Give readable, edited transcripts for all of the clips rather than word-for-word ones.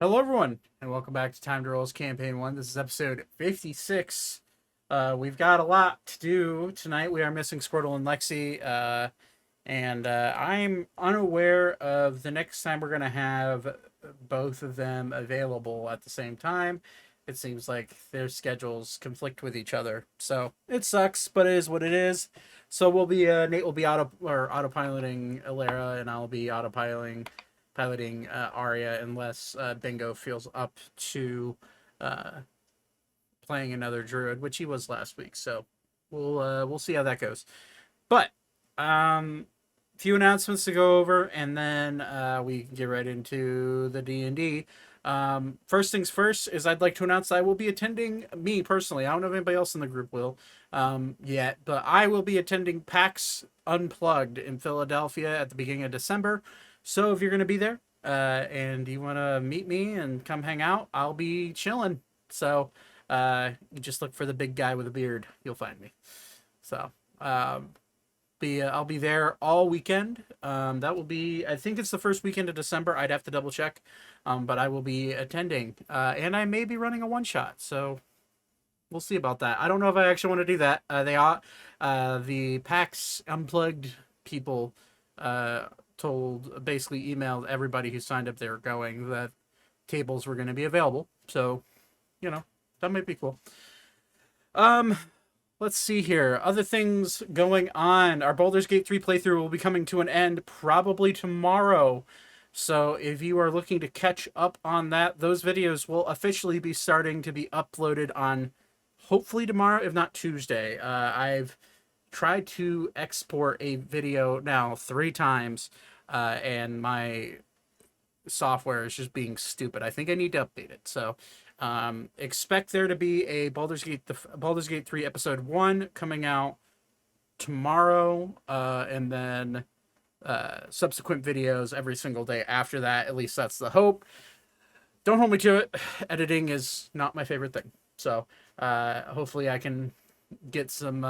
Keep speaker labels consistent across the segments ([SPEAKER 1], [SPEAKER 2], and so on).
[SPEAKER 1] Hello, everyone, and welcome back to Time to Roll's Campaign 1. This is episode 56. We've got a lot to do tonight. We are missing Squirtle and Lexi, and I'm unaware of the next time we're going to have both of them available at the same time. It seems like their schedules conflict with each other, so it sucks, but it is what it is. So Nate will be autopiloting Alara, and I'll be piloting Arya unless Bingo feels up to uh, playing another druid, which he was last week. So we'll see how that goes. But few announcements to go over, and then we can get right into the D&D. First things first is I'd like to announce that I will be attending, me personally, I don't know if anybody else in the group will yet, but I will be attending PAX Unplugged in Philadelphia at the beginning of December. So if you're going to be there and you want to meet me and come hang out, I'll be chilling. So you just look for the big guy with a beard. You'll find me. So I'll be there all weekend. That will be, I think it's the first weekend of December. I'd have to double check. But I will be attending. And I may be running a one-shot. So we'll see about that. I don't know if I actually want to do that. The PAX Unplugged people basically emailed everybody who signed up they were going that tables were going to be available. So, that might be cool. Let's see here. Other things going on. Our Baldur's Gate 3 playthrough will be coming to an end probably tomorrow. So if you are looking to catch up on that, those videos will officially be starting to be uploaded on hopefully tomorrow, if not Tuesday. I've tried to export a video now 3 times, and my software is just being stupid. I think I need to update it. So expect there to be a Baldur's Gate 3 episode 1 coming out tomorrow, and then subsequent videos every single day after that. At least that's the hope. Don't hold me to it. Editing is not my favorite thing. So hopefully I can get some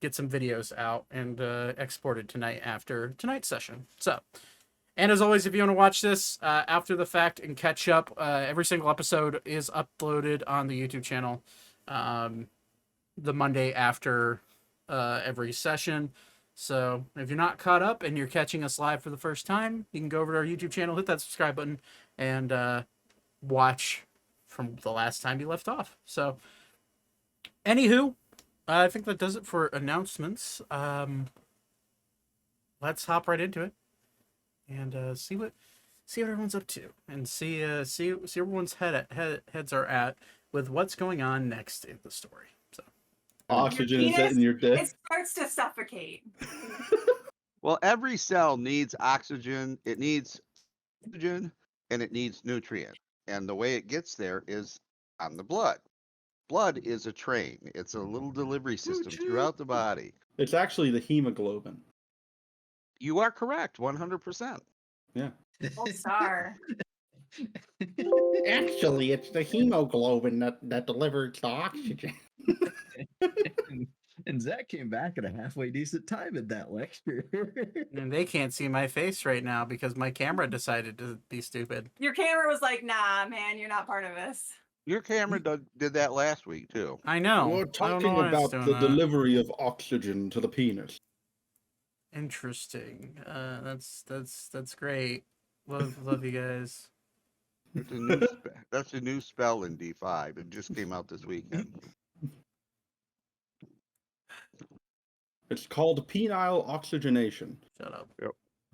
[SPEAKER 1] videos out and exported tonight after tonight's session. So, and as always, if you want to watch this after the fact and catch up, every single episode is uploaded on the YouTube channel the Monday after every session. So if you're not caught up and you're catching us live for the first time, you can go over to our YouTube channel, hit that subscribe button, and watch from the last time you left off. So, anywho, I think that does it for announcements. Let's hop right into it and see what everyone's up to, and see everyone's heads are at with what's going on next in the story. So,
[SPEAKER 2] oxygen is in your dick.
[SPEAKER 3] It starts to suffocate.
[SPEAKER 4] Well, every cell needs oxygen. It needs oxygen and it needs nutrient. And the way it gets there is on the blood. Blood is a train. It's a little delivery system throughout the body.
[SPEAKER 2] It's actually the hemoglobin.
[SPEAKER 4] You are correct, 100%.
[SPEAKER 2] Yeah.
[SPEAKER 3] Gold star.
[SPEAKER 2] Actually, it's the hemoglobin that delivers the oxygen.
[SPEAKER 5] And Zach came back at a halfway decent time in that lecture.
[SPEAKER 1] and they can't see my face right now because my camera decided to be stupid.
[SPEAKER 3] Your camera was like, nah, man, you're not part of this.
[SPEAKER 4] Your camera did that last week, too.
[SPEAKER 1] I know.
[SPEAKER 2] We're
[SPEAKER 1] I don't
[SPEAKER 2] talking
[SPEAKER 1] know why it's
[SPEAKER 2] about
[SPEAKER 1] doing
[SPEAKER 2] the
[SPEAKER 1] that.
[SPEAKER 2] delivery of oxygen to the penis.
[SPEAKER 1] Interesting. That's great. Love you guys.
[SPEAKER 4] That's a new spell in D5. It just came out this weekend.
[SPEAKER 2] It's called penile oxygenation.
[SPEAKER 1] Shut up.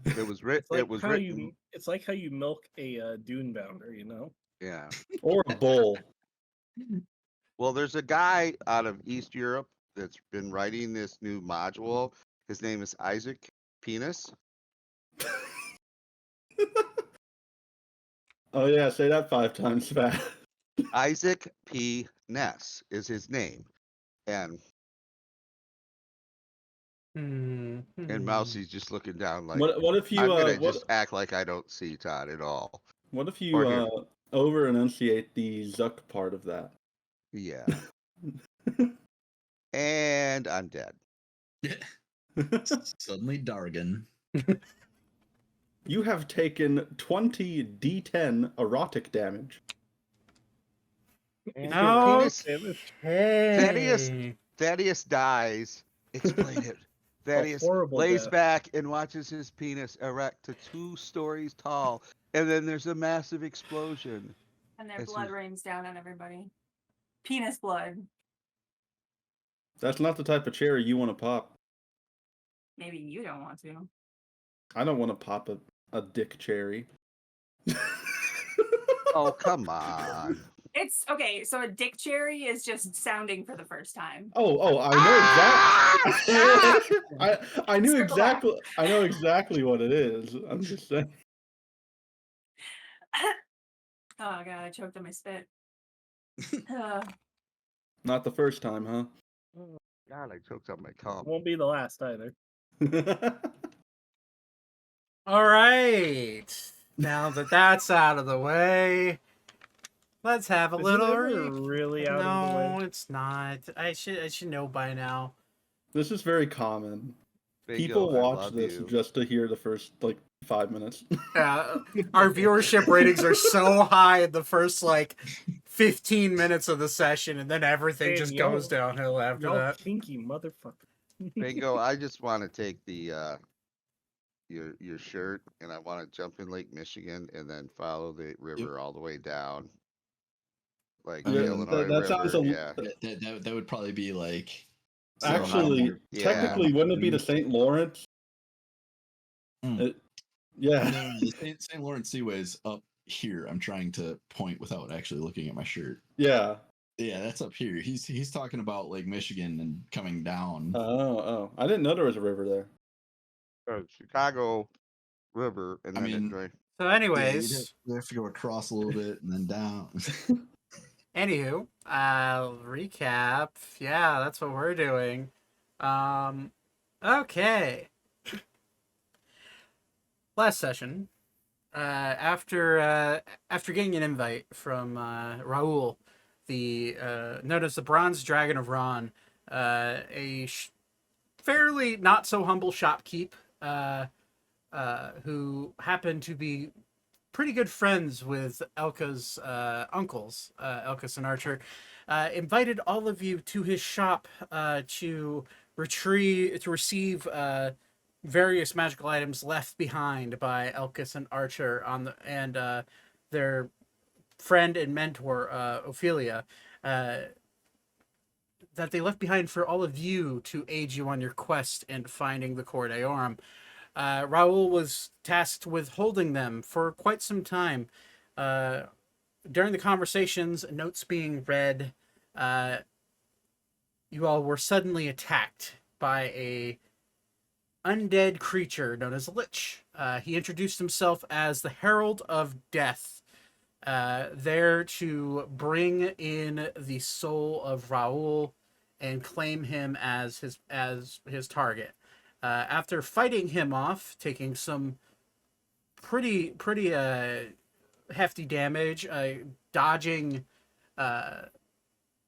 [SPEAKER 4] It was written.
[SPEAKER 6] It's like
[SPEAKER 4] It was
[SPEAKER 6] how
[SPEAKER 4] written.
[SPEAKER 6] it's like how you milk a dune bounder, you know?
[SPEAKER 4] Yeah.
[SPEAKER 2] Or a bull.
[SPEAKER 4] Well, there's a guy out of East Europe that's been writing this new module. His name is Isaac Penis.
[SPEAKER 2] Oh yeah, say that 5 times fast.
[SPEAKER 4] Isaac P. Ness is his name. And Mousie's just looking down like,
[SPEAKER 2] What if you
[SPEAKER 4] I'm gonna just act like I don't see Todd at all.
[SPEAKER 2] What if you over enunciate the Zuck part of that?
[SPEAKER 4] Yeah. And I'm dead.
[SPEAKER 5] Suddenly Dargan.
[SPEAKER 2] You have taken 20 d10 erotic damage.
[SPEAKER 4] And
[SPEAKER 1] No.
[SPEAKER 4] your penis. Thaddeus,
[SPEAKER 1] Hey.
[SPEAKER 4] Thaddeus dies. Explain it. Thaddeus
[SPEAKER 6] horrible
[SPEAKER 4] lays
[SPEAKER 6] death.
[SPEAKER 4] back and watches his penis erect to 2 stories tall, and then there's a massive explosion.
[SPEAKER 3] And their
[SPEAKER 4] This
[SPEAKER 3] blood
[SPEAKER 4] is-
[SPEAKER 3] rains down on everybody. Penis blood.
[SPEAKER 2] That's not the type of cherry you want to pop.
[SPEAKER 3] Maybe you don't want to.
[SPEAKER 2] I don't want to pop a dick cherry.
[SPEAKER 4] Oh, come on.
[SPEAKER 3] It's okay. So a dick cherry is just sounding for the first time.
[SPEAKER 2] Oh, I know exactly. I knew
[SPEAKER 3] Circle back.
[SPEAKER 2] exactly. I know exactly what it is. I'm just saying.
[SPEAKER 3] Oh god, I choked on my spit.
[SPEAKER 2] Not the first time, huh?
[SPEAKER 4] Oh, God, I choked up my cum.
[SPEAKER 6] Won't be the last either.
[SPEAKER 1] All right. Now that that's out of the way, let's have a
[SPEAKER 6] Is it
[SPEAKER 1] little.
[SPEAKER 6] ever really out of the
[SPEAKER 1] No,
[SPEAKER 6] way?
[SPEAKER 1] it's not. I should know by now.
[SPEAKER 2] This is very common.
[SPEAKER 4] Bingo,
[SPEAKER 2] People
[SPEAKER 4] I
[SPEAKER 2] watch
[SPEAKER 4] love
[SPEAKER 2] this
[SPEAKER 4] you.
[SPEAKER 2] just to hear the first 5 minutes.
[SPEAKER 1] Our viewership ratings are so high in the first 15 minutes of the session, and then everything
[SPEAKER 6] Man,
[SPEAKER 1] just
[SPEAKER 6] y'all-
[SPEAKER 1] goes downhill after
[SPEAKER 6] Y'all
[SPEAKER 1] that.
[SPEAKER 6] kinky motherfucker.
[SPEAKER 4] Bingo, I just want to take the your shirt, and I want to jump in Lake Michigan and then follow the river all the way down, like
[SPEAKER 5] I
[SPEAKER 4] the
[SPEAKER 5] mean,
[SPEAKER 4] Illinois
[SPEAKER 2] that
[SPEAKER 4] River.
[SPEAKER 2] sounds
[SPEAKER 4] Yeah.
[SPEAKER 5] That would probably be like.
[SPEAKER 2] Actually,
[SPEAKER 4] Yeah.
[SPEAKER 2] technically, wouldn't it be the St. Lawrence?
[SPEAKER 5] Mm.
[SPEAKER 2] Yeah.
[SPEAKER 5] No, the St. Lawrence Seaway is up here. I'm trying to point without actually looking at my shirt.
[SPEAKER 2] Yeah.
[SPEAKER 5] Yeah, that's up here. He's talking about Lake Michigan and coming down.
[SPEAKER 2] Oh. I didn't know there was a river there.
[SPEAKER 4] Chicago River, and
[SPEAKER 5] I
[SPEAKER 4] then
[SPEAKER 5] mean-
[SPEAKER 4] it drains.
[SPEAKER 1] So,
[SPEAKER 5] Yeah,
[SPEAKER 1] anyways,
[SPEAKER 5] you'd have to go across a little bit and then down.
[SPEAKER 1] anywho, recap. Yeah, that's what we're doing. Okay. Last session, after getting an invite from Raul, the known as the Bronze Dragon of Ron, a fairly not so humble shopkeep, who happened to be pretty good friends with Elka's uncles, Elkas and Archer, invited all of you to his shop to receive various magical items left behind by Elkas and Archer and their friend and mentor Ophelia, that they left behind for all of you to aid you on your quest in finding the Cor Deorum. Raul was tasked with holding them for quite some time. During the conversations, notes being read, you all were suddenly attacked by a undead creature known as a Lich. He introduced himself as the Herald of Death, there to bring in the soul of Raul and claim him as his target. After fighting him off, taking some pretty hefty damage, dodging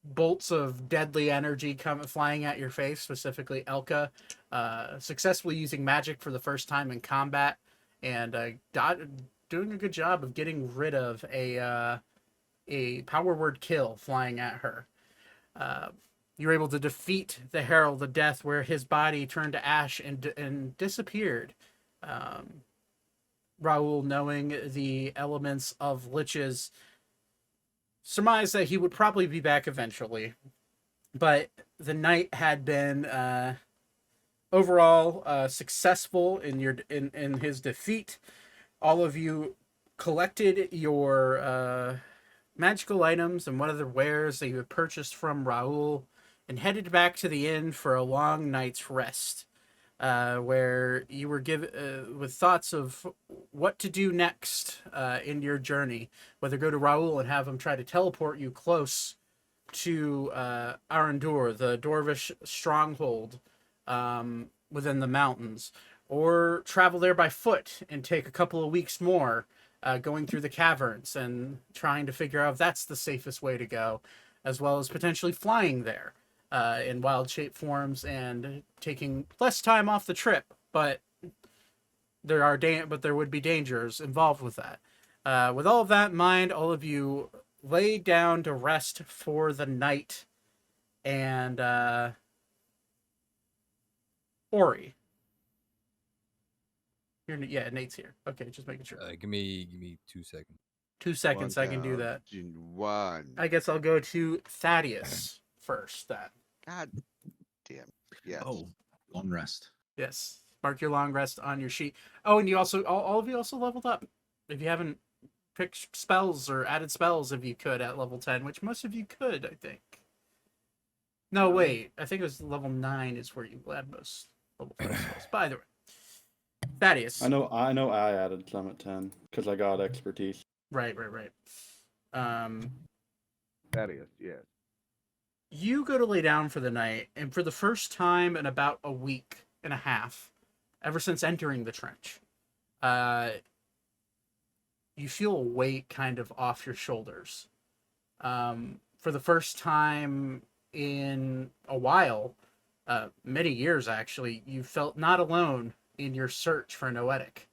[SPEAKER 1] bolts of deadly energy flying at your face, specifically Elka, successfully using magic for the first time in combat, and doing a good job of getting rid of a power word kill flying at her. You were able to defeat the Herald of Death, where his body turned to ash and disappeared. Raul, knowing the elements of liches, surmised that he would probably be back eventually. But the night had been overall successful in his defeat. All of you collected your magical items and whatever wares that you had purchased from Raul, and headed back to the inn for a long night's rest, where you were given with thoughts of what to do next in your journey, whether go to Raul and have him try to teleport you close to Arandur, the Dwarvish stronghold within the mountains, or travel there by foot and take a couple of weeks more going through the caverns and trying to figure out if that's the safest way to go, as well as potentially flying there in wild shape forms and taking less time off the trip, but but there would be dangers involved with that. With all of that in mind, all of you lay down to rest for the night, and Ori, Nate's here. Okay, just making sure.
[SPEAKER 7] Give me 2 seconds.
[SPEAKER 1] 2 seconds, I can do that.
[SPEAKER 4] 1.
[SPEAKER 1] I guess I'll go to Thaddeus first. Then
[SPEAKER 4] God damn. Yes.
[SPEAKER 5] Oh, long rest.
[SPEAKER 1] yes, mark your long rest on your sheet. Oh, and you also all of you also leveled up. If you haven't picked spells or added spells, if you could at level 10, which most of you could, I think. No, wait. I think it was level 9 is where you add most level 5 spells. But either way, Thaddeus.
[SPEAKER 2] I know. I added some at 10 because I got expertise.
[SPEAKER 1] Right.
[SPEAKER 4] That is, yes.
[SPEAKER 1] You go to lay down for the night, and for the first time in about a week and a half, ever since entering the trench, you feel a weight kind of off your shoulders. For the first time in a while, many years actually, you felt not alone in your search for Noetic.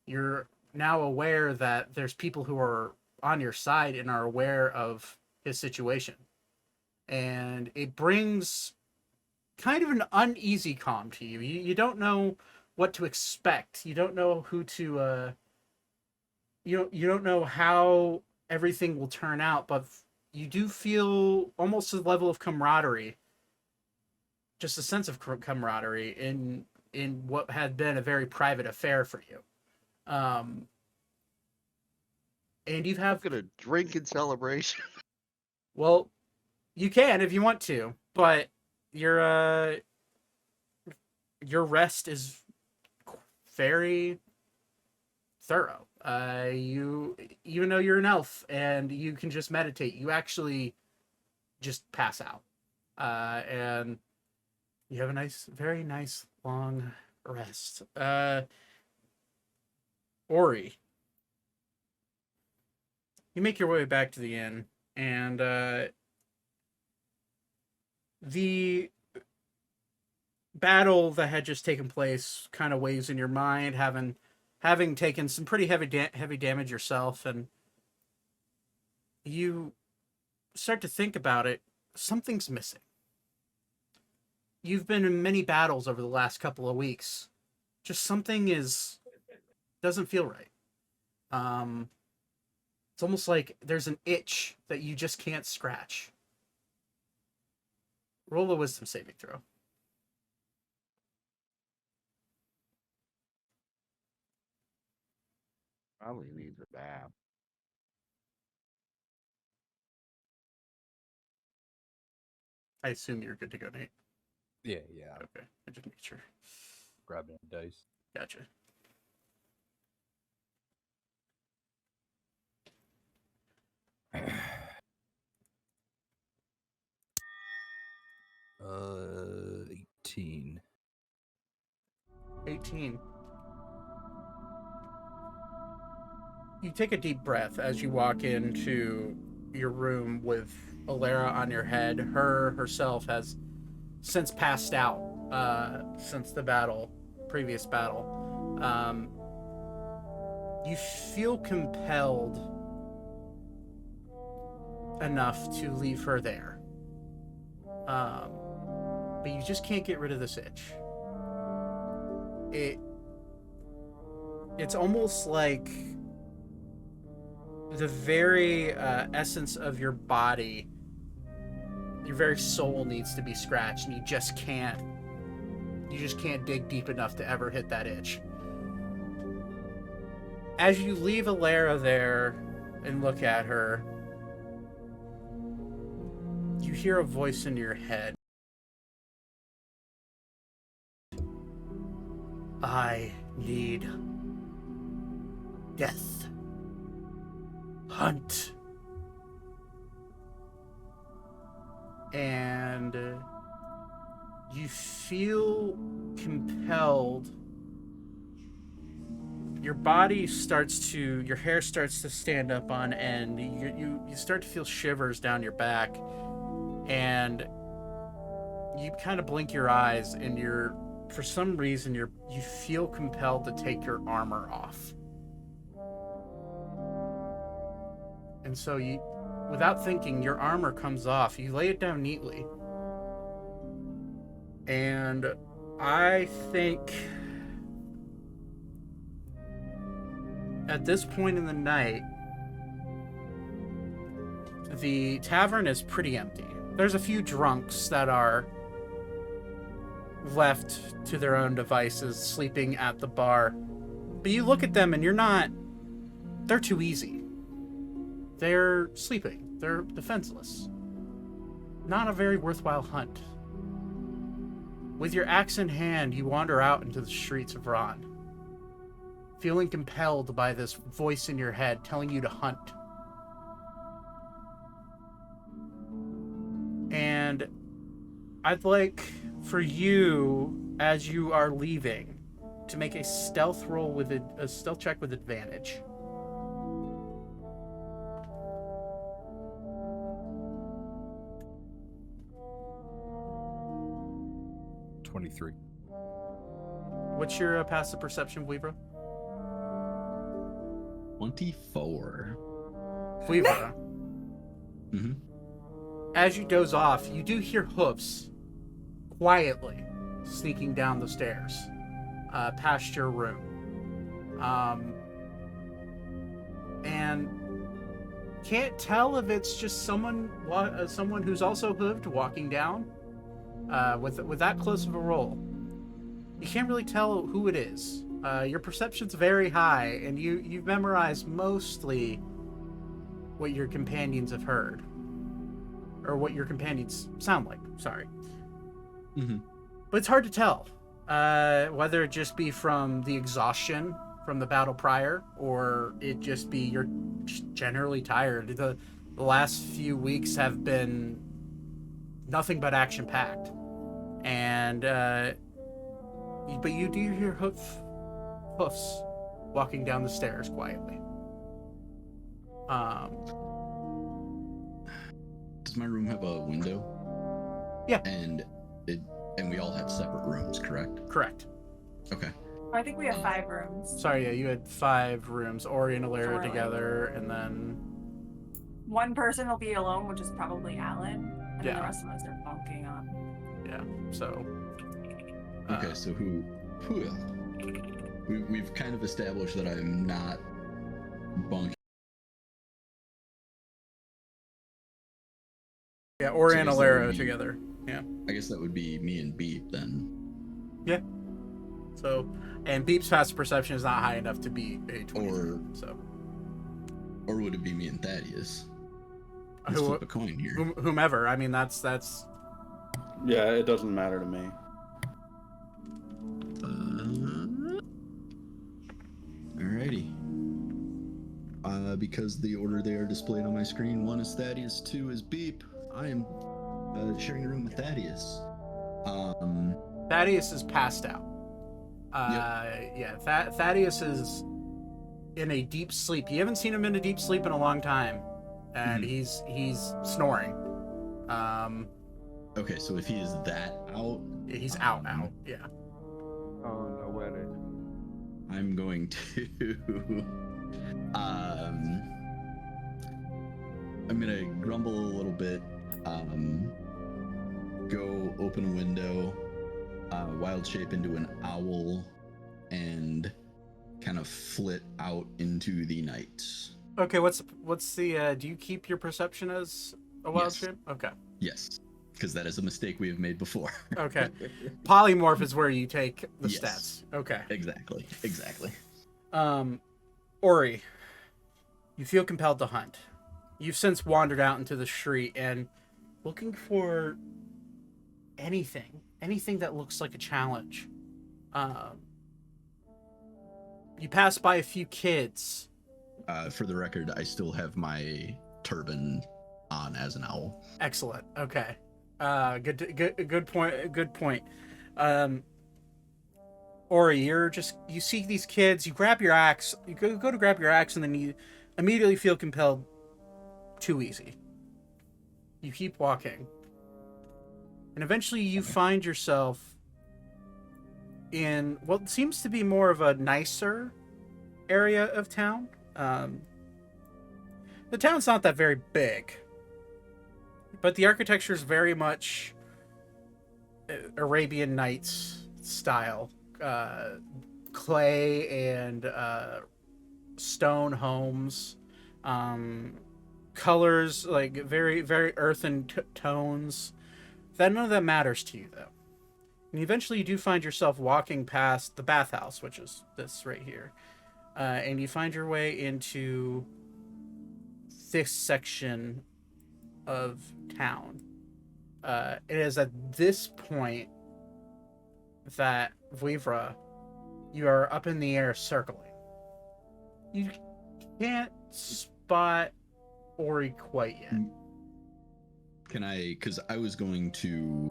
[SPEAKER 1] You're now aware that there's people who are on your side and are aware of his situation. And it brings kind of an uneasy calm to you. You don't know what to expect. You don't know who to you don't know how everything will turn out, but you do feel almost a level of camaraderie, just a sense of camaraderie in what had been a very private affair for you. And you have
[SPEAKER 4] I'm gonna drink in celebration.
[SPEAKER 1] well, you can if you want to, but your rest is very thorough. You, even though you're an elf and you can just meditate, you actually just pass out, and you have a very nice long rest. Ori, you make your way back to the inn, and the battle that had just taken place kind of weighs in your mind, having taken some pretty heavy damage yourself, and you start to think about it. Something's missing. You've been in many battles over the last couple of weeks. Just something doesn't feel right. It's almost like there's an itch that you just can't scratch. Roll a wisdom saving throw.
[SPEAKER 4] Probably needs a bath.
[SPEAKER 1] I assume you're good to go, Nate.
[SPEAKER 7] Yeah.
[SPEAKER 1] Okay, I just make sure.
[SPEAKER 7] Grabbing a dice.
[SPEAKER 1] Gotcha.
[SPEAKER 7] Uh, 18.
[SPEAKER 1] 18. You take a deep breath as you walk into your room with Alara on your head. Herself has since passed out since the previous battle. You feel compelled enough to leave her there. But you just can't get rid of this itch. It's almost like the very essence of your body, your very soul needs to be scratched, and you just can't dig deep enough to ever hit that itch. As you leave Alara there and look at her, you hear a voice in your head. I need death. Hunt. And you feel compelled. Your hair starts to stand up on end. You start to feel shivers down your back, and you kind of blink your eyes, and for some reason you feel compelled to take your armor off. And so you, without thinking, your armor comes off. You lay it down neatly. And I think at this point in the night, the tavern is pretty empty. There's a few drunks that are left to their own devices, sleeping at the bar. But you look at them and they're too easy. They're sleeping. They're defenseless. Not a very worthwhile hunt. With your axe in hand, you wander out into the streets of Ron, feeling compelled by this voice in your head telling you to hunt. And I'd like for you, as you are leaving, to make a stealth roll with a stealth check with advantage.
[SPEAKER 7] $23.
[SPEAKER 1] What's your passive perception, Weaver?
[SPEAKER 5] 24.
[SPEAKER 1] Weaver.
[SPEAKER 5] Mm-hmm.
[SPEAKER 1] As you doze off, you do hear hoofs quietly sneaking down the stairs past your room. And can't tell if it's just someone who's also hooved walking down with that close of a roll. You can't really tell who it is. Your perception's very high, and you've memorized mostly what your companions have heard. Or what your companions sound like, sorry.
[SPEAKER 5] Mm-hmm.
[SPEAKER 1] But it's hard to tell whether it just be from the exhaustion from the battle prior, or it just be you're just generally tired. The last few weeks have been nothing but action-packed. And, but you do hear hoofs walking down the stairs quietly.
[SPEAKER 5] Does my room have a window?
[SPEAKER 1] Yeah.
[SPEAKER 5] And we all have separate rooms, correct?
[SPEAKER 1] Correct.
[SPEAKER 5] Okay.
[SPEAKER 3] I think we have 5 rooms.
[SPEAKER 1] Sorry, yeah, you had 5 rooms, Ori and Alara
[SPEAKER 3] Sorry.
[SPEAKER 1] together, and then...
[SPEAKER 3] One person will be alone, which is probably Alan, and then
[SPEAKER 1] Yeah.
[SPEAKER 3] the rest of us are bunking up.
[SPEAKER 1] Yeah, so...
[SPEAKER 5] Okay, so who we've kind of established that I'm not bunking.
[SPEAKER 1] Yeah, Ori
[SPEAKER 5] So
[SPEAKER 1] and
[SPEAKER 5] I guess that
[SPEAKER 1] Alara
[SPEAKER 5] would be-
[SPEAKER 1] together. Yeah.
[SPEAKER 5] I guess that would be me and Beep then.
[SPEAKER 1] So, and Beep's passive perception is not high enough to be a 20.
[SPEAKER 5] Or
[SPEAKER 1] So,
[SPEAKER 5] or would it be me and Thaddeus? Let's
[SPEAKER 1] Who-
[SPEAKER 5] flip a coin here.
[SPEAKER 1] whomever. I mean, that's
[SPEAKER 2] Yeah, it doesn't matter to me.
[SPEAKER 5] Alrighty. Because the order they are displayed on my screen, 1 is Thaddeus, 2 is Beep. I am sharing a room with Thaddeus.
[SPEAKER 1] Thaddeus is passed out. Yeah, Thaddeus is in a deep sleep. You haven't seen him in a deep sleep in a long time, and he's snoring.
[SPEAKER 5] Okay, so if he is that out,
[SPEAKER 1] He's out. Yeah.
[SPEAKER 8] Oh no, where is?
[SPEAKER 5] I'm going to I'm gonna grumble a little bit, go open a window, wild shape into an owl, and kind of flit out into the night.
[SPEAKER 1] Okay. What's the? Do you keep your perception as a wild
[SPEAKER 5] Yes.
[SPEAKER 1] shape? Okay.
[SPEAKER 5] Yes, because that is a mistake we have made before.
[SPEAKER 1] Okay. Polymorph is where you take the
[SPEAKER 5] Yes.
[SPEAKER 1] stats. Okay.
[SPEAKER 5] Exactly.
[SPEAKER 1] Ori, you feel compelled to hunt. You've since wandered out into the street and looking for anything that looks like a challenge. You pass by a few kids.
[SPEAKER 5] For the record, I still have my turban on as an owl.
[SPEAKER 1] Excellent. Okay. Good point. Ori, you see these kids, you grab your axe, you go to grab your axe, and then you immediately feel compelled. Too easy. You keep walking. And eventually you find yourself in what seems to be more of a nicer area of town. The town's not that very big, but the architecture is very much Arabian Nights style. Clay and stone homes, colors like very, very earthen tones. None of that matters to you, though. And eventually you do find yourself walking past the bathhouse, which is this right here. And you find your way into this section of town. It is at this point that Vivra, you are up in the air circling. You can't spot Ori quite yet.
[SPEAKER 5] Can I, because I was going to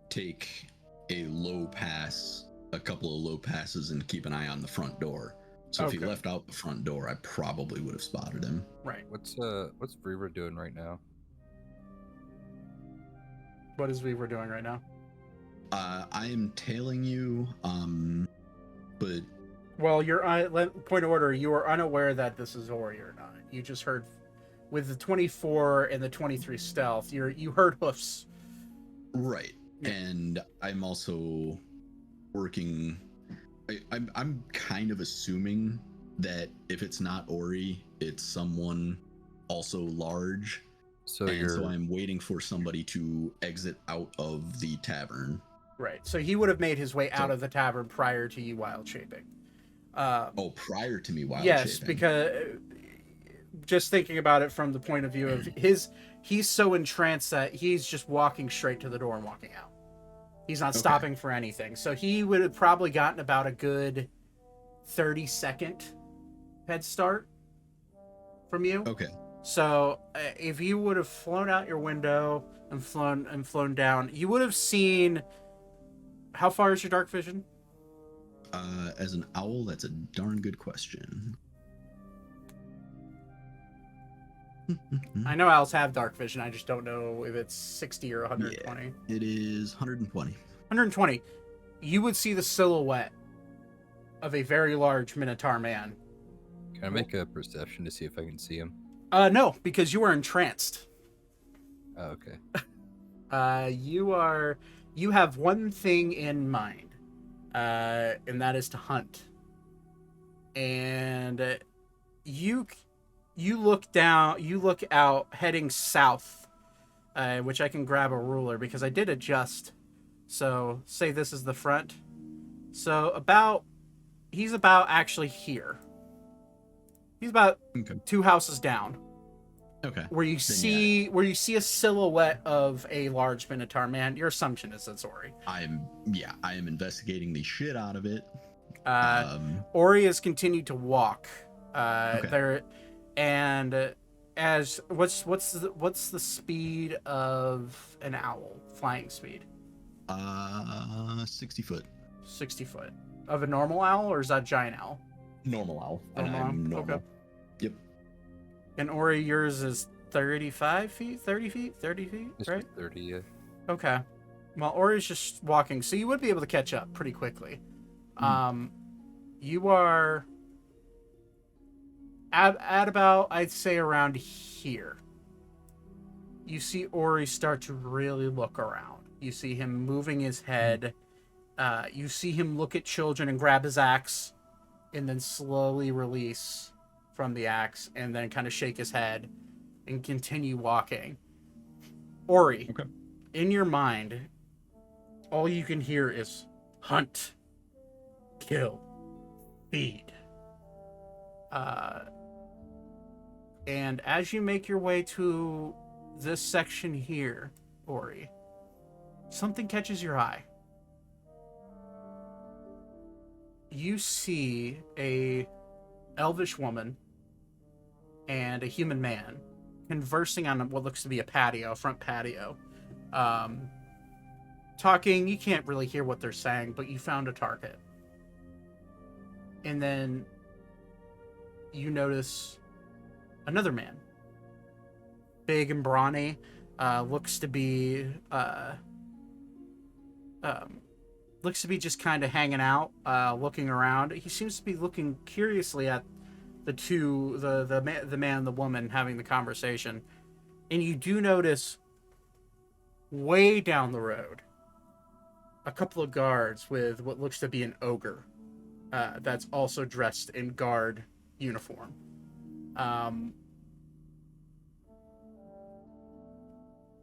[SPEAKER 5] take a couple of low passes and keep an eye on the front door. So if he
[SPEAKER 1] Okay.
[SPEAKER 5] left out the front door, I probably would have spotted him.
[SPEAKER 1] Right.
[SPEAKER 7] What's Brever doing right now?
[SPEAKER 1] What is Vivra doing right now?
[SPEAKER 5] I am tailing you, but
[SPEAKER 1] Well, point of order. You are unaware that this is Ori or not. You just heard with the 24 and the 23 stealth. You heard hoofs.
[SPEAKER 5] right.
[SPEAKER 1] Yeah.
[SPEAKER 5] And I'm also working. I'm kind of assuming that if it's not Ori, it's someone also large.
[SPEAKER 7] So
[SPEAKER 5] So I'm waiting for somebody to exit out of the tavern.
[SPEAKER 1] Right. So he would have made his way out of the tavern prior to you wild shaping.
[SPEAKER 5] Prior to me wild
[SPEAKER 1] Yes,
[SPEAKER 5] shaping.
[SPEAKER 1] because just thinking about it from the point of view of he's so entranced that he's just walking straight to the door and walking out. He's not stopping for anything. So he would have probably gotten about a good 30-second head start from you.
[SPEAKER 5] Okay.
[SPEAKER 1] So if you would have flown out your window and flown down, you would have seen. How far is your dark vision?
[SPEAKER 5] As an owl, that's a darn good question.
[SPEAKER 1] I know owls have dark vision. I just don't know if it's 60 or 120.
[SPEAKER 5] Yeah, it is 120.
[SPEAKER 1] 120. You would see the silhouette of a very large Minotaur man.
[SPEAKER 7] Can I make a perception to see if I can see him?
[SPEAKER 1] No, because you are entranced.
[SPEAKER 7] Oh, okay.
[SPEAKER 1] You have one thing in mind, and that is to hunt. And you look out, heading south, which I can grab a ruler because I did adjust. So say this is the front. So he's about actually here. He's about
[SPEAKER 5] Okay.
[SPEAKER 1] 2 houses down.
[SPEAKER 5] Okay.
[SPEAKER 1] Where you see a silhouette of a large Minotaur man. Your assumption is it's Ori.
[SPEAKER 5] I am investigating the shit out of it.
[SPEAKER 1] Ori has continued to walk.
[SPEAKER 5] Okay.
[SPEAKER 1] There, and as what's the speed of an owl? Flying speed?
[SPEAKER 5] 60 foot.
[SPEAKER 1] 60 foot. Of a normal owl, or is that a giant owl?
[SPEAKER 5] Normal owl. And
[SPEAKER 1] Normal
[SPEAKER 5] I'm
[SPEAKER 1] owl?
[SPEAKER 5] normal.
[SPEAKER 1] Okay.
[SPEAKER 5] Yep.
[SPEAKER 1] And Ori, yours is 35 feet, 30 feet,
[SPEAKER 7] It's
[SPEAKER 1] right?
[SPEAKER 7] 30, yeah.
[SPEAKER 1] Okay. Well, Ori's just walking, so you would be able to catch up pretty quickly. You are at about, I'd say, around here. You see Ori start to really look around. You see him moving his head. You see him look at children and grab his axe, and then slowly release from the axe, and then kind of shake his head and continue walking. Ori,
[SPEAKER 5] Okay.
[SPEAKER 1] in your mind, all you can hear is hunt, kill, feed. And as you make your way to this section here, Ori, something catches your eye. You see a elvish woman and a human man conversing on what looks to be a front patio. Talking, you can't really hear what they're saying, but you found a target. And then you notice another man. Big and brawny, looks to be looks to be just kind of hanging out, looking around. He seems to be looking curiously at the man and the woman having the conversation. And you do notice way down the road a couple of guards with what looks to be an ogre that's also dressed in guard uniform.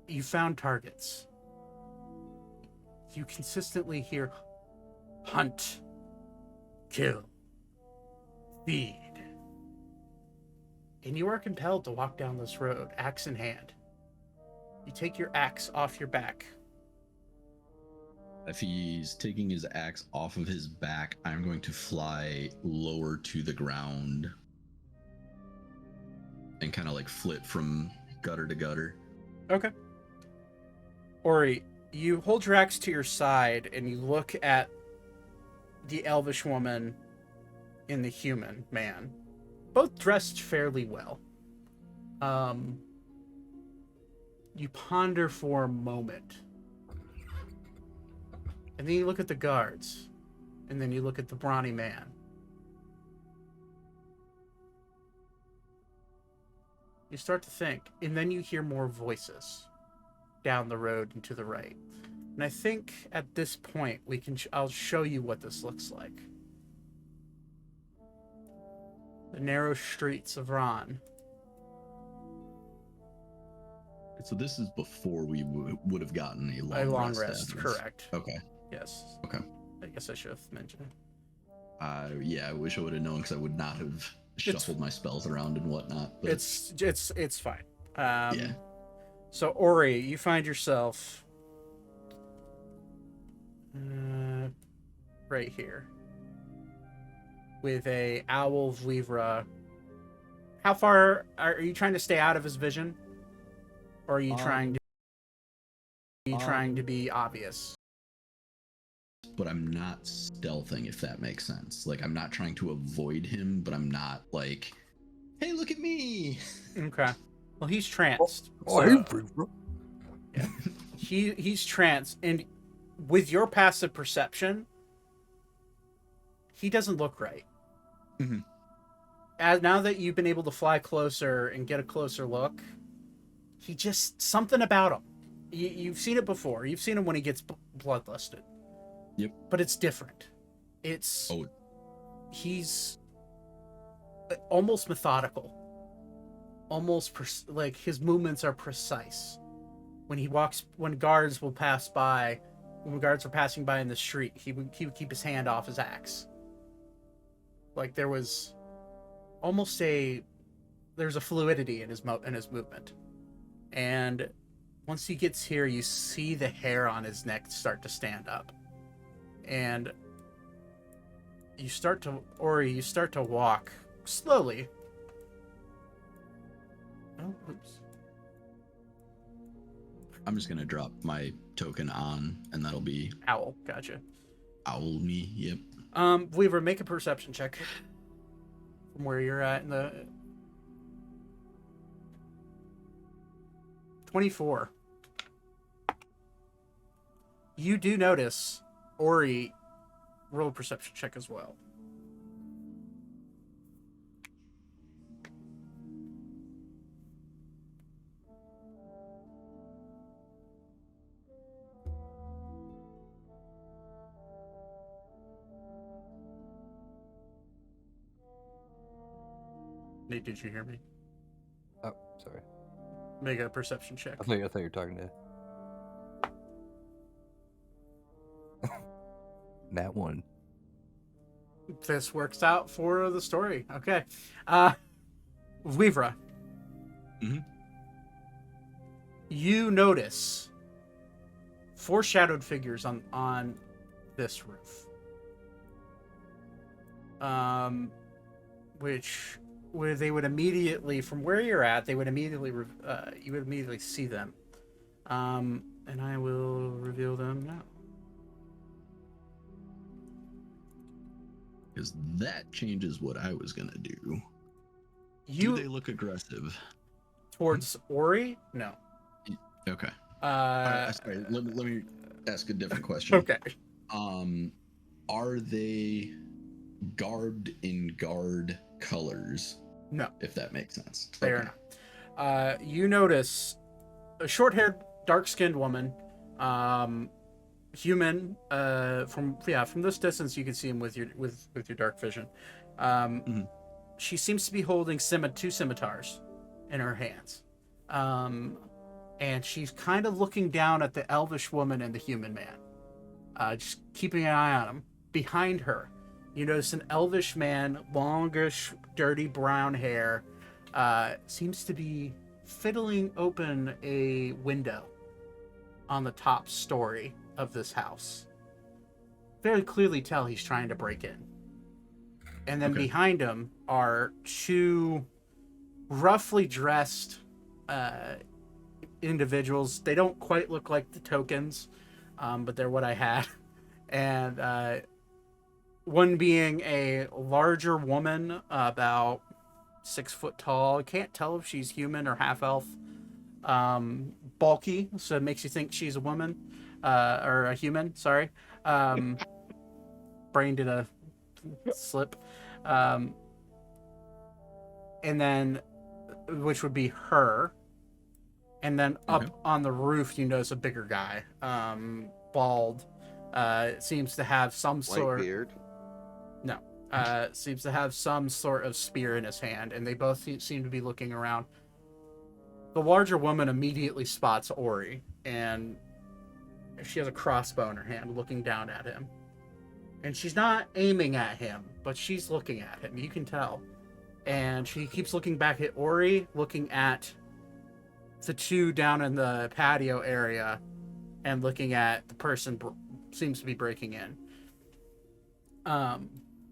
[SPEAKER 1] You found targets. You consistently hear hunt, kill, feed. And you are compelled to walk down this road, axe in hand. You take your axe off your back.
[SPEAKER 5] If he's taking his axe off of his back, I'm going to fly lower to the ground and kind of like flit from gutter to gutter.
[SPEAKER 1] Okay. Ori, you hold your axe to your side and you look at the elvish woman and the human man, both dressed fairly well. You ponder for a moment. And then you look at the guards. And then you look at the brawny man. You start to think. And then you hear more voices down the road and to the right. And I think at this point I'll show you what this looks like. The narrow streets of Ron.
[SPEAKER 5] So this is before we would have gotten a
[SPEAKER 1] long
[SPEAKER 5] rest.
[SPEAKER 1] rest,
[SPEAKER 5] after this.
[SPEAKER 1] correct.
[SPEAKER 5] Okay.
[SPEAKER 1] Yes.
[SPEAKER 5] Okay.
[SPEAKER 1] I guess I should have mentioned it.
[SPEAKER 5] Yeah, I wish I would have known because I would not have shuffled my spells around and whatnot. But
[SPEAKER 1] It's fine.
[SPEAKER 5] yeah.
[SPEAKER 1] So Ori, you find yourself right here with a owl Vlivra. How far are you trying to stay out of his vision, or are you trying to be obvious?
[SPEAKER 5] But I'm not stealthing, if that makes sense. Like, I'm not trying to avoid him, but I'm not like, hey, look at me.
[SPEAKER 1] Okay. Well, he's tranced. Yeah. He's tranced, and with your passive perception, he doesn't look right.
[SPEAKER 5] Mhm.
[SPEAKER 1] As now that you've been able to fly closer and get a closer look, he just something about him. You've seen it before. You've seen him when he gets bloodlusted.
[SPEAKER 5] Yep.
[SPEAKER 1] But it's different. He's almost methodical. Almost like his movements are precise. When guards will pass by, when guards are passing by in the street, he would keep his hand off his axe. Like there was almost there's a fluidity in his movement. And once he gets here, you see the hair on his neck start to stand up. And you start to walk slowly. Oh, oops.
[SPEAKER 5] I'm just gonna drop my token on, and that'll be
[SPEAKER 1] Owl. Gotcha.
[SPEAKER 5] owl me. Yep.
[SPEAKER 1] Weaver, make a perception check from where you're at in the 24. You do notice Ori roll a perception check as well. Nate, did you hear me?
[SPEAKER 7] Oh, sorry.
[SPEAKER 1] Make a perception check.
[SPEAKER 7] I thought you were talking to. Nat 1.
[SPEAKER 1] This works out for the story. Okay. Weavra.
[SPEAKER 5] Mhm.
[SPEAKER 1] You notice foreshadowed figures on this roof. Where they would immediately, from where you're at, you would immediately see them. And I will reveal them now.
[SPEAKER 5] Because that changes what I was gonna do.
[SPEAKER 1] Do
[SPEAKER 5] they look aggressive?
[SPEAKER 1] Towards Ori? No.
[SPEAKER 5] Okay.
[SPEAKER 1] Uh,
[SPEAKER 5] Sorry, let me ask a different question.
[SPEAKER 1] Okay.
[SPEAKER 5] Are they garbed in guard colors?
[SPEAKER 1] No.
[SPEAKER 5] If that makes sense.
[SPEAKER 1] They are not. You notice a short-haired, dark-skinned woman, human. From this distance, you can see him with your dark vision. She seems to be holding two scimitars in her hands, and she's kind of looking down at the elvish woman and the human man, just keeping an eye on him. Behind her, you notice an elvish man, longish, dirty brown hair, seems to be fiddling open a window on the top story of this house. Very clearly tell he's trying to break in. And then behind him are two roughly dressed individuals. They don't quite look like the tokens, but they're what I had. And one being a larger woman, about 6 foot tall. Can't tell if she's human or half elf. Bulky, so it makes you think she's a woman, or a human. Sorry, brain did a slip. And then, which would be her. And then up on the roof, you notice a bigger guy, bald. Seems to have some sort.
[SPEAKER 4] White beard.
[SPEAKER 1] No. Seems to have some sort of spear in his hand, and they both seem to be looking around. The larger woman immediately spots Ori, and she has a crossbow in her hand, looking down at him. And she's not aiming at him, but she's looking at him. You can tell. And she keeps looking back at Ori, looking at the two down in the patio area, and looking at the person seems to be breaking in.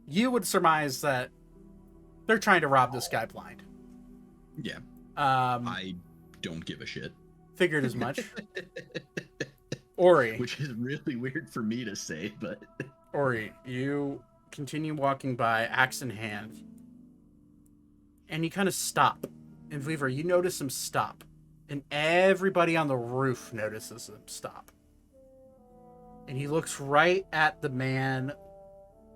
[SPEAKER 1] You would surmise that they're trying to rob this guy blind.
[SPEAKER 5] Yeah. I don't give a shit.
[SPEAKER 1] Figured as much. Ori.
[SPEAKER 5] Which is really weird for me to say, but...
[SPEAKER 1] Ori, you continue walking by, axe in hand. And you kind of stop. And Weaver, you notice him stop. And everybody on the roof notices him stop. And he looks right at the man.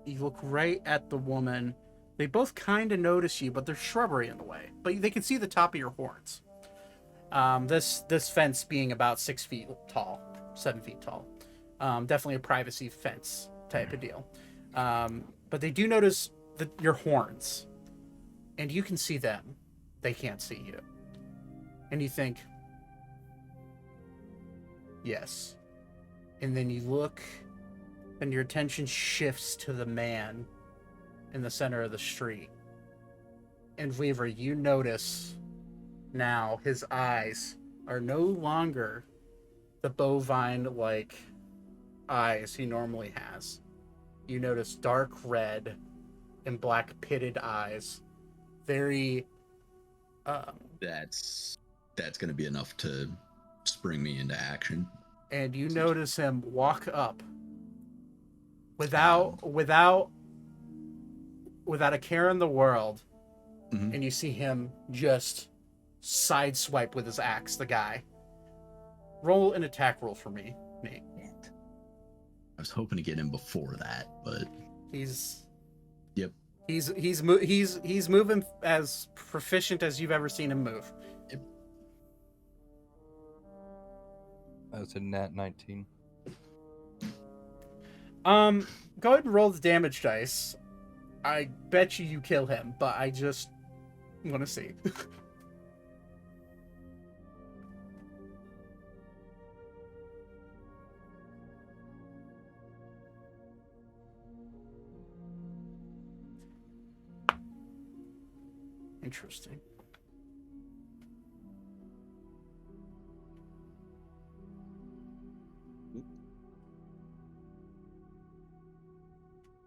[SPEAKER 1] You look right at the woman. They both kind of notice you, but there's shrubbery in the way. But they can see the top of your horns. This fence being about 6 feet tall, 7 feet tall. Definitely a privacy fence type of deal. But they do notice your horns. And you can see them. They can't see you. And you think, yes. And then you look, and your attention shifts to the man in the center of the street. And Weaver, you notice now his eyes are no longer the bovine-like eyes he normally has. You notice dark red and black pitted eyes. Very...
[SPEAKER 5] That's going to be enough to spring me into action.
[SPEAKER 1] And you notice him walk up without a care in the world.
[SPEAKER 5] Mm-hmm.
[SPEAKER 1] And you see him just sideswipe with his axe the guy. Roll an attack roll for me, Nate.
[SPEAKER 5] I was hoping to get him before that, but
[SPEAKER 1] He's moving as proficient as you've ever seen him move.
[SPEAKER 7] That's a nat 19.
[SPEAKER 1] Go ahead and roll the damage dice. I bet you kill him, but I just want to see. Interesting.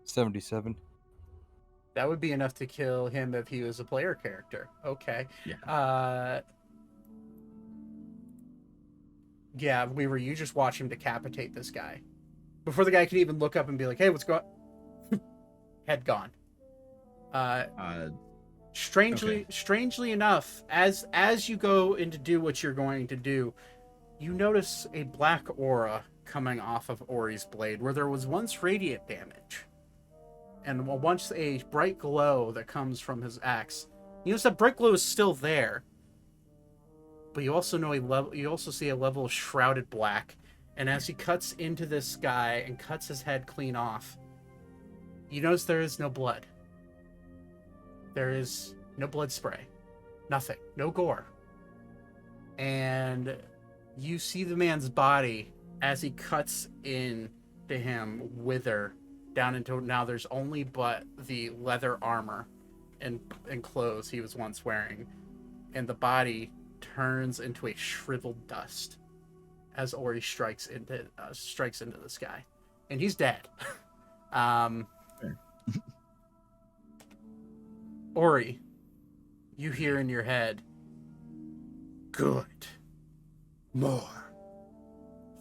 [SPEAKER 7] $77.
[SPEAKER 1] That would be enough to kill him if he was a player character. Okay.
[SPEAKER 5] yeah.
[SPEAKER 1] Yeah, you just watch him decapitate this guy. Before the guy can even look up and be like, hey, what's going on? Head gone. Strangely enough, as you go in to do what you're going to do, you notice a black aura coming off of Ori's blade where there was once radiant damage. And once a bright glow that comes from his axe. You notice that bright glow is still there. But you also see a level of shrouded black. And as he cuts into this guy and cuts his head clean off, you notice there is no blood. There is no blood spray. Nothing. No gore. And you see the man's body as he cuts in to him wither down into now there's only but the leather armor and clothes he was once wearing. And the body turns into a shriveled dust as Ori strikes into this guy. And he's dead. Ori, you hear in your head, good. More.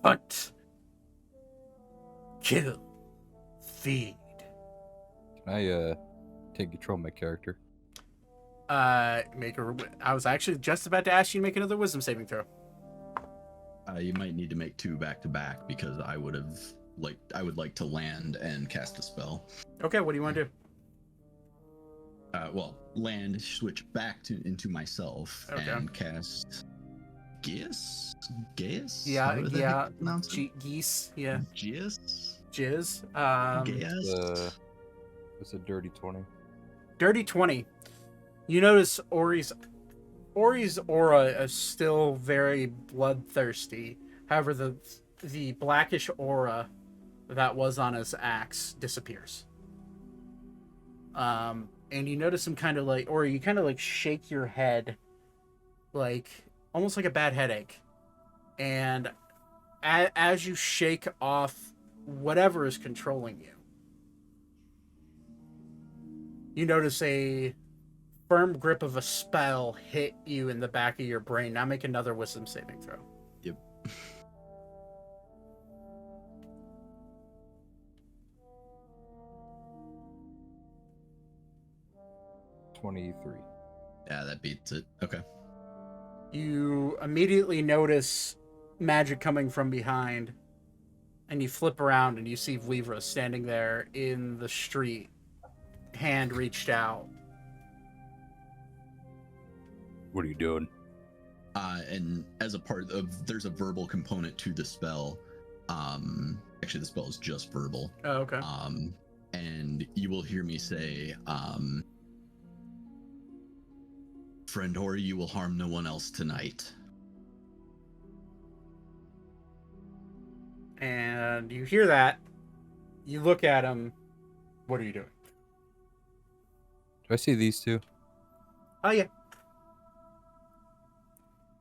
[SPEAKER 1] Hunt. Kill. Feed.
[SPEAKER 7] Can I take control of my character?
[SPEAKER 1] I was actually just about to ask you to make another wisdom saving throw.
[SPEAKER 5] You might need to make 2 back to back because I would like to land and cast a spell.
[SPEAKER 1] Okay, what do you want to do?
[SPEAKER 5] Well, land, switch back into myself,
[SPEAKER 1] Okay.
[SPEAKER 5] and cast Geas?
[SPEAKER 1] Yeah,
[SPEAKER 5] However the heck you pronounce it.
[SPEAKER 1] Geese, yeah.
[SPEAKER 5] Geas?
[SPEAKER 1] Jizz.
[SPEAKER 5] Geas?
[SPEAKER 7] It's a dirty 20.
[SPEAKER 1] Dirty 20. You notice Ori's aura is still very bloodthirsty. However, the blackish aura that was on his axe disappears. And you notice him kind of like, or you kind of like shake your head, like almost like a bad headache. And as you shake off whatever is controlling you, you notice a firm grip of a spell hit you in the back of your brain. Now make another wisdom saving throw.
[SPEAKER 5] Yep.
[SPEAKER 7] $23.
[SPEAKER 5] Yeah, that beats it. Okay.
[SPEAKER 1] You immediately notice magic coming from behind, and you flip around and you see Vlivra standing there in the street, hand reached out.
[SPEAKER 7] What are you doing?
[SPEAKER 5] And as a part of, there's a verbal component to the spell. Actually, the spell is just verbal.
[SPEAKER 1] Oh, okay.
[SPEAKER 5] And you will hear me say, friend Ori, you will harm no one else tonight.
[SPEAKER 1] And you hear that. You look at him. What are you doing?
[SPEAKER 7] Do I see these two?
[SPEAKER 1] Oh, yeah.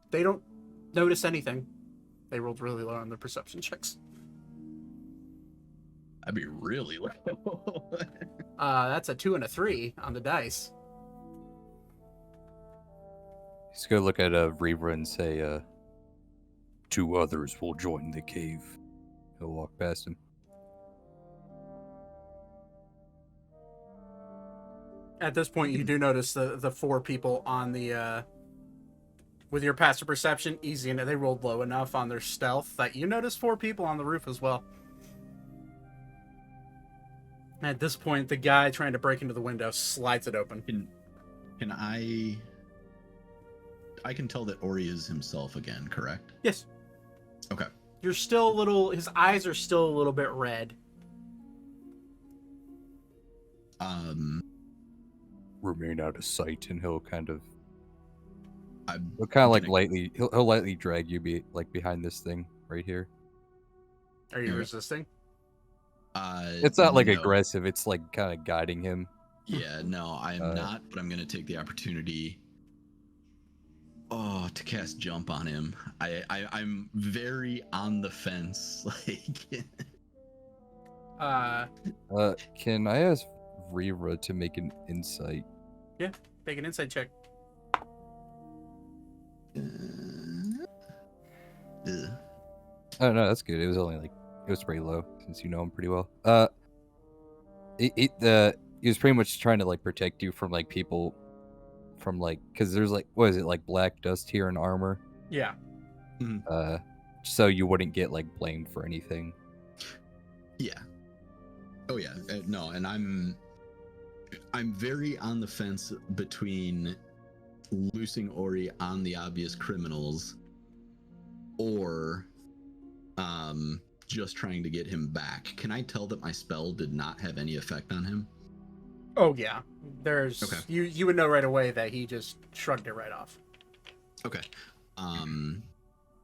[SPEAKER 1] They don't notice anything. They rolled really low on their perception checks.
[SPEAKER 5] I'd be really low.
[SPEAKER 1] That's a 2 and a 3 on the dice.
[SPEAKER 7] He's gonna look at Reaver and say, 2 others will join the cave. He'll walk past him.
[SPEAKER 1] At this point, you do notice the 4 people on the with your passive perception, easy, and they rolled low enough on their stealth that you notice 4 people on the roof as well. At this point, the guy trying to break into the window slides it open.
[SPEAKER 5] Can I can tell that Ori is himself again, correct?
[SPEAKER 1] Yes.
[SPEAKER 5] Okay.
[SPEAKER 1] You're still a little, his eyes are still a little bit red.
[SPEAKER 7] Remain out of sight, and he'll kind of
[SPEAKER 5] I'm
[SPEAKER 7] he'll kind of like
[SPEAKER 5] gonna-
[SPEAKER 7] lightly he'll lightly drag you behind this thing right here.
[SPEAKER 1] Are you
[SPEAKER 5] Okay.
[SPEAKER 1] resisting?
[SPEAKER 7] It's not like
[SPEAKER 5] no.
[SPEAKER 7] aggressive, it's like kind of guiding him.
[SPEAKER 5] Yeah, no, I am not, but I'm gonna take the opportunity to cast jump on him. I'm very on the fence. Like
[SPEAKER 7] Can I ask Rira to make an insight?
[SPEAKER 1] Make an insight check.
[SPEAKER 7] Oh no, that's good. It was only like it was pretty low since you know him pretty well. He was pretty much trying to like protect you from like people, from like because there's like what is it like black dust here in armor.
[SPEAKER 1] Yeah.
[SPEAKER 7] so you wouldn't get like blamed for anything.
[SPEAKER 5] Yeah. Oh yeah. No, and I'm very on the fence between loosing Ori on the obvious criminals or just trying to get him back. Can I tell that my spell did not have any effect on him?
[SPEAKER 1] Oh yeah, there's
[SPEAKER 5] Okay.
[SPEAKER 1] you would know right away that he just shrugged it right off.
[SPEAKER 5] Okay.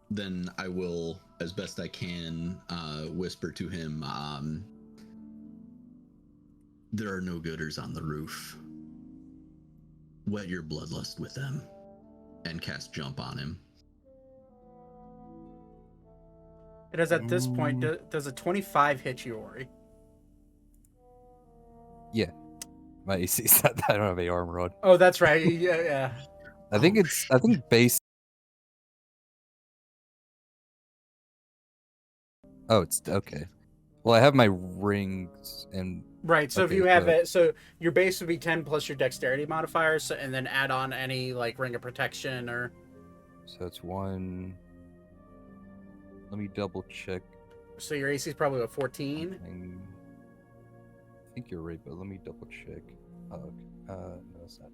[SPEAKER 5] Then I will, as best I can, whisper to him, there are no gooders on the roof. Wet your bloodlust with them. And cast jump on him.
[SPEAKER 1] It is at this point, does a 25 hit you, Ori?
[SPEAKER 7] Yeah. My AC's not that. I don't have any armor on.
[SPEAKER 1] Oh, that's right. Yeah.
[SPEAKER 7] I think I think base. Oh, it's okay. Well, I have my rings and
[SPEAKER 1] Right. So
[SPEAKER 7] Okay,
[SPEAKER 1] if you have
[SPEAKER 7] so-
[SPEAKER 1] it, so your base would be 10 plus your dexterity modifier, so, and then add on any like ring of protection or.
[SPEAKER 7] so it's 1. Let me double check.
[SPEAKER 1] So your AC is probably a 14.
[SPEAKER 7] something. I think you're right, but let me double check. Oh, okay. No, it's not.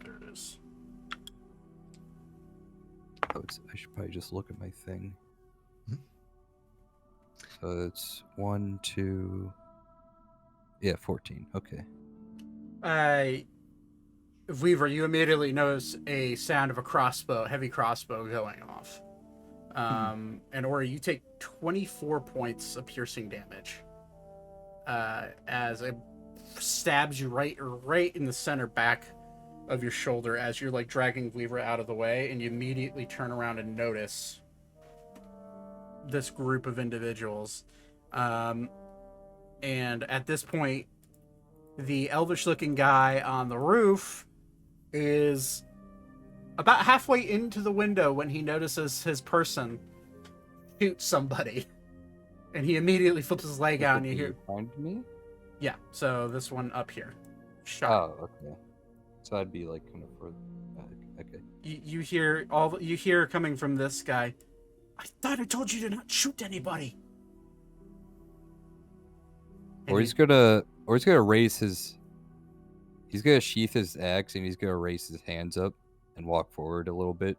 [SPEAKER 1] There it is.
[SPEAKER 7] Oh, I should probably just look at my thing.
[SPEAKER 5] Hmm.
[SPEAKER 7] So it's 1, 2. Yeah, 14. Okay.
[SPEAKER 1] Weaver, you immediately notice a sound of a crossbow, heavy crossbow going off. And Ori, you take 24 points of piercing damage as it stabs you right in the center back of your shoulder as you're like dragging Weaver out of the way, and you immediately turn around and notice this group of individuals. And at this point, the elvish-looking guy on the roof is about halfway into the window when he notices his person shoot somebody. And he immediately flips his leg out and you hear...
[SPEAKER 7] Behind me?
[SPEAKER 1] Yeah, so this one up here. Shot.
[SPEAKER 7] Oh, okay. So I'd be like kind of further back. Okay.
[SPEAKER 1] You hear coming from this guy, I thought I told you to not shoot anybody. And
[SPEAKER 7] Or he's gonna raise his. He's gonna sheath his axe and he's gonna raise his hands up and walk forward a little bit.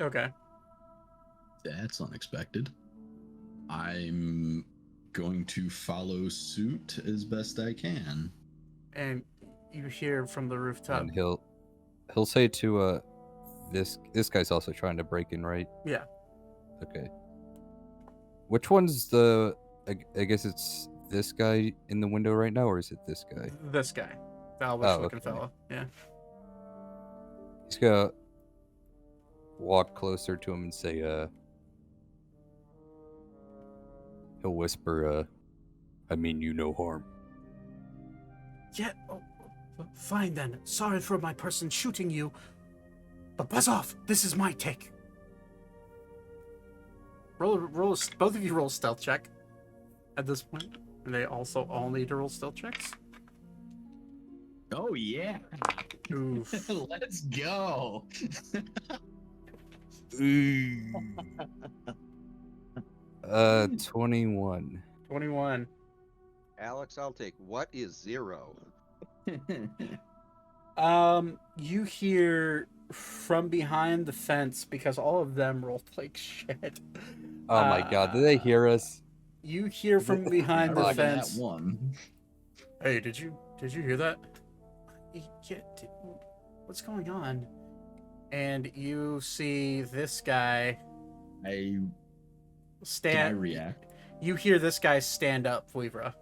[SPEAKER 1] Okay.
[SPEAKER 5] That's unexpected. I'm going to follow suit as best I can.
[SPEAKER 1] And you hear from the rooftop.
[SPEAKER 7] And he'll say to this guy's also trying to break in, right?
[SPEAKER 1] Yeah.
[SPEAKER 7] Okay. Which one's the? I guess it's this guy in the window right now, or is it this guy?
[SPEAKER 1] This guy. The elvish-looking
[SPEAKER 7] okay.
[SPEAKER 1] fella. Yeah.
[SPEAKER 7] He's gonna walk closer to him and say, he'll whisper, I mean you no harm.
[SPEAKER 1] Yeah, fine then. Sorry for my person shooting you. But buzz off. This is my take. Both of you roll a stealth check at this point. And they also all need to roll stealth checks.
[SPEAKER 5] Oh yeah.
[SPEAKER 1] Oof.
[SPEAKER 5] Let's go.
[SPEAKER 7] 21.
[SPEAKER 1] 21.
[SPEAKER 4] Alex, I'll take. What is 0?
[SPEAKER 1] You hear from behind the fence, because all of them rolled like shit.
[SPEAKER 7] Oh my god, did they hear us?
[SPEAKER 1] You hear from behind the
[SPEAKER 5] Look at that
[SPEAKER 1] fence.
[SPEAKER 5] one.
[SPEAKER 1] Hey, did you hear that? Yeah, what's going on? And you see this guy
[SPEAKER 5] Can I
[SPEAKER 1] stand.
[SPEAKER 5] react?
[SPEAKER 1] You hear this guy stand up, Libra,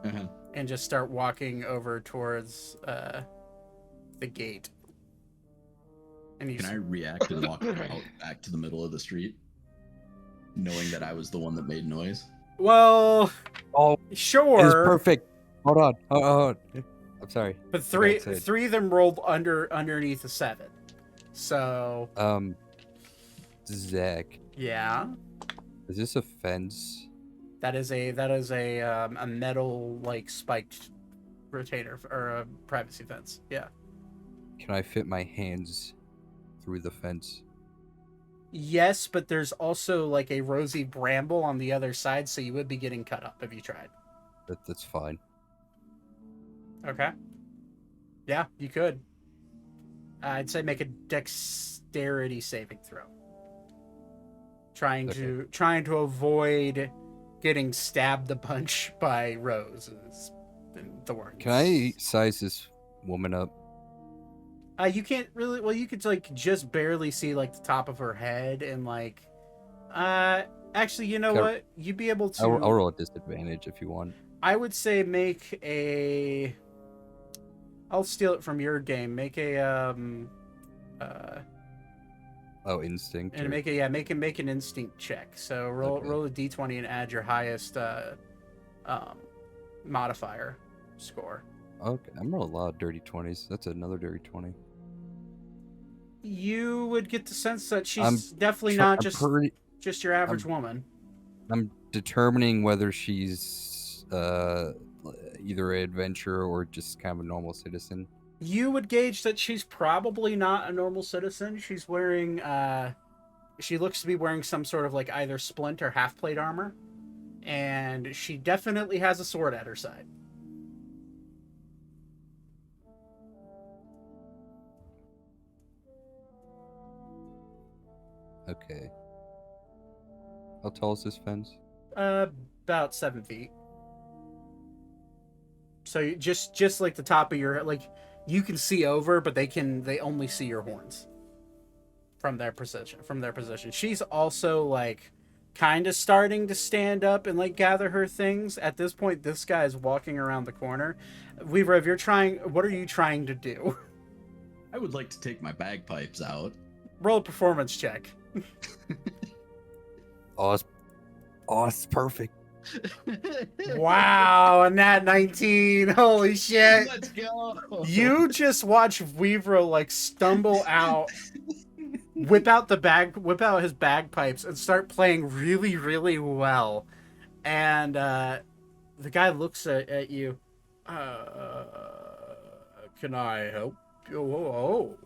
[SPEAKER 5] Uh-huh.
[SPEAKER 1] and just start walking over towards the gate. And you
[SPEAKER 5] Can I react and walk out back to the middle of the street, knowing that I was the one that made noise?
[SPEAKER 1] well,
[SPEAKER 7] Oh,
[SPEAKER 1] sure.
[SPEAKER 7] it's perfect. Hold on. Hold on. I'm sorry.
[SPEAKER 1] But
[SPEAKER 7] Go
[SPEAKER 1] three
[SPEAKER 7] outside.
[SPEAKER 1] of them rolled underneath a 7. So
[SPEAKER 7] Zach,
[SPEAKER 1] yeah,
[SPEAKER 7] is this a fence?
[SPEAKER 1] that is a metal like spiked retainer or a privacy fence. Yeah.
[SPEAKER 7] Can I fit my hands through the fence?
[SPEAKER 1] Yes, but there's also like a rosy bramble on the other side, so you would be getting cut up if you tried.
[SPEAKER 7] That's fine.
[SPEAKER 1] Okay. Yeah, you could. I'd say make a dexterity saving throw. Trying to avoid getting stabbed a bunch by Rose and Thorns.
[SPEAKER 7] Can I size this woman up?
[SPEAKER 1] You can't really. Well, you could like just barely see like the top of her head and like. Actually, you know
[SPEAKER 7] Okay.
[SPEAKER 1] what? You'd be able to.
[SPEAKER 7] I'll roll a disadvantage if you want.
[SPEAKER 1] I would say make a. I'll steal it from your game. Make a
[SPEAKER 7] Oh, instinct.
[SPEAKER 1] and
[SPEAKER 7] or-
[SPEAKER 1] make a make an instinct check. So roll
[SPEAKER 7] Okay.
[SPEAKER 1] roll a d20 and add your highest modifier score.
[SPEAKER 7] Okay, I'm rolling a lot of dirty 20s. That's another dirty 20.
[SPEAKER 1] You would get the sense that she's
[SPEAKER 7] I'm
[SPEAKER 1] definitely
[SPEAKER 7] Try-
[SPEAKER 1] not
[SPEAKER 7] I'm
[SPEAKER 1] just
[SPEAKER 7] pretty-
[SPEAKER 1] just your average woman.
[SPEAKER 7] I'm determining whether she's either an adventurer or just kind of a normal citizen.
[SPEAKER 1] You would gauge that she's probably not a normal citizen. She's wearing she looks to be wearing some sort of like either splint or half plate armor, and she definitely has a sword at her side.
[SPEAKER 7] Okay. How tall is this fence?
[SPEAKER 1] About 7 feet. So you just like the top of your like you can see over, but they only see your horns from their position. She's also like kind of starting to stand up and like gather her things. At this point, this guy is walking around the corner. Weaver, if you're trying, what are you trying to do?
[SPEAKER 5] I would like to take my bagpipes out.
[SPEAKER 1] Roll a performance check.
[SPEAKER 7] Oh, it's perfect.
[SPEAKER 1] Wow, and that 19. Holy shit.
[SPEAKER 5] Let's go.
[SPEAKER 1] You just watch Weaver like stumble out, whip out his bagpipes and start playing really, really well. And the guy looks at you. Can I help? Oh,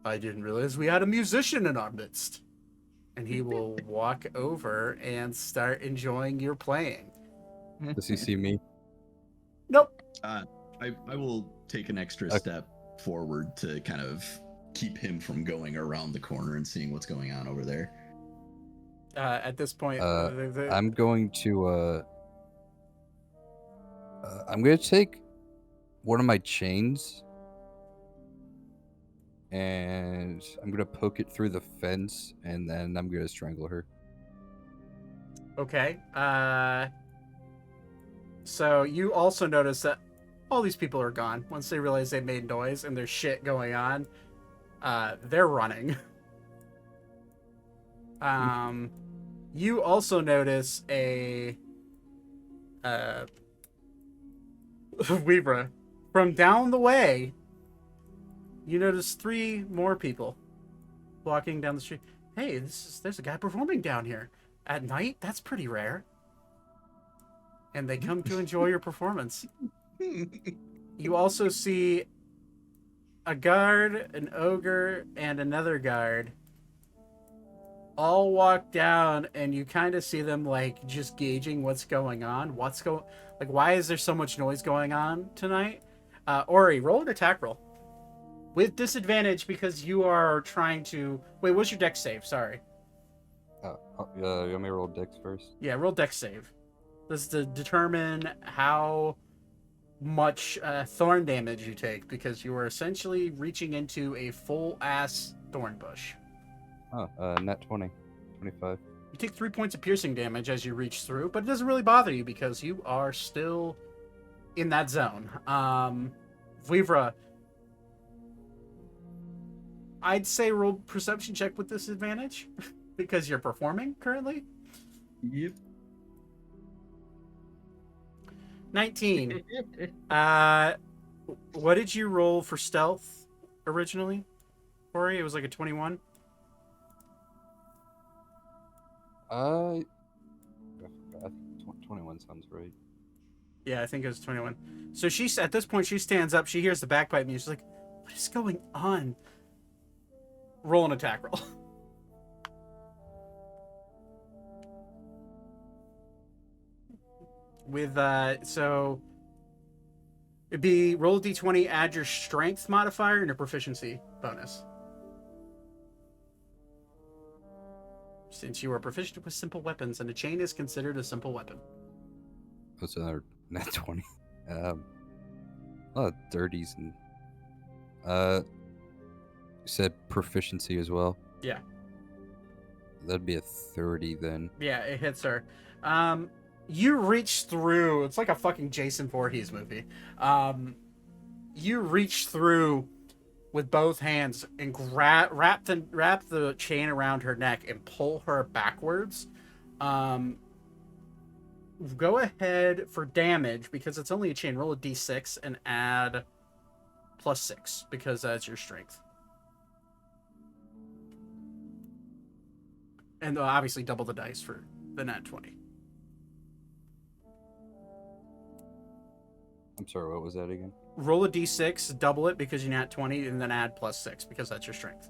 [SPEAKER 1] I didn't realize we had a musician in our midst. And he will walk over and start enjoying your playing.
[SPEAKER 7] Does he see me?
[SPEAKER 1] Nope.
[SPEAKER 5] I will take an extra
[SPEAKER 7] Okay.
[SPEAKER 5] step forward to kind of keep him from going around the corner and seeing what's going on over there.
[SPEAKER 1] At this point,
[SPEAKER 7] I'm going to take one of my chains and I'm gonna poke it through the fence and then I'm gonna strangle her.
[SPEAKER 1] Okay. So you also notice that all these people are gone. Once they realize they made noise and there's shit going on, they're running. You also notice a Weebra from down the way. You notice 3 more people walking down the street. Hey, there's a guy performing down here at night. That's pretty rare. And they come to enjoy your performance. You also see a guard, an ogre, and another guard all walk down, and you kind of see them like just gauging what's going on. Why is there so much noise going on tonight? Ori, roll an attack roll. With disadvantage because you are trying to... Wait, what's your dex save? Sorry.
[SPEAKER 7] You want me to roll dex first?
[SPEAKER 1] Yeah, roll dex save. This is to determine how much thorn damage you take, because you are essentially reaching into a full-ass thorn bush.
[SPEAKER 7] Oh, net 20. 25.
[SPEAKER 1] You take 3 points of piercing damage as you reach through, but it doesn't really bother you because you are still in that zone. Vivra, I'd say roll perception check with disadvantage because you're performing currently.
[SPEAKER 5] Yep.
[SPEAKER 1] 19. What did you roll for stealth originally, Corey? It was like a 21.
[SPEAKER 7] I forgot. 21 sounds right.
[SPEAKER 1] Yeah, I think it was 21. So she's at this point, she stands up. She hears the bagpipe music. She's like, "What is going on?" Roll an attack roll. With so it'd be roll a d20, add your strength modifier and your proficiency bonus. Since you are proficient with simple weapons, and a chain is considered a simple weapon.
[SPEAKER 7] That's another net 20. A lot of 30s and you said proficiency as well.
[SPEAKER 1] Yeah.
[SPEAKER 7] That'd be a 30 then.
[SPEAKER 1] Yeah, it hits her. You reach through. It's like a fucking Jason Voorhees movie. You reach through with both hands and wrap the chain around her neck and pull her backwards. Go ahead for damage because it's only a chain. Roll a d6 and add +6 because that's your strength. And obviously double the dice for the nat 20.
[SPEAKER 7] I'm sorry, what was that again?
[SPEAKER 1] Roll a d6, double it because you nat 20, and then add +6 because that's your strength.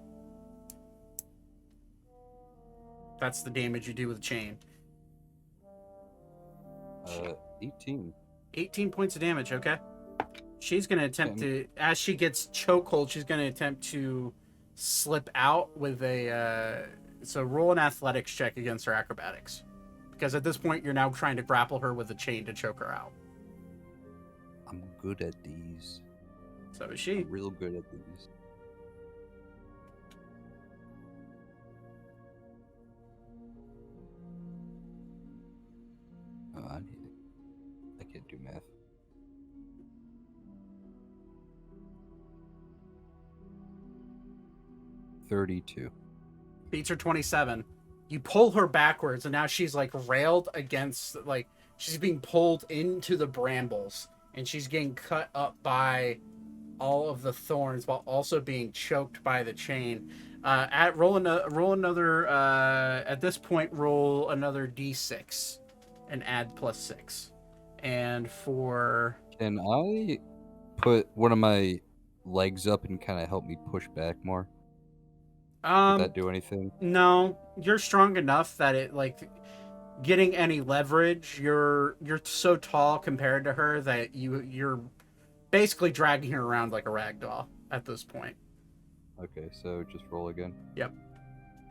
[SPEAKER 1] That's the damage you do with the chain.
[SPEAKER 7] 18.
[SPEAKER 1] 18 points of damage, okay? She's going to attempt to, as she gets chokehold, she's going to attempt to slip out with a, so roll an athletics check against her acrobatics. Because at this point, you're now trying to grapple her with a chain to choke her out.
[SPEAKER 7] I'm good at these.
[SPEAKER 1] So is she.
[SPEAKER 7] I'm real good at these. Oh, I can't do math. $32.
[SPEAKER 1] Beats her 27. You pull her backwards, and now she's like railed against, like she's being pulled into the brambles, and she's getting cut up by all of the thorns while also being choked by the chain. Roll another. At this point, roll another d6 and add +6. And for
[SPEAKER 7] Can I put one of my legs up and kind of help me push back more? Would that do anything?
[SPEAKER 1] No, you're strong enough that it like getting any leverage. You're so tall compared to her that you're basically dragging her around like a rag doll at this point.
[SPEAKER 7] Okay, so just roll again.
[SPEAKER 1] Yep.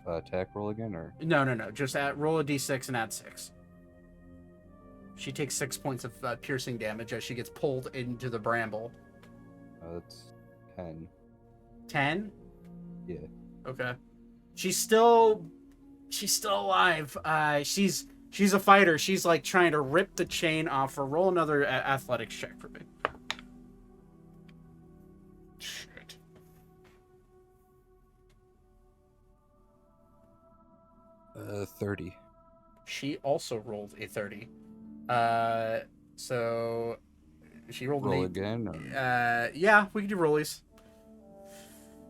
[SPEAKER 7] Attack roll again, or
[SPEAKER 1] No. Just roll a d6 and add 6. She takes 6 points of piercing damage as she gets pulled into the bramble.
[SPEAKER 7] that's 10.
[SPEAKER 1] 10?
[SPEAKER 7] Yeah.
[SPEAKER 1] Okay. She's still alive. She's a fighter. She's like trying to rip the chain off her. Roll another athletics check for me. Shit.
[SPEAKER 7] Uh, 30.
[SPEAKER 1] She also rolled a 30. So she rolled
[SPEAKER 7] Roll
[SPEAKER 1] an 8.
[SPEAKER 7] again, or...
[SPEAKER 1] Yeah, we can do rollies.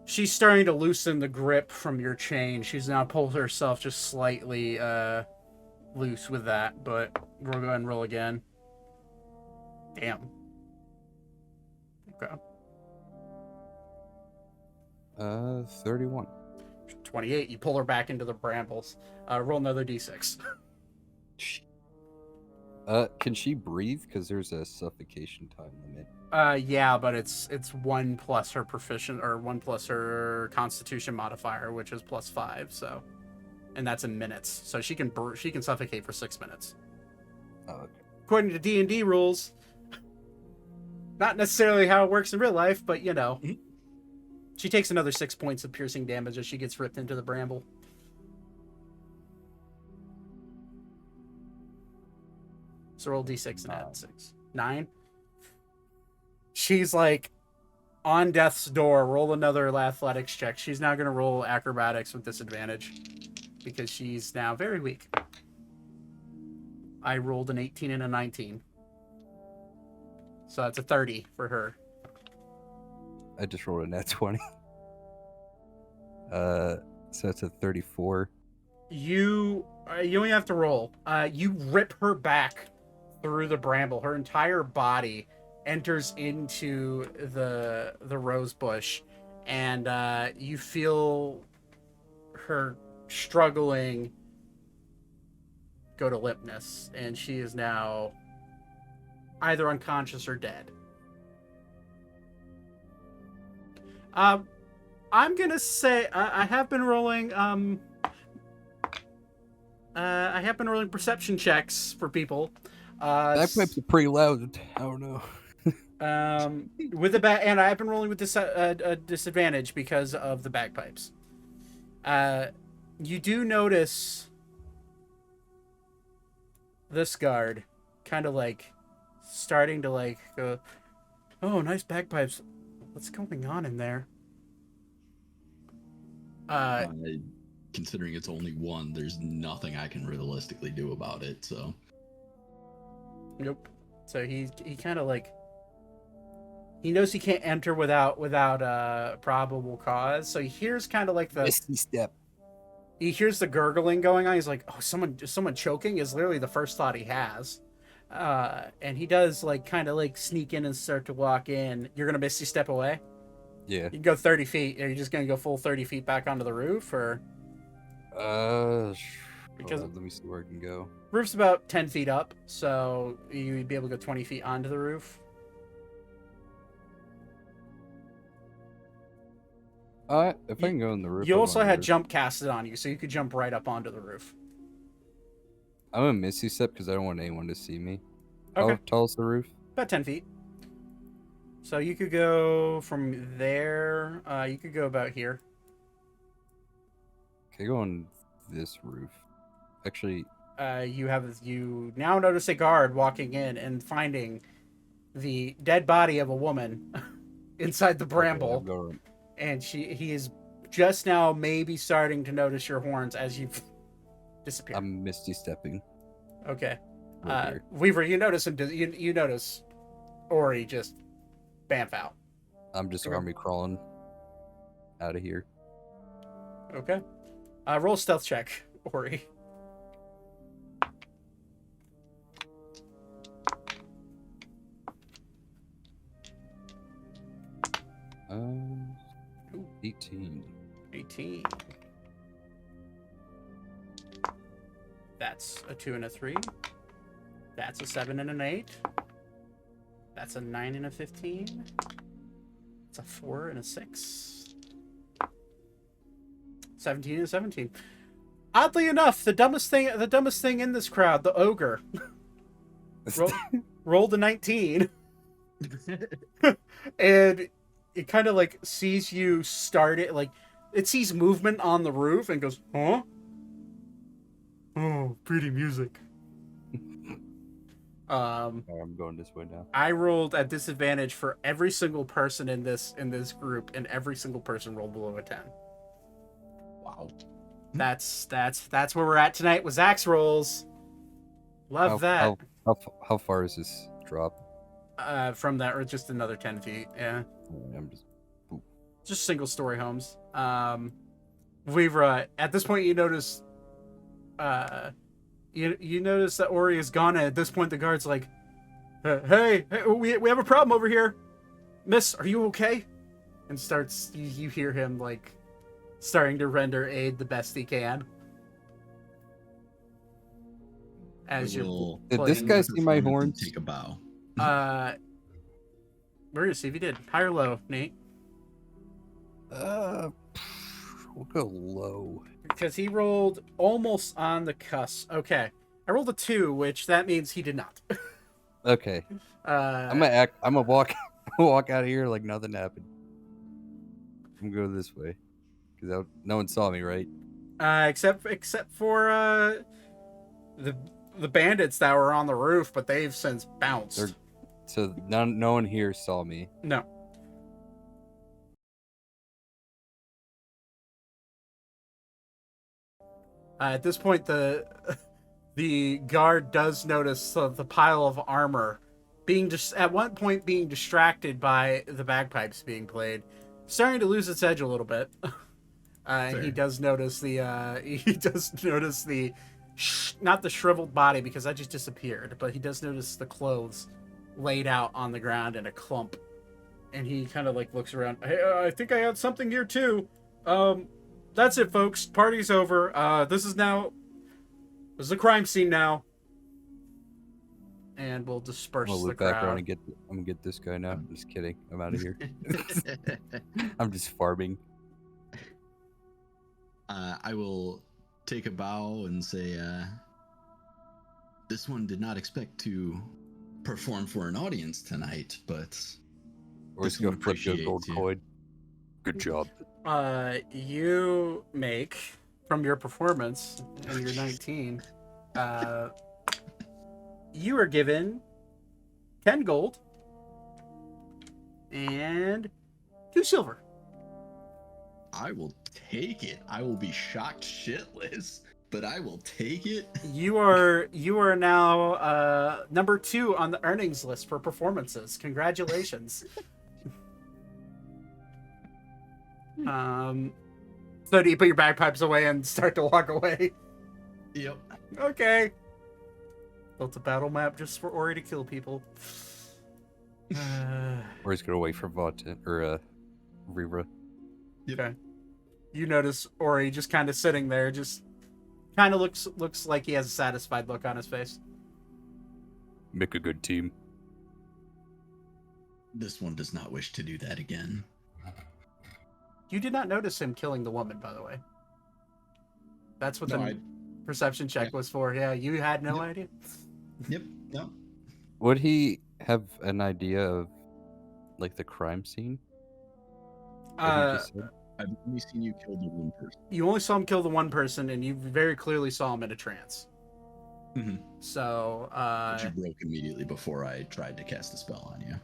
[SPEAKER 1] She's starting to loosen the grip from your chain. She's now pulled herself just slightly loose with that, but we'll go ahead and roll again. Damn. Okay.
[SPEAKER 7] 31.
[SPEAKER 1] 28. You pull her back into the brambles. Roll another d6.
[SPEAKER 7] Can she breathe? Because there's a suffocation time limit.
[SPEAKER 1] Yeah, but it's 1 plus her proficient, or 1 plus her constitution modifier, which is +5. So, and that's in minutes. So she can suffocate for 6 minutes.
[SPEAKER 7] Oh, okay.
[SPEAKER 1] According to D&D rules. Not necessarily how it works in real life, but you know.
[SPEAKER 2] Mhm.
[SPEAKER 1] She takes another 6 points of piercing damage as she gets ripped into the bramble. So roll d6 and add 6. 9. She's like on death's door. Roll another athletics check. She's now going to roll acrobatics with disadvantage because she's now very weak. I rolled an 18 and a 19. So that's a 30 for her.
[SPEAKER 7] I just rolled a nat 20. So that's a 34.
[SPEAKER 1] You only have to roll. You rip her back through the bramble. Her entire body enters into the rose bush, and you feel her struggling go to limpness, and she is now either unconscious or dead. I'm gonna say I have been rolling. I have been rolling perception checks for people.
[SPEAKER 7] Bagpipes are pretty loud. I don't know.
[SPEAKER 1] With the and I have been rolling with this a disadvantage because of the bagpipes. You do notice this guard kind of like starting to like go, oh, nice bagpipes. What's going on in there?
[SPEAKER 5] Considering it's only one, there's nothing I can realistically do about it. So.
[SPEAKER 1] Nope. So he kind of like he knows he can't enter without probable cause. So he hears kind of like the
[SPEAKER 7] Misty step.
[SPEAKER 1] He hears the gurgling going on. He's like, oh, someone choking is literally the first thought he has. And he does like kind of like sneak in and start to walk in. You're gonna misty step away.
[SPEAKER 7] Yeah.
[SPEAKER 1] You can go 30 feet. Are you just gonna go full 30 feet back onto the roof, or? Because
[SPEAKER 7] let me see where I can go.
[SPEAKER 1] Roof's about 10 feet up, so you'd be able to go 20 feet onto the roof.
[SPEAKER 7] If I can go on the roof.
[SPEAKER 1] You
[SPEAKER 7] I'll go
[SPEAKER 1] also
[SPEAKER 7] on the
[SPEAKER 1] had
[SPEAKER 7] roof.
[SPEAKER 1] jump casted on you, so you could jump right up onto the roof.
[SPEAKER 7] I'm a misty step because I don't want anyone to see me.
[SPEAKER 1] Okay.
[SPEAKER 7] How tall is the roof?
[SPEAKER 1] About 10 feet. So you could go from there. You could go about here.
[SPEAKER 7] Can I go on this roof? Actually,
[SPEAKER 1] You now notice a guard walking in and finding the dead body of a woman inside the bramble,
[SPEAKER 7] okay, I'll go.
[SPEAKER 1] and he is just now maybe starting to notice your horns as you've disappeared.
[SPEAKER 7] I'm misty stepping.
[SPEAKER 1] Okay.
[SPEAKER 7] Right here.
[SPEAKER 1] Weaver, you notice him. You notice Ori just bamf out.
[SPEAKER 7] I'm just
[SPEAKER 1] Okay.
[SPEAKER 7] army crawling out of here.
[SPEAKER 1] Okay. Roll stealth check, Ori.
[SPEAKER 7] Um, 18.
[SPEAKER 1] 18. That's a 2 and a 3. That's a 7 and an 8. That's a 9 and a 15. It's a 4 and a 6. 17 and 17. Oddly enough, the dumbest thing in this crowd, the ogre, rolled a 19. And it kind of like sees you start it, like it sees movement on the roof and goes, huh? Oh, pretty music.
[SPEAKER 7] I'm going this way now.
[SPEAKER 1] I rolled at disadvantage for every single person in this group, and every single person rolled below a 10.
[SPEAKER 5] Wow.
[SPEAKER 1] That's where we're at tonight with Zach's rolls. Love that.
[SPEAKER 7] How far is this drop?
[SPEAKER 1] From that, or just another 10 feet. Yeah.
[SPEAKER 7] I'm just
[SPEAKER 1] Single story homes. Weaver, at this point you notice you notice that Ori is gone, and at this point the guard's like, hey, we have a problem over here. Miss, are you okay? And starts you hear him like starting to render aid the best he can. As you're
[SPEAKER 7] Did this guy see my horns?
[SPEAKER 5] Take a bow.
[SPEAKER 1] we're gonna see if he did. High or low, Nate?
[SPEAKER 7] We'll go low.
[SPEAKER 1] Because he rolled almost on the cusp. Okay. I rolled a 2, which that means he did not.
[SPEAKER 7] Okay. I'm gonna walk walk out of here like nothing happened. I'm gonna go this way. Because no one saw me, right?
[SPEAKER 1] Except for the bandits that were on the roof, but they've since bounced.
[SPEAKER 7] So no one here saw me.
[SPEAKER 1] No. At this point, the guard does notice the pile of armor being just at one point being distracted by the bagpipes being played, starting to lose its edge a little bit. He does notice the not the shriveled body because that just disappeared, but he does notice the clothes laid out on the ground in a clump. And he kind of like looks around. Hey, I think I had something here too. That's it, folks. Party's over. This is a crime scene now. And we'll disperse
[SPEAKER 7] I'll
[SPEAKER 1] the
[SPEAKER 7] look back around
[SPEAKER 1] crowd.
[SPEAKER 7] and I'm gonna get this guy now. I'm just kidding. I'm out of here. I'm just farming.
[SPEAKER 5] I will take a bow and say, this one did not expect to perform for an audience tonight, but
[SPEAKER 7] Or he's
[SPEAKER 5] This
[SPEAKER 7] gonna
[SPEAKER 5] one
[SPEAKER 7] flip you a gold
[SPEAKER 5] appreciates you.
[SPEAKER 7] coin. Good job.
[SPEAKER 1] You make from your performance, and you're 19. You are given 10 gold and 2 silver.
[SPEAKER 5] I will take it. I will be shocked shitless, but I will take it.
[SPEAKER 1] You are now number 2 on the earnings list for performances. Congratulations. So do you put your bagpipes away and start to walk away?
[SPEAKER 5] Yep.
[SPEAKER 1] Okay. Built a battle map just for Ori to kill people.
[SPEAKER 7] Or he's gonna wait for Vaughn or Rira.
[SPEAKER 1] Okay. You notice Ori just kind of sitting there, just kind of looks like he has a satisfied look on his face.
[SPEAKER 7] Make a good team.
[SPEAKER 5] This one does not wish to do that again.
[SPEAKER 1] You did not notice him killing the woman, by the way. That's what
[SPEAKER 5] No,
[SPEAKER 1] the perception check was for. Yeah, you had no
[SPEAKER 5] Yep.
[SPEAKER 1] idea.
[SPEAKER 5] Yep. No.
[SPEAKER 7] Would he have an idea of like the crime scene? that he
[SPEAKER 1] Uh,
[SPEAKER 7] just said?
[SPEAKER 5] I've only seen you kill the one person.
[SPEAKER 1] you only saw him kill the one person, and you very clearly saw him in a trance.
[SPEAKER 5] Mhm.
[SPEAKER 1] So,
[SPEAKER 5] But you broke immediately before I tried to cast a spell on you.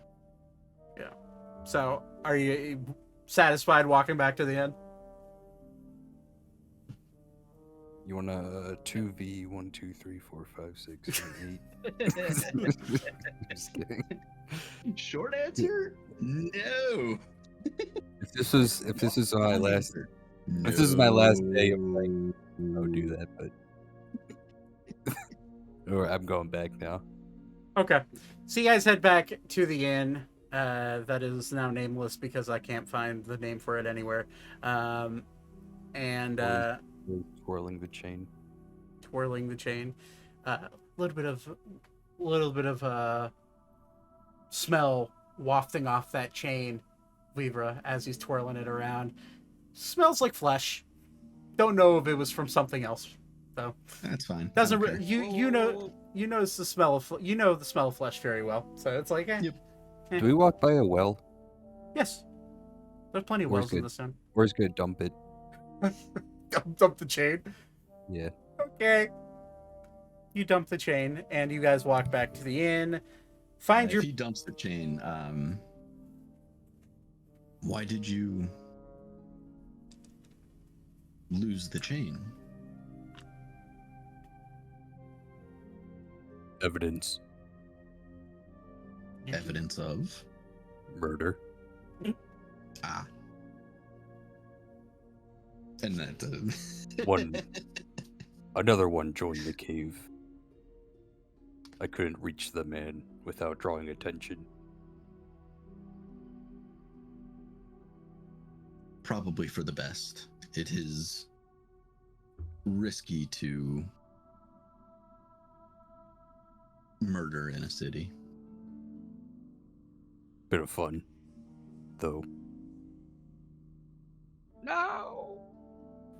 [SPEAKER 1] so are you satisfied walking back to the end?
[SPEAKER 7] You want a 2v 1, 2, 3, 4, 5, 6, 7, 8? Just kidding.
[SPEAKER 5] Short answer? No.
[SPEAKER 7] If this is my
[SPEAKER 5] Long
[SPEAKER 7] last,
[SPEAKER 5] answer,
[SPEAKER 7] if this is my last day of
[SPEAKER 5] no.
[SPEAKER 7] playing, I would do that, but or I'm going back now.
[SPEAKER 1] Okay. So you guys head back to the inn. That is now nameless because I can't find the name for it anywhere. And
[SPEAKER 7] Twirling the chain.
[SPEAKER 1] twirling the chain. A little bit of smell wafting off that chain, Vibra, as he's twirling it around. Smells like flesh. Don't know if it was from something else. So
[SPEAKER 5] That's fine. I
[SPEAKER 1] doesn't
[SPEAKER 5] don't care.
[SPEAKER 1] you notice the smell of the smell of flesh very well. So it's like,
[SPEAKER 5] Yep.
[SPEAKER 7] Do we walk by a well?
[SPEAKER 1] Yes. There's plenty of
[SPEAKER 7] Where's
[SPEAKER 1] wells in
[SPEAKER 7] good?
[SPEAKER 1] this town.
[SPEAKER 7] Or is it gonna dump it?
[SPEAKER 1] Dump the chain.
[SPEAKER 7] Yeah.
[SPEAKER 1] Okay. You dump the chain, and you guys walk back to the inn. Find your
[SPEAKER 5] If he dumps the chain, why did you lose the chain?
[SPEAKER 7] Evidence.
[SPEAKER 5] Evidence of?
[SPEAKER 7] Murder.
[SPEAKER 5] Ah. And that.
[SPEAKER 7] One. Another one joined the cave. I couldn't reach the man without drawing attention.
[SPEAKER 5] Probably for the best. It is risky to murder in a city.
[SPEAKER 7] Bit of fun, though.
[SPEAKER 3] No.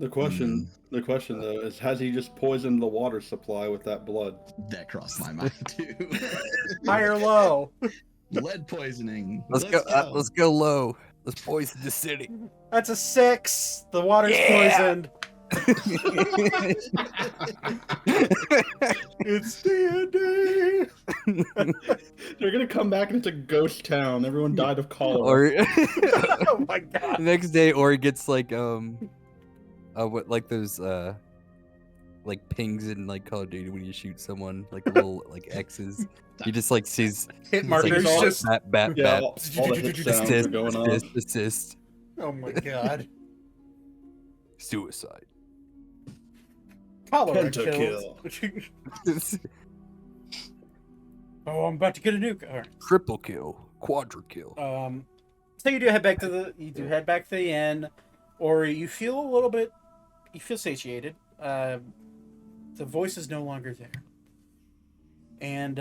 [SPEAKER 2] The question though is, has he just poisoned the water supply with that blood?
[SPEAKER 5] That crossed my mind too.
[SPEAKER 1] high or low.
[SPEAKER 5] Lead poisoning.
[SPEAKER 7] Let's go low. Let's poison the city.
[SPEAKER 1] That's a 6. The water's poisoned. It's D&D.
[SPEAKER 2] They're gonna come back and it's a ghost town. Everyone died of cholera.
[SPEAKER 7] Or
[SPEAKER 1] Oh my god.
[SPEAKER 7] the next day, Ori gets like what like those like pings in like Call of Duty when you shoot someone, like little like X's. He just like sees
[SPEAKER 1] Hit
[SPEAKER 7] it's
[SPEAKER 1] markers
[SPEAKER 2] all-
[SPEAKER 1] just.
[SPEAKER 7] bat bat
[SPEAKER 2] Yeah,
[SPEAKER 7] bat.
[SPEAKER 2] all the hit sounds are going on.
[SPEAKER 1] Cholera
[SPEAKER 2] Pentakill.
[SPEAKER 1] killed. Oh, I'm about to get a nuke. All right.
[SPEAKER 7] Triple kill, quadra kill.
[SPEAKER 1] So you do head back to the inn, or you feel a little bit, you feel satiated. The voice is no longer there, and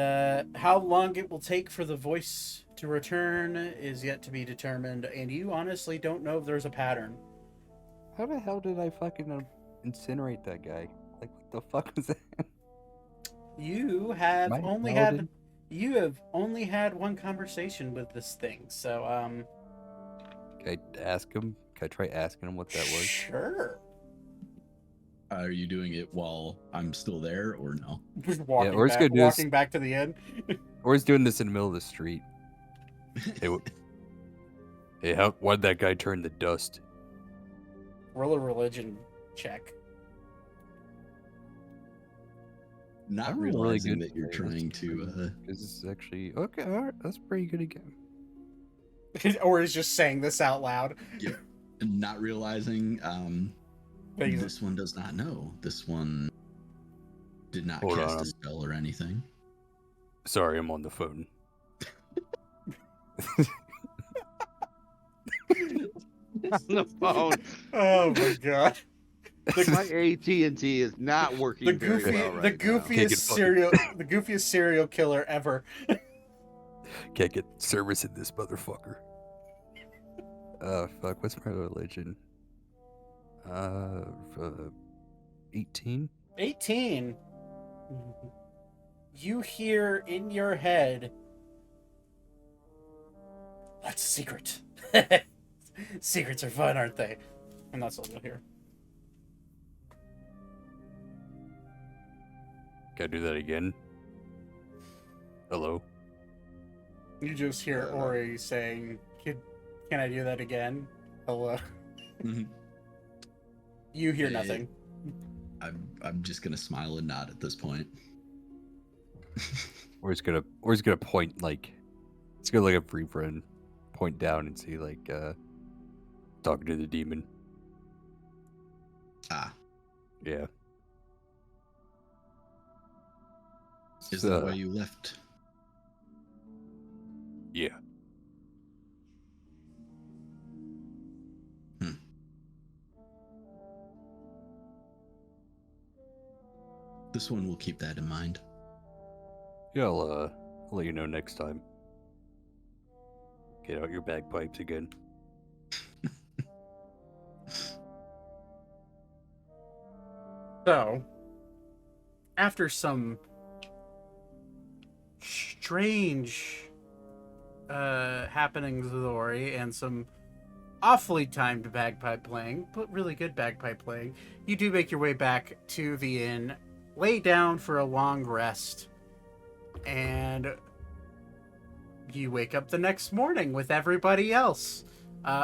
[SPEAKER 1] how long it will take for the voice to return is yet to be determined. And you honestly don't know if there's a pattern.
[SPEAKER 7] How the hell did I fucking incinerate that guy? Like, what the fuck was that?
[SPEAKER 1] You have
[SPEAKER 7] Am I
[SPEAKER 1] only
[SPEAKER 7] paladin?
[SPEAKER 1] had you have only had one conversation with this thing, so
[SPEAKER 7] Can I ask him? Can I try asking him what that was?
[SPEAKER 1] Sure.
[SPEAKER 5] Are you doing it while I'm still there or no?
[SPEAKER 1] Just walking
[SPEAKER 7] or it's
[SPEAKER 1] back,
[SPEAKER 7] gonna do this-
[SPEAKER 1] walking back to the inn.
[SPEAKER 7] Or he's doing this in the middle of the street. Hey, hey, why'd that guy turn to dust?
[SPEAKER 1] Roll a religion check.
[SPEAKER 5] Not
[SPEAKER 7] I'm really
[SPEAKER 5] realizing
[SPEAKER 7] good
[SPEAKER 5] that you're
[SPEAKER 7] today.
[SPEAKER 5] trying to.
[SPEAKER 7] This is actually okay. All right, that's pretty good again.
[SPEAKER 1] Or is just saying this out loud.
[SPEAKER 5] Not realizing
[SPEAKER 1] Things-
[SPEAKER 5] this one does not know. This one did not
[SPEAKER 7] Hold
[SPEAKER 5] cast
[SPEAKER 7] on.
[SPEAKER 5] a spell or anything.
[SPEAKER 7] Sorry, I'm on the phone.
[SPEAKER 4] On the phone.
[SPEAKER 1] Oh my god.
[SPEAKER 4] My AT&T is not working
[SPEAKER 1] The
[SPEAKER 4] very
[SPEAKER 1] goofy,
[SPEAKER 4] well
[SPEAKER 1] the
[SPEAKER 4] right now.
[SPEAKER 1] goofiest serial killer ever.
[SPEAKER 7] Can't get service in this motherfucker. Fuck. What's my religion? 18.
[SPEAKER 1] 18. You hear in your head, "That's a secret." Secrets are fun, aren't they? And that's all you'll hear.
[SPEAKER 7] Can I do that again? Hello.
[SPEAKER 1] You just hear Ori saying, "Can I do that again?" Hello.
[SPEAKER 5] Mhm.
[SPEAKER 1] You hear
[SPEAKER 5] Eh,
[SPEAKER 1] nothing.
[SPEAKER 5] I'm just gonna smile and nod at this point.
[SPEAKER 7] Or he's gonna point like, it's gonna look at free friend, point down and see like, talking to the demon.
[SPEAKER 5] Ah,
[SPEAKER 7] Yeah.
[SPEAKER 5] is that why you left?
[SPEAKER 7] Yeah.
[SPEAKER 5] This one will keep that in mind.
[SPEAKER 7] Yeah, I'll let you know next time. Get out your bagpipes again.
[SPEAKER 1] So, after some strange happenings with Ori and some awfully timed bagpipe playing, but really good bagpipe playing, you do make your way back to the inn, lay down for a long rest, and you wake up the next morning with everybody else.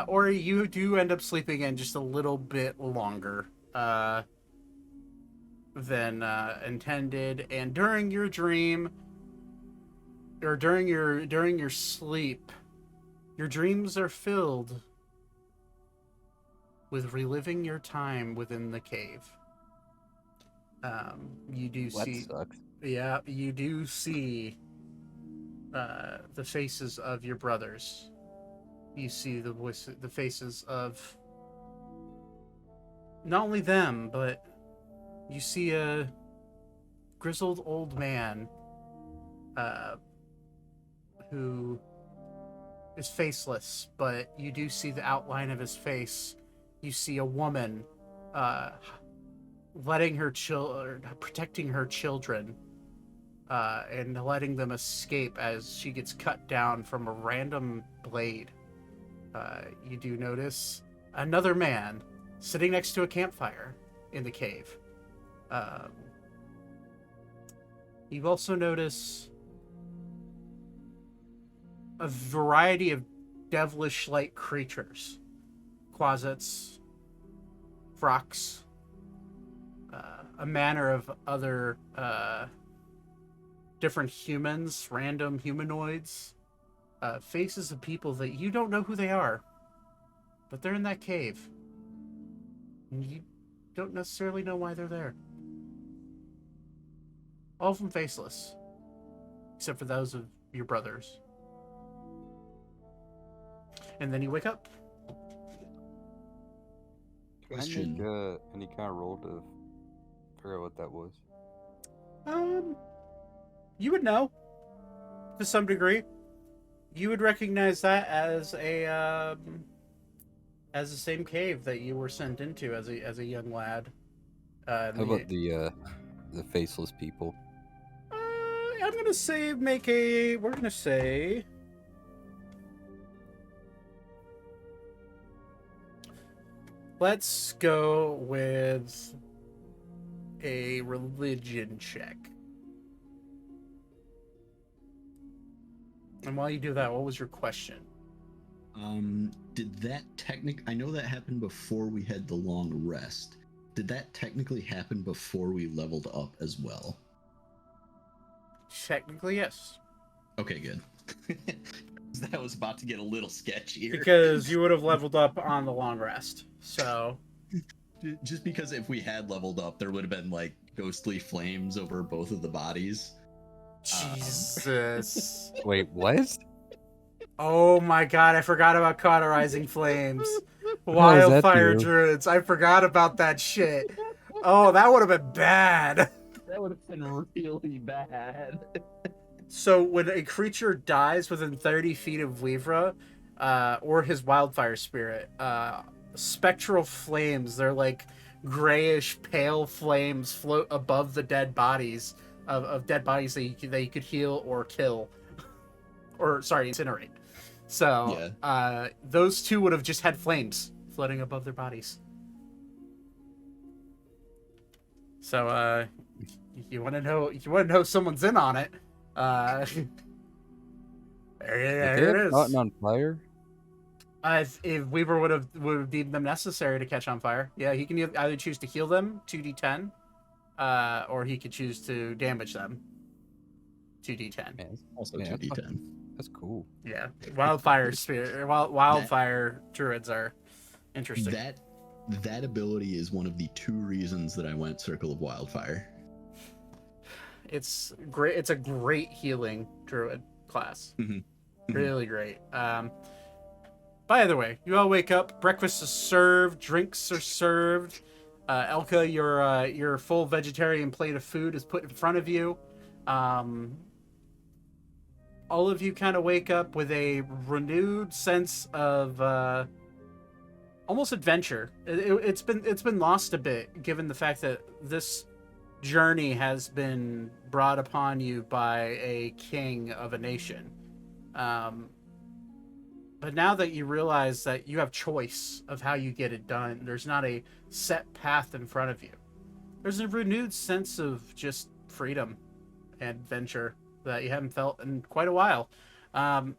[SPEAKER 1] Or you do end up sleeping in just a little bit longer than intended, and during your dream, or during your sleep, your dreams are filled with reliving your time within the cave. You do
[SPEAKER 7] That
[SPEAKER 1] see,
[SPEAKER 7] sucks.
[SPEAKER 1] yeah, you do see the faces of your brothers. You see the faces of not only them, but you see a grizzled old man who is faceless, but you do see the outline of his face. You see a woman protecting her children and letting them escape as she gets cut down from a random blade. You do notice another man sitting next to a campfire in the cave. You also notice a variety of devilish-like creatures. Closets, frocks, a manner of other different humans, random humanoids, faces of people that you don't know who they are, but they're in that cave. And you don't necessarily know why they're there. All of them faceless. Except for those of your brothers. And then you wake up.
[SPEAKER 5] Question.
[SPEAKER 7] Can I make any kind of roll to figure out what that was?
[SPEAKER 1] You would know. To some degree. You would recognize that as the same cave that you were sent into as a young lad.
[SPEAKER 7] How about the faceless people?
[SPEAKER 1] I'm gonna say we're gonna say let's go with a religion check. And while you do that, what was your question?
[SPEAKER 5] Did that I know that happened before we had the long rest. Did that technically happen before we leveled up as well?
[SPEAKER 1] Technically, yes.
[SPEAKER 5] Okay, good. That was about to get a little sketchy.
[SPEAKER 1] Because you would have leveled up on the long rest. So
[SPEAKER 5] just because if we had leveled up, there would have been like ghostly flames over both of the bodies.
[SPEAKER 1] Jesus.
[SPEAKER 7] Wait, what?
[SPEAKER 1] Oh my god, I forgot about cauterizing flames.
[SPEAKER 7] does that
[SPEAKER 1] Wildfire
[SPEAKER 7] do?
[SPEAKER 1] druids. I forgot about that shit. Oh, that would have been bad.
[SPEAKER 5] That would have been really bad.
[SPEAKER 1] So when a creature dies within 30 feet of Weavra, or his wildfire spirit, spectral flames, they're like grayish pale flames, float above the dead bodies of dead bodies that you could heal or kill. Or, sorry, incinerate. So, those two would have just had flames floating above their bodies. So, you want to know someone's in on it. There
[SPEAKER 7] If they
[SPEAKER 1] it
[SPEAKER 7] had
[SPEAKER 1] is.
[SPEAKER 7] gotten on fire?
[SPEAKER 1] If Weaver would have deemed them necessary to catch on fire, yeah, he can either choose to heal them, 2d10, or he could choose to damage them, 2d10.
[SPEAKER 7] Man,
[SPEAKER 5] Also
[SPEAKER 7] yeah,
[SPEAKER 5] 2d10.
[SPEAKER 7] that's cool.
[SPEAKER 1] Yeah, wildfire druids are interesting.
[SPEAKER 5] That ability is one of the 2 reasons that I went Circle of Wildfire.
[SPEAKER 1] It's great. It's a great healing druid class.
[SPEAKER 5] Mm-hmm.
[SPEAKER 1] Really great. By the way, you all wake up. Breakfast is served. Drinks are served. Elka, your full vegetarian plate of food is put in front of you. All of you kind of wake up with a renewed sense of almost adventure. It's been lost a bit, given the fact that this journey has been brought upon you by a king of a nation. But now that you realize that you have choice of how you get it done, there's not a set path in front of you. There's a renewed sense of just freedom and adventure that you haven't felt in quite a while. But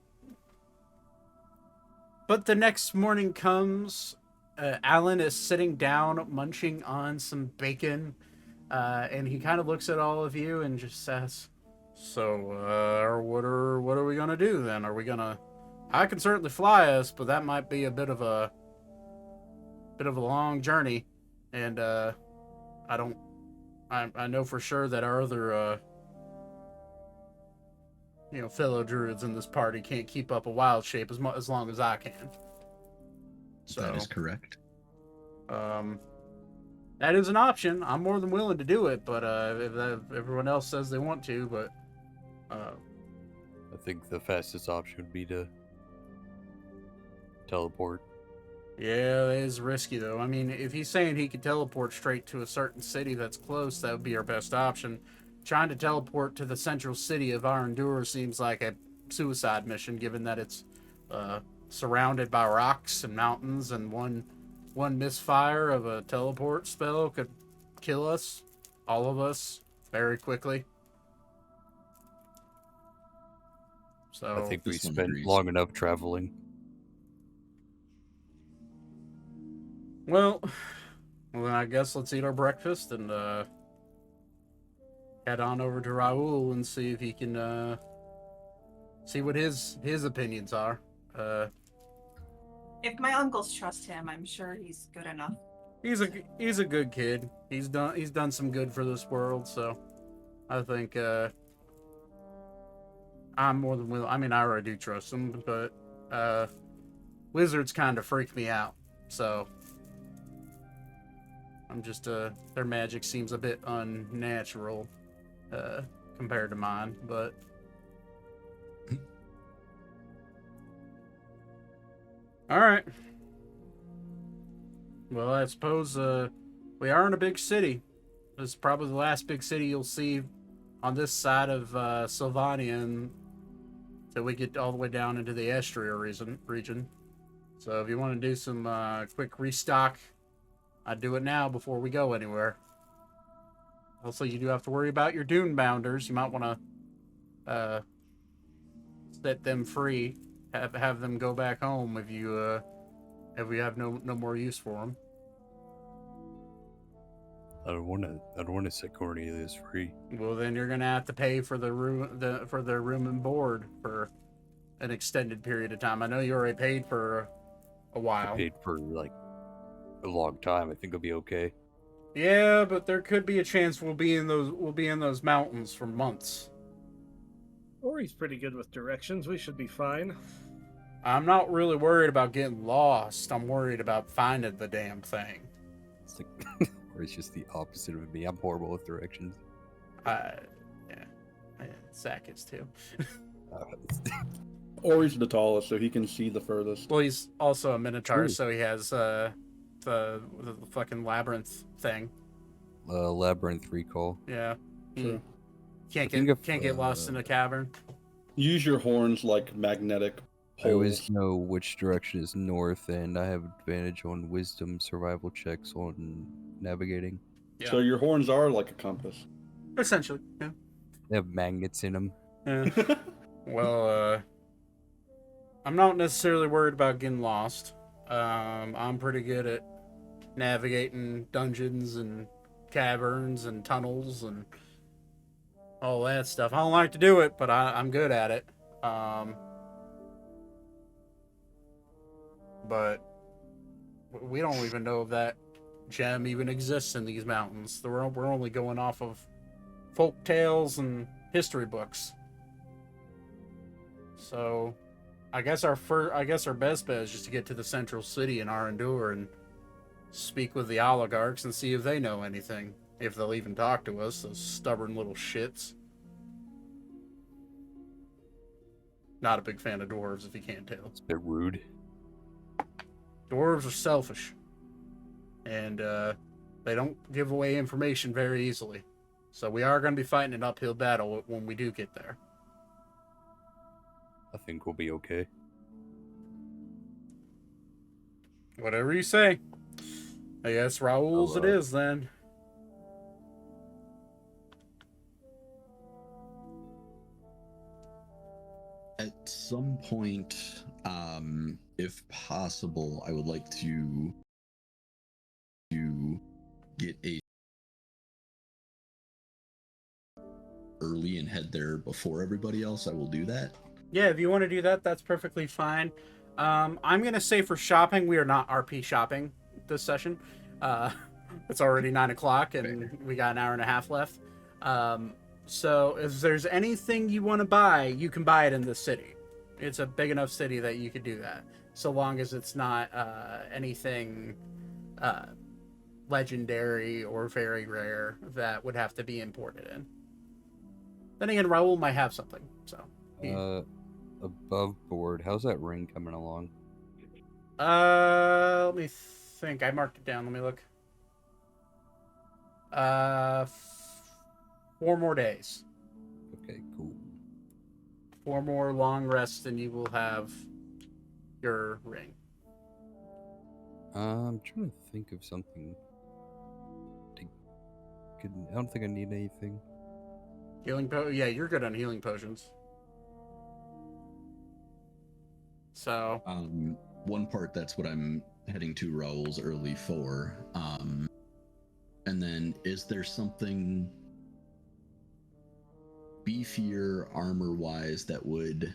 [SPEAKER 1] the next morning comes. Alan is sitting down, munching on some bacon, and he kind of looks at all of you and just says, "So, what are we gonna do then? Are we gonna? I can certainly fly us, but that might be a bit of a long journey, and I know for sure that our other fellow druids in this party can't keep up a wild shape as long as I can." So
[SPEAKER 5] That is correct.
[SPEAKER 1] that is an option. I'm more than willing to do it, but if everyone else says they want to, but
[SPEAKER 7] I think the fastest option would be to teleport.
[SPEAKER 1] yeah, it is risky though. I mean, if he's saying he could teleport straight to a certain city that's close, that would be our best option. Trying to teleport to the central city of Arandur seems like a suicide mission, given that it's surrounded by rocks and mountains, and one misfire of a teleport spell could kill us, all of us, very quickly. So
[SPEAKER 7] I think we
[SPEAKER 5] this one
[SPEAKER 7] spent
[SPEAKER 5] agrees.
[SPEAKER 7] long enough traveling.
[SPEAKER 1] well, then I guess let's eat our breakfast and head on over to Raoul and see if he can see what his opinions are.
[SPEAKER 3] If my uncles trust him, I'm sure he's good enough.
[SPEAKER 1] He's a good kid. He's done some good for this world, so I think I'm more than willing. I mean, I already do trust them, but wizards kind of freak me out. So I'm just their magic seems a bit unnatural compared to mine, but all right. Well, I suppose we are in a big city. This is probably the last big city you'll see on this side of Sylvania until we get all the way down into the Estria region. So if you want to do some quick restock, I'd do it now before we go anywhere. Also, you do have to worry about your dune bounders. You might want to set them free, have them go back home if you have no more use for them.
[SPEAKER 7] I don't want to set Cornelius free.
[SPEAKER 1] Well, then you're gonna have to pay for the room and board for an extended period of time. I know you already paid for a while.
[SPEAKER 7] I paid for like a long time. I think it'll be okay.
[SPEAKER 1] Yeah, but there could be a chance we'll be in those mountains for months.
[SPEAKER 6] Ori's pretty good with directions. We should be fine.
[SPEAKER 1] I'm not really worried about getting lost. I'm worried about finding the damn thing.
[SPEAKER 7] It's like, or it's just the opposite of me. I'm horrible with directions.
[SPEAKER 1] Yeah. Zach is too.
[SPEAKER 2] Ori's the tallest, so he can see the furthest.
[SPEAKER 1] Well, he's also a minotaur,
[SPEAKER 7] True.
[SPEAKER 1] so he has the fucking labyrinth thing.
[SPEAKER 7] Labyrinth recall.
[SPEAKER 1] Yeah.
[SPEAKER 2] True.
[SPEAKER 1] Can't
[SPEAKER 7] think if,
[SPEAKER 1] get lost in a cavern.
[SPEAKER 2] Use your horns like magnetic
[SPEAKER 7] I
[SPEAKER 2] poles.
[SPEAKER 7] always know which direction is north, and I have advantage on wisdom survival checks on navigating.
[SPEAKER 1] Yeah.
[SPEAKER 2] So your horns are like a compass.
[SPEAKER 1] Essentially, yeah.
[SPEAKER 7] They have magnets in them.
[SPEAKER 1] Yeah. Well, I'm not necessarily worried about getting lost. I'm pretty good at navigating dungeons and caverns and tunnels and all that stuff. I don't like to do it, but I'm good at it. But we don't even know if that gem even exists in these mountains. We're only going off of folk tales and history books. So, I guess our best bet is just to get to the central city in Arendur and speak with the oligarchs and see if they know anything. If they'll even talk to us, those stubborn little shits. Not a big fan of dwarves, if you can't tell.
[SPEAKER 7] It's a bit rude.
[SPEAKER 1] Dwarves are selfish. And they don't give away information very easily. So we are going to be fighting an uphill battle when we do get there.
[SPEAKER 7] I think we'll be okay.
[SPEAKER 1] Whatever you say. I guess Raoul's it is then.
[SPEAKER 5] At some point, if possible, I would like to get a early and head there before everybody else. I will do that.
[SPEAKER 1] Yeah, if you want to do that, that's perfectly fine. I'm going to say for shopping, we are not RP shopping this session. It's already 9 o'clock and we got an hour and a half left. So if there's anything you want to buy, you can buy it in this city. It's a big enough city that you could do that. So long as it's not anything legendary or very rare that would have to be imported in. Then again, Raoul might have something. So
[SPEAKER 7] Above board, how's that ring coming along?
[SPEAKER 1] let me think. I marked it down. Let me look. 4 more days.
[SPEAKER 7] Okay, cool.
[SPEAKER 1] 4 more long rests, and you will have your ring.
[SPEAKER 7] I'm trying to think of something. I don't think I need anything.
[SPEAKER 1] Yeah, you're good on healing potions. So
[SPEAKER 5] One part, that's what I'm heading to Raoul's early for. And then, is there something beefier armor-wise that would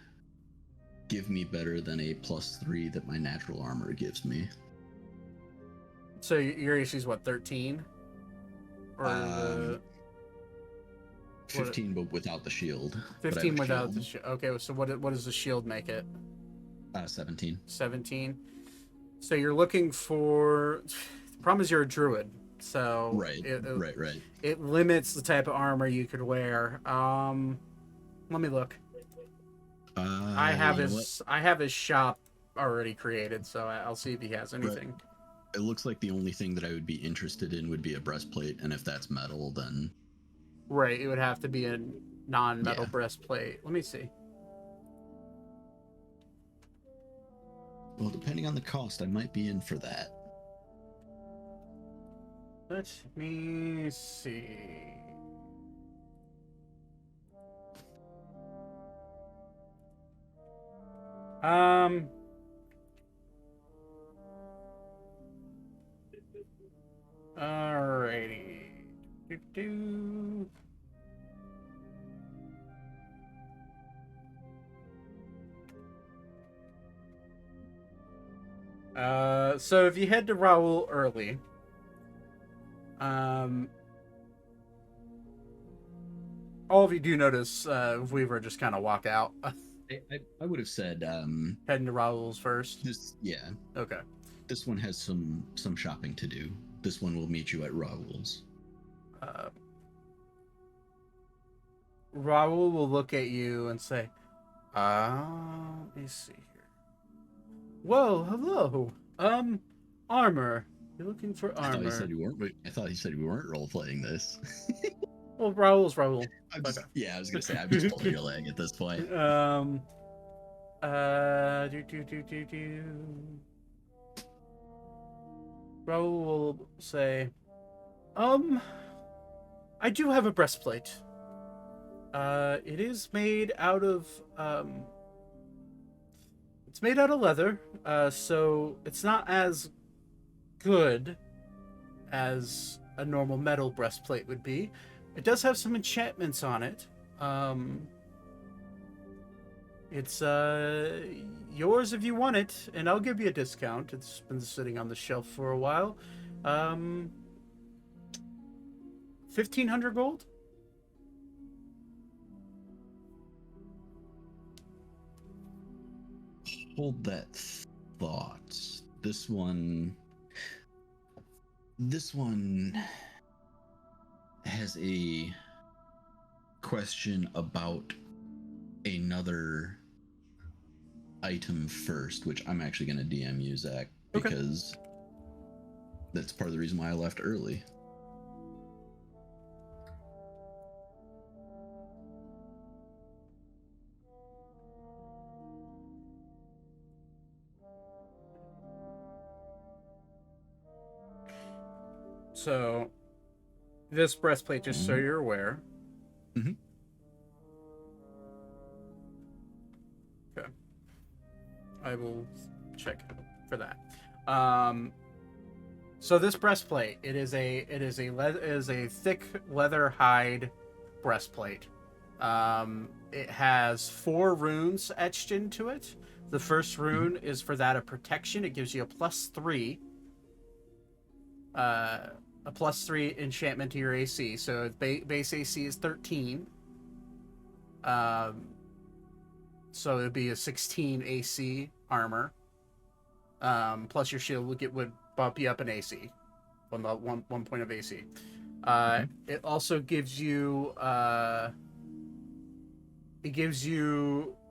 [SPEAKER 5] give me better than a +3 that my natural armor gives me?
[SPEAKER 1] your AC is what, 13? Or
[SPEAKER 5] 15, but without the shield. But I have
[SPEAKER 1] 15
[SPEAKER 5] a
[SPEAKER 1] without the
[SPEAKER 5] shield.
[SPEAKER 1] shield. Okay, so what does the shield make it?
[SPEAKER 5] 17.
[SPEAKER 1] 17. So you're looking for. The problem is you're a druid, so
[SPEAKER 5] Right. Right.
[SPEAKER 1] it limits the type of armor you could wear. Let me look. I have
[SPEAKER 5] you know what?
[SPEAKER 1] his shop already created, so I'll see if he has anything.
[SPEAKER 5] It looks like the only thing that I would be interested in would be a breastplate, and if that's metal, then
[SPEAKER 1] Right, it would have to be a non-metal
[SPEAKER 5] Yeah.
[SPEAKER 1] breastplate. Let me see.
[SPEAKER 5] well, depending on the cost, I might be in for that.
[SPEAKER 1] Let me see. Alrighty. Do-do. So if you head to Raoul early, all of you do notice Weaver just kind of walk out,
[SPEAKER 5] I would have said
[SPEAKER 1] heading to Raoul's first.
[SPEAKER 5] yeah,
[SPEAKER 1] Okay.
[SPEAKER 5] this one has some shopping to do. This one will meet you at Raoul's.
[SPEAKER 1] Raoul will look at you and say, let me see here. Whoa, hello. Armor. You're looking for
[SPEAKER 5] I thought
[SPEAKER 1] armor.
[SPEAKER 5] he said you weren't. I thought he said we weren't role playing this.
[SPEAKER 1] Well, Raoul's Raoul.
[SPEAKER 5] I'm just,
[SPEAKER 1] Okay.
[SPEAKER 5] yeah, I was gonna say I'm just pulling your leg at this point.
[SPEAKER 1] Do. Raoul will say, I do have a breastplate. It is made out of, it's made out of leather, so it's not as good as a normal metal breastplate would be. It does have some enchantments on it. It's yours if you want it, and I'll give you a discount. It's been sitting on the shelf for a while. 1,500 gold.
[SPEAKER 5] Hold that thought. This one has a question about another item first, which I'm actually going to DM you, Zach,
[SPEAKER 1] Okay.
[SPEAKER 5] because that's part of the reason why I left early.
[SPEAKER 1] So, this breastplate, just so you're aware.
[SPEAKER 5] Mhm.
[SPEAKER 1] Okay. I will check for that. So this breastplate, it is a thick leather hide breastplate. It has 4 runes etched into it. The first rune is for that of protection. It gives you a +3. A +3 enchantment to your AC. So base AC is 13. So it'd be a 16 AC armor. Plus your shield would bump you up in AC, one point of AC. It also gives you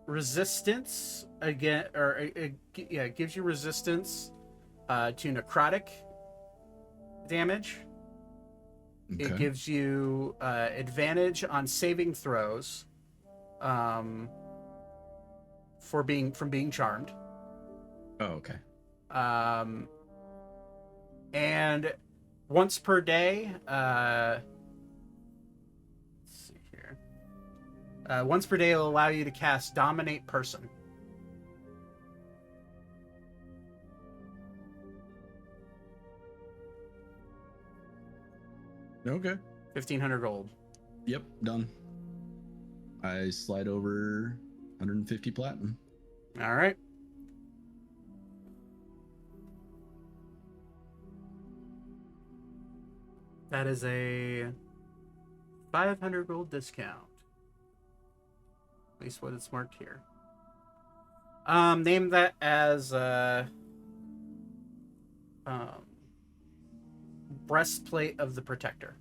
[SPEAKER 1] resistance again, it gives you resistance to necrotic damage.
[SPEAKER 5] Okay.
[SPEAKER 1] It gives you advantage on saving throws from being charmed.
[SPEAKER 5] Oh, okay.
[SPEAKER 1] And once per day, let's see here. Once per day, it'll allow you to cast Dominate Person.
[SPEAKER 5] Okay.
[SPEAKER 1] 1,500 gold.
[SPEAKER 5] Yep, done. I slide over 150 platinum.
[SPEAKER 1] All right. That is a 500 gold discount. At least what it's marked here. Name that as breastplate of the protector.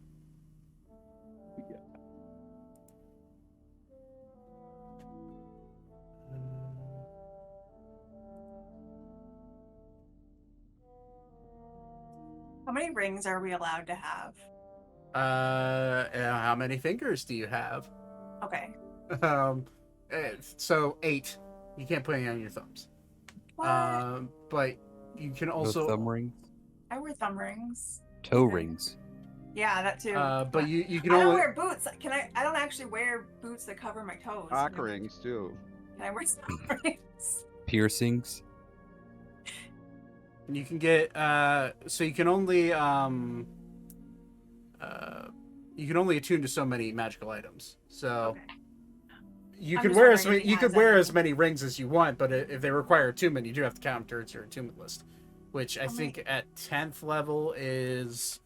[SPEAKER 3] How many rings are we allowed to have?
[SPEAKER 1] How many fingers do you have?
[SPEAKER 3] Okay.
[SPEAKER 1] So 8. You can't put any on your thumbs.
[SPEAKER 3] What?
[SPEAKER 1] But you can
[SPEAKER 7] No
[SPEAKER 1] also.
[SPEAKER 7] thumb rings,
[SPEAKER 3] I wear thumb rings.
[SPEAKER 7] toe
[SPEAKER 3] Okay.
[SPEAKER 7] rings.
[SPEAKER 3] Yeah, that too.
[SPEAKER 1] But you can
[SPEAKER 3] I don't
[SPEAKER 1] only.
[SPEAKER 3] wear boots. I don't actually wear boots that cover my toes.
[SPEAKER 4] Cock rings too.
[SPEAKER 3] Can I wear thumb rings?
[SPEAKER 7] Piercings.
[SPEAKER 1] You can get. So you can only. You can only attune to so many magical items. So.
[SPEAKER 3] Okay.
[SPEAKER 1] You
[SPEAKER 3] I'm
[SPEAKER 1] could
[SPEAKER 3] just
[SPEAKER 1] wear
[SPEAKER 3] wondering if he
[SPEAKER 1] you could
[SPEAKER 3] has
[SPEAKER 1] wear
[SPEAKER 3] any.
[SPEAKER 1] as many rings as you want, but if they require attunement, you do have to count towards your attunement list, which I
[SPEAKER 3] How
[SPEAKER 1] think
[SPEAKER 3] many-
[SPEAKER 1] at 10th level is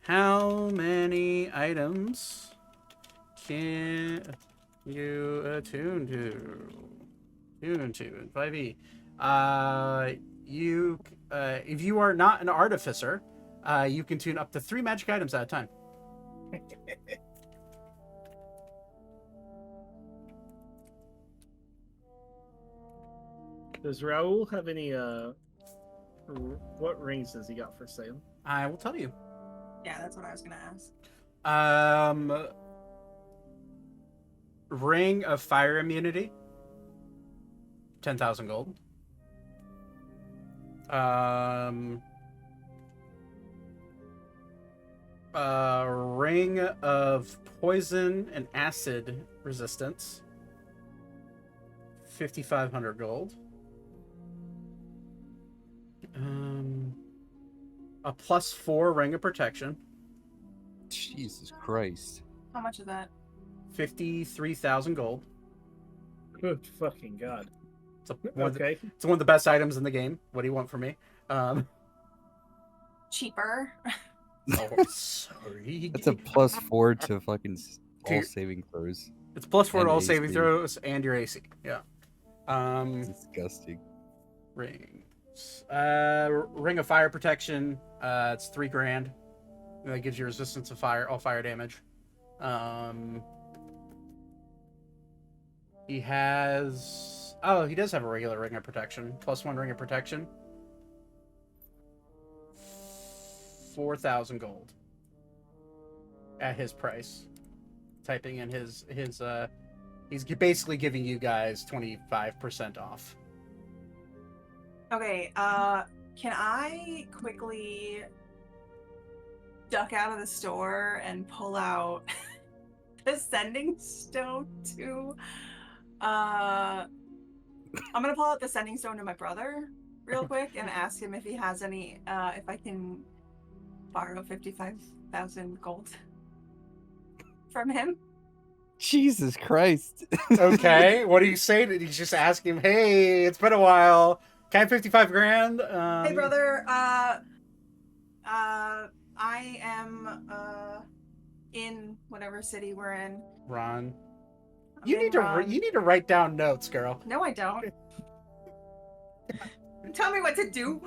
[SPEAKER 1] how many items can you attune to? Attune to in 5e. If you are not an artificer, you can tune up to 3 magic items at a time.
[SPEAKER 6] Does Raul have any what rings does he got for sale?
[SPEAKER 1] I will tell you.
[SPEAKER 3] Yeah, that's what I was gonna ask.
[SPEAKER 1] Ring of fire immunity, 10,000 gold. Ring of poison and acid resistance, 5,500 gold. A +4 ring of protection,
[SPEAKER 7] Jesus Christ.
[SPEAKER 3] How much is that?
[SPEAKER 1] 53,000 gold.
[SPEAKER 6] Good fucking god.
[SPEAKER 1] It's one
[SPEAKER 6] Okay.
[SPEAKER 1] it's one of the best items in the game. What do you want from me?
[SPEAKER 3] Cheaper.
[SPEAKER 1] Oh, sorry.
[SPEAKER 7] That's a +4 to fucking
[SPEAKER 1] To
[SPEAKER 7] all
[SPEAKER 1] your-
[SPEAKER 7] saving throws.
[SPEAKER 1] It's +4 to
[SPEAKER 7] and
[SPEAKER 1] all saving
[SPEAKER 7] AC.
[SPEAKER 1] throws and your AC. Yeah.
[SPEAKER 7] Disgusting.
[SPEAKER 1] Rings. Ring of fire protection. It's 3 grand. That gives you resistance to fire, all fire damage. He has. Oh, he does have a regular ring of protection. +1 ring of protection. 4,000 gold. At his price. Typing in his he's basically giving you guys 25% off.
[SPEAKER 3] Okay, can I quickly duck out of the store and pull out the sending stone to I'm gonna pull out the sending stone to my brother real quick and ask him if he has any if I can borrow 55,000 gold from him.
[SPEAKER 7] Jesus Christ.
[SPEAKER 1] Okay, what do you say? Did you just ask him, hey, it's been a while. Can I have 55 grand?
[SPEAKER 3] Hey brother, I am in whatever city we're in.
[SPEAKER 1] Ron.
[SPEAKER 3] I'm
[SPEAKER 1] You
[SPEAKER 3] in
[SPEAKER 1] need to
[SPEAKER 3] Ron.
[SPEAKER 1] you need to write down notes, girl.
[SPEAKER 3] No, I don't. Tell me what to do.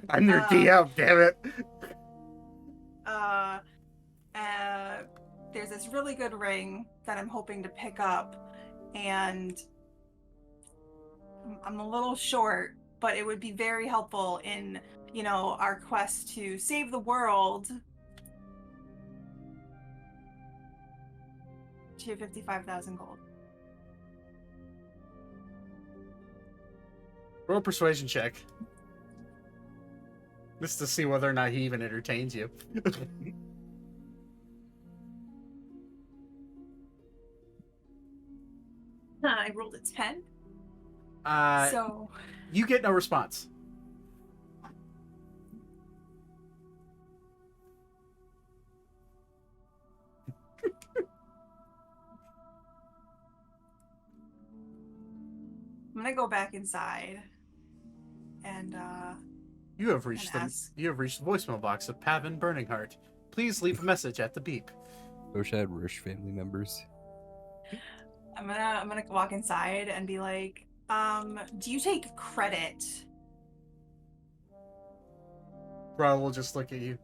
[SPEAKER 1] I'm your DM, damn it.
[SPEAKER 3] There's this really good ring that I'm hoping to pick up, and I'm a little short, but it would be very helpful in, you know, our quest to save the world. To 55,000 gold.
[SPEAKER 1] Roll a persuasion check. Just to see whether or not he even entertains you.
[SPEAKER 3] I rolled a 10. So
[SPEAKER 1] You get no response.
[SPEAKER 3] I'm gonna go back inside and
[SPEAKER 1] You have reached
[SPEAKER 3] And
[SPEAKER 1] the
[SPEAKER 3] ask.
[SPEAKER 1] voicemail box of Pavin Burning Heart. Please leave a message at the beep.
[SPEAKER 7] Oshad Rush family members.
[SPEAKER 3] I'm gonna walk inside and be like, do you take credit?
[SPEAKER 1] Ron will just look at you.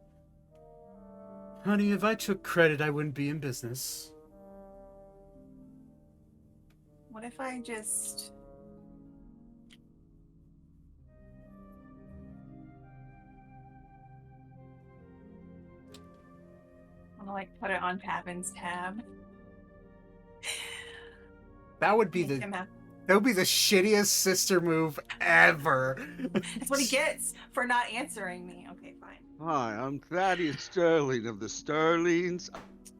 [SPEAKER 1] Honey, if I took credit, I wouldn't be in business.
[SPEAKER 3] What if I just... I'm gonna like put it on Pavin's tab.
[SPEAKER 1] That would be
[SPEAKER 3] Make
[SPEAKER 1] the
[SPEAKER 3] him happy.
[SPEAKER 1] that would be the shittiest sister move ever.
[SPEAKER 3] That's what he gets for not answering me. Okay, fine.
[SPEAKER 4] Hi, I'm Thaddeus Sterling of the Sterlings.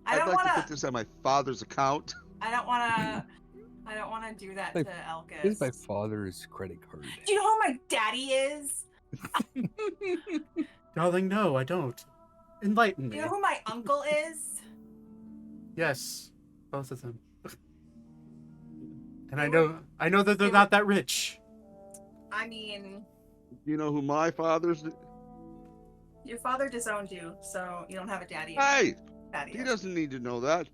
[SPEAKER 3] I don't
[SPEAKER 4] I'd like to
[SPEAKER 3] wanna.
[SPEAKER 4] put this on my father's account.
[SPEAKER 3] I don't wanna. I don't wanna do that
[SPEAKER 7] Like,
[SPEAKER 3] to
[SPEAKER 7] This is my
[SPEAKER 3] Elkis.
[SPEAKER 7] father's credit card.
[SPEAKER 3] Do you know who my daddy is?
[SPEAKER 1] Darling, no, I don't. Enlighten
[SPEAKER 3] Do
[SPEAKER 1] me.
[SPEAKER 3] you know who my uncle is?
[SPEAKER 1] Yes, both of them. And
[SPEAKER 3] They
[SPEAKER 1] I know that they're
[SPEAKER 3] they
[SPEAKER 1] not that rich.
[SPEAKER 3] I mean,
[SPEAKER 4] You know who my father's?
[SPEAKER 3] your father disowned you, so you don't have a daddy.
[SPEAKER 4] Hey,
[SPEAKER 3] Daddy.
[SPEAKER 4] he doesn't need to know that.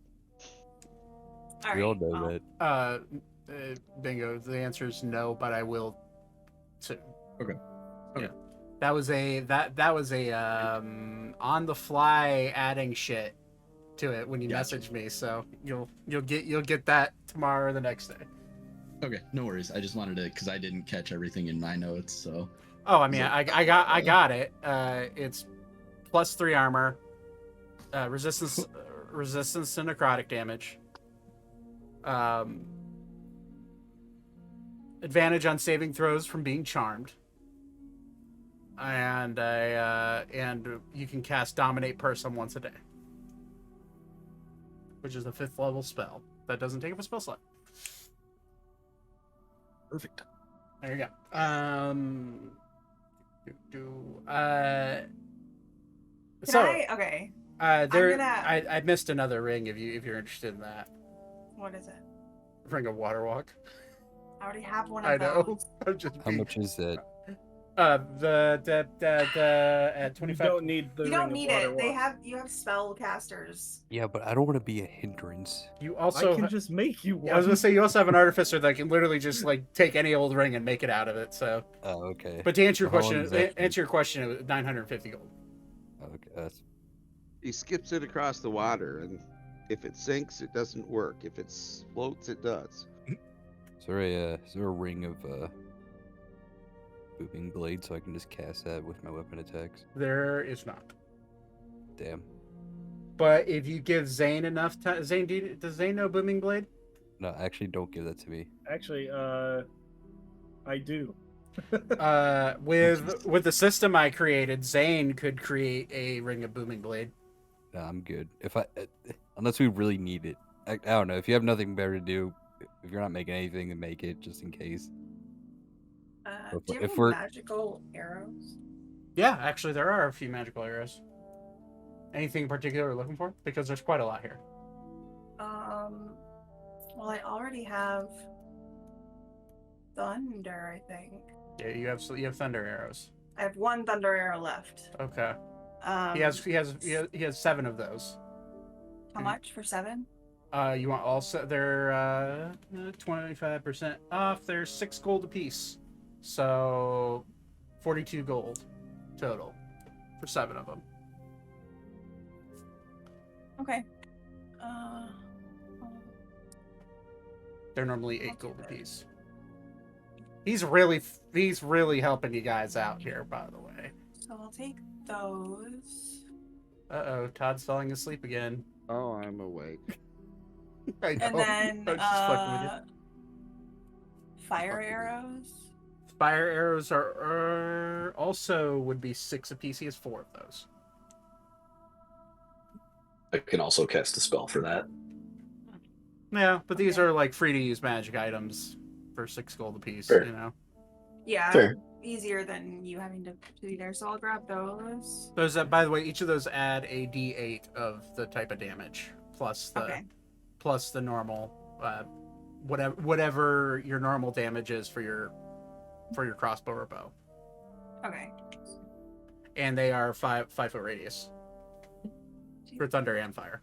[SPEAKER 3] All
[SPEAKER 7] We all
[SPEAKER 3] right,
[SPEAKER 7] know
[SPEAKER 3] well,
[SPEAKER 7] that.
[SPEAKER 1] Bingo. The answer is no, but I will soon.
[SPEAKER 2] Okay.
[SPEAKER 1] Yeah. That was a on the fly adding shit to it when you
[SPEAKER 5] Gotcha.
[SPEAKER 1] messaged me, so you'll get that tomorrow or the next day.
[SPEAKER 5] Okay, no worries. I just wanted to, because I didn't catch everything in my notes, so.
[SPEAKER 1] Oh, I mean,
[SPEAKER 5] So-
[SPEAKER 1] I got it. It's +3 armor, resistance to necrotic damage, advantage on saving throws from being charmed, and you can cast Dominate Person once a day, which is a 5th level spell that doesn't take up a spell slot.
[SPEAKER 5] Perfect.
[SPEAKER 1] There you go.
[SPEAKER 3] Okay.
[SPEAKER 1] There,
[SPEAKER 3] gonna-
[SPEAKER 1] I missed another ring if you're interested in that.
[SPEAKER 3] What is it?
[SPEAKER 1] Ring of Water Walk.
[SPEAKER 3] I already have one
[SPEAKER 1] I
[SPEAKER 3] of
[SPEAKER 1] know.
[SPEAKER 3] those.
[SPEAKER 1] I'm just
[SPEAKER 7] How much is that?
[SPEAKER 1] the at
[SPEAKER 6] You
[SPEAKER 1] 25.
[SPEAKER 6] don't need the
[SPEAKER 3] You
[SPEAKER 6] ring
[SPEAKER 3] don't
[SPEAKER 6] of
[SPEAKER 3] need
[SPEAKER 6] water
[SPEAKER 3] it.
[SPEAKER 6] walk.
[SPEAKER 3] You have spell casters.
[SPEAKER 7] Yeah, but I don't want to be a hindrance.
[SPEAKER 1] You
[SPEAKER 6] I
[SPEAKER 1] also.
[SPEAKER 6] can just make you one.
[SPEAKER 1] I was gonna say you also have an artificer that can literally just like take any old ring and make it out of it. So,
[SPEAKER 7] Oh, okay.
[SPEAKER 1] but to answer your
[SPEAKER 7] So how long
[SPEAKER 1] question,
[SPEAKER 7] does that
[SPEAKER 1] answer your question, it was 950 gold.
[SPEAKER 7] Oh, okay, that's
[SPEAKER 4] He skips it across the water, and if it sinks, it doesn't work. If it floats, it does.
[SPEAKER 7] is there a ring of booming blade so I can just cast that with my weapon attacks?
[SPEAKER 1] There is not.
[SPEAKER 7] Damn.
[SPEAKER 1] But if you give Zane enough time, Zane, does Zane know Booming Blade?
[SPEAKER 7] No, actually, don't give that to me.
[SPEAKER 6] Actually, I do.
[SPEAKER 1] With the system I created, Zane could create a ring of Booming Blade.
[SPEAKER 7] No, I'm good. Unless we really need it. I don't know. If you have nothing better to do, if you're not making anything, then make it just in case.
[SPEAKER 3] Do you have
[SPEAKER 7] If
[SPEAKER 3] any
[SPEAKER 7] we're-
[SPEAKER 3] magical arrows?
[SPEAKER 1] Yeah, actually, there are a few magical arrows. Anything in particular you're looking for? Because there's quite a lot here.
[SPEAKER 3] Well, I already have thunder, I think.
[SPEAKER 1] Yeah, you have thunder arrows.
[SPEAKER 3] I have one thunder arrow left.
[SPEAKER 1] Okay.
[SPEAKER 3] Um,
[SPEAKER 1] He has 7 of those.
[SPEAKER 3] How much for 7?
[SPEAKER 1] You want also they're 25% off. They're 6 gold apiece, so 42 gold total for 7 of them.
[SPEAKER 3] Okay.
[SPEAKER 1] They're normally 8
[SPEAKER 3] I'll do
[SPEAKER 1] gold
[SPEAKER 3] that.
[SPEAKER 1] apiece. He's really helping you guys out here, by the way.
[SPEAKER 3] So I'll take those.
[SPEAKER 1] Uh-oh, Todd's falling asleep again.
[SPEAKER 4] Oh, I'm awake.
[SPEAKER 1] I know.
[SPEAKER 3] And then
[SPEAKER 1] I'm just fucking with you.
[SPEAKER 3] fire arrows.
[SPEAKER 1] Fire arrows are also would be 6 apiece. He has 4 of those.
[SPEAKER 9] I can also cast a spell for that.
[SPEAKER 1] Yeah, but these
[SPEAKER 3] Okay.
[SPEAKER 1] are like free to use magic items for 6 gold apiece,
[SPEAKER 9] Fair.
[SPEAKER 1] you know.
[SPEAKER 3] Yeah,
[SPEAKER 9] Fair.
[SPEAKER 3] easier than you having to be there. So I'll grab those.
[SPEAKER 1] Those by the way, each of those add a d8 of the type of damage plus the normal whatever your normal damage is for your crossbow or bow.
[SPEAKER 3] Okay.
[SPEAKER 1] And they are 5 foot radius for thunder and fire.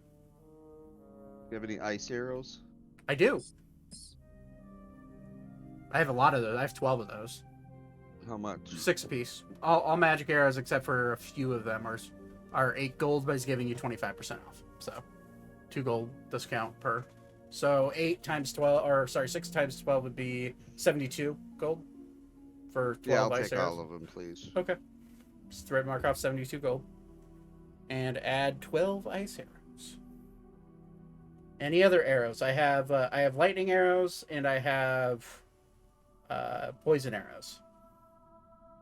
[SPEAKER 4] You have any ice arrows?
[SPEAKER 1] I do. I have a lot of those. I have 12 of those.
[SPEAKER 4] How much?
[SPEAKER 1] 6 apiece. All magic arrows except for a few of them are 8 gold, but he's giving you 25% off. So 2 gold discount per. So 8 times 12, or sorry, 6 times 12 would be 72 gold for 12
[SPEAKER 4] Yeah, I'll
[SPEAKER 1] ice
[SPEAKER 4] take
[SPEAKER 1] arrows.
[SPEAKER 4] all of them, please.
[SPEAKER 1] Okay. Just thread mark off 72 gold. And add 12 ice arrows. Any other arrows? I have lightning arrows and I have poison arrows.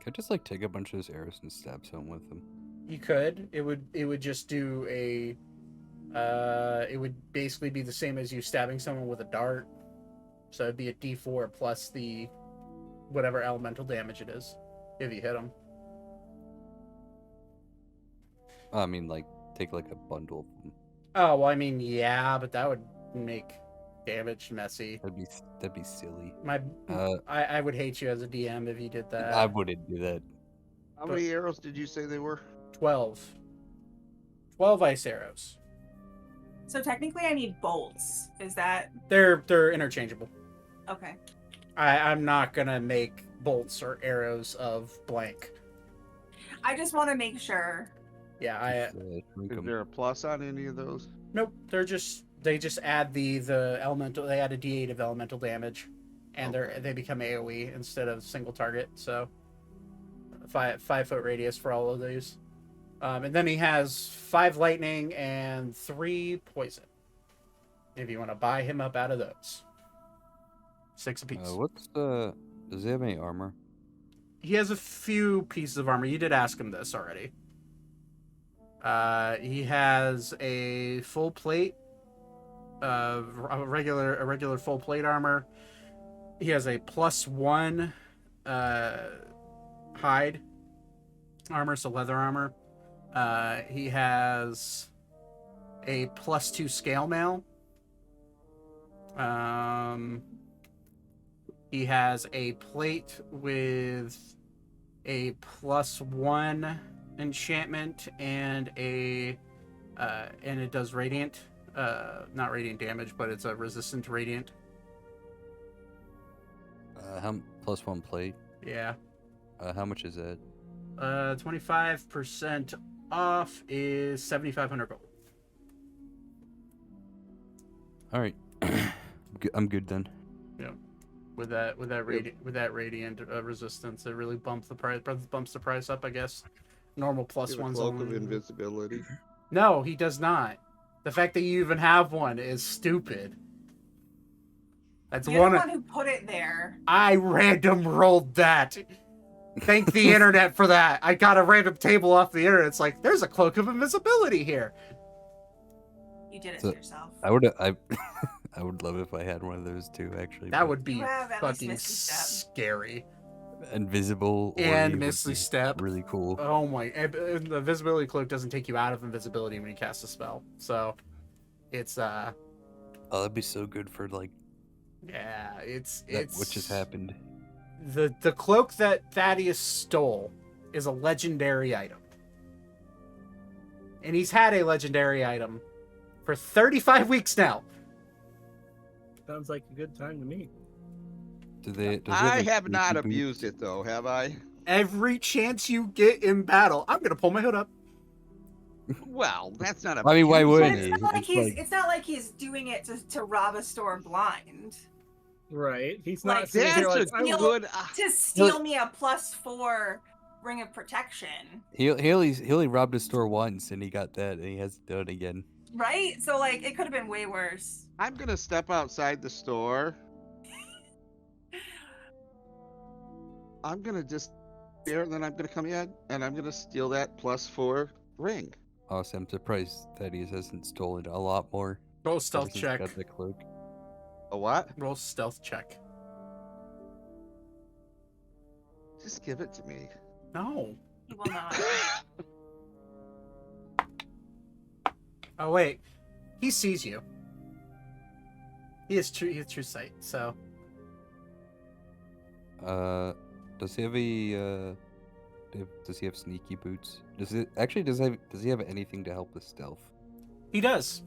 [SPEAKER 7] Can I just like take a bunch of those arrows and stab someone with them?
[SPEAKER 1] You could. It would just do a. It would basically be the same as you stabbing someone with a dart. So it'd be a D4 plus the whatever elemental damage it is if you hit them.
[SPEAKER 7] I mean, like take like a bundle of them.
[SPEAKER 1] Oh well, I mean, yeah, but that would make damage messy.
[SPEAKER 7] That'd be silly.
[SPEAKER 1] I would hate you as a DM if you did that.
[SPEAKER 7] I wouldn't do that.
[SPEAKER 4] How many arrows did you say they were?
[SPEAKER 1] 12 ice arrows.
[SPEAKER 3] So technically, I need bolts. Is that
[SPEAKER 1] They're interchangeable.
[SPEAKER 3] okay?
[SPEAKER 1] I'm not gonna make bolts or arrows of blank.
[SPEAKER 3] I just want to make sure.
[SPEAKER 1] Yeah,
[SPEAKER 7] Shrink
[SPEAKER 4] Is
[SPEAKER 7] 'em.
[SPEAKER 4] there a plus on any of those?
[SPEAKER 1] nope. They just add the elemental. They add a D8 of elemental damage, and
[SPEAKER 4] Okay.
[SPEAKER 1] they become AOE instead of single target. So 5-foot radius for all of these. And then he has 5 lightning and 3 poison. If you want to buy him up out of those, 6 apiece.
[SPEAKER 7] Does he have any armor?
[SPEAKER 1] He has a few pieces of armor. You did ask him this already. He has a full plate, a regular full plate armor. He has a +1 hide armor, so leather armor. He has a +2 scale mail. He has a plate with a +1 enchantment and and it does radiant, not radiant damage, but it's a resistant to radiant.
[SPEAKER 7] +1 plate.
[SPEAKER 1] Yeah.
[SPEAKER 7] How much is that?
[SPEAKER 1] 25% off is 7,500 gold.
[SPEAKER 7] All right, I'm good then.
[SPEAKER 1] Yeah. With that radiant resistance, it really bumps the price up, I guess. Normal plus
[SPEAKER 4] You have a
[SPEAKER 1] one's
[SPEAKER 4] cloak of
[SPEAKER 1] only.
[SPEAKER 4] invisibility.
[SPEAKER 1] No, he does not. The fact that you even have one is stupid. That's
[SPEAKER 3] You're the one who put it there.
[SPEAKER 1] I random rolled that. Thank the internet for that. I got a random table off the internet. It's like, there's a cloak of invisibility here.
[SPEAKER 3] You did it
[SPEAKER 7] So,
[SPEAKER 3] to yourself.
[SPEAKER 7] I would love if I had one of those too. Actually,
[SPEAKER 1] That would be
[SPEAKER 3] You have at least
[SPEAKER 1] fucking
[SPEAKER 3] Misty Step.
[SPEAKER 1] scary.
[SPEAKER 7] invisible
[SPEAKER 1] And
[SPEAKER 7] would
[SPEAKER 1] Misty
[SPEAKER 7] be
[SPEAKER 1] Step.
[SPEAKER 7] Really cool.
[SPEAKER 1] Oh my! The invisibility cloak doesn't take you out of invisibility when you cast a spell, so it's
[SPEAKER 7] Oh, that'd be so good for like
[SPEAKER 1] yeah, it's
[SPEAKER 7] what just happened.
[SPEAKER 1] The cloak that Thaddeus stole is a legendary item, and he's had a legendary item for 35 weeks now.
[SPEAKER 6] Sounds like a good time to me.
[SPEAKER 7] Does he
[SPEAKER 4] I
[SPEAKER 7] a
[SPEAKER 4] have not
[SPEAKER 7] sneaky boot?
[SPEAKER 4] abused it though, have I?
[SPEAKER 1] Every chance you get in battle, I'm gonna pull my hood up.
[SPEAKER 4] Well, that's not a.
[SPEAKER 7] I mean, why
[SPEAKER 3] But
[SPEAKER 7] wouldn't
[SPEAKER 3] it's
[SPEAKER 7] he?
[SPEAKER 3] not like
[SPEAKER 7] It's
[SPEAKER 3] he's
[SPEAKER 7] like-
[SPEAKER 3] it's not like he's doing it to rob a store blind.
[SPEAKER 6] Right. He's
[SPEAKER 3] Like,
[SPEAKER 6] not sitting
[SPEAKER 4] That's
[SPEAKER 6] here
[SPEAKER 4] a
[SPEAKER 6] like,
[SPEAKER 3] Steal-
[SPEAKER 4] good.
[SPEAKER 3] To steal me a +4 ring of protection.
[SPEAKER 7] He only robbed a store once and he got that and he hasn't done it again.
[SPEAKER 3] Right? So like it could have been way worse.
[SPEAKER 4] I'm gonna step outside the store. I'm gonna just there, and then I'm gonna come in and I'm gonna steal that +4 ring.
[SPEAKER 7] Awesome. I'm surprised Thaddeus hasn't stolen a lot more.
[SPEAKER 1] Roll
[SPEAKER 7] ever
[SPEAKER 1] stealth
[SPEAKER 7] since he
[SPEAKER 1] check.
[SPEAKER 7] got the cloak.
[SPEAKER 4] A what?
[SPEAKER 1] Roll stealth check.
[SPEAKER 4] Just give it to me.
[SPEAKER 1] No.
[SPEAKER 3] He will not.
[SPEAKER 1] Oh wait, he sees you. He has true sight. So
[SPEAKER 7] Does he have a does he have sneaky boots? Does he have anything to help with stealth?
[SPEAKER 1] he does.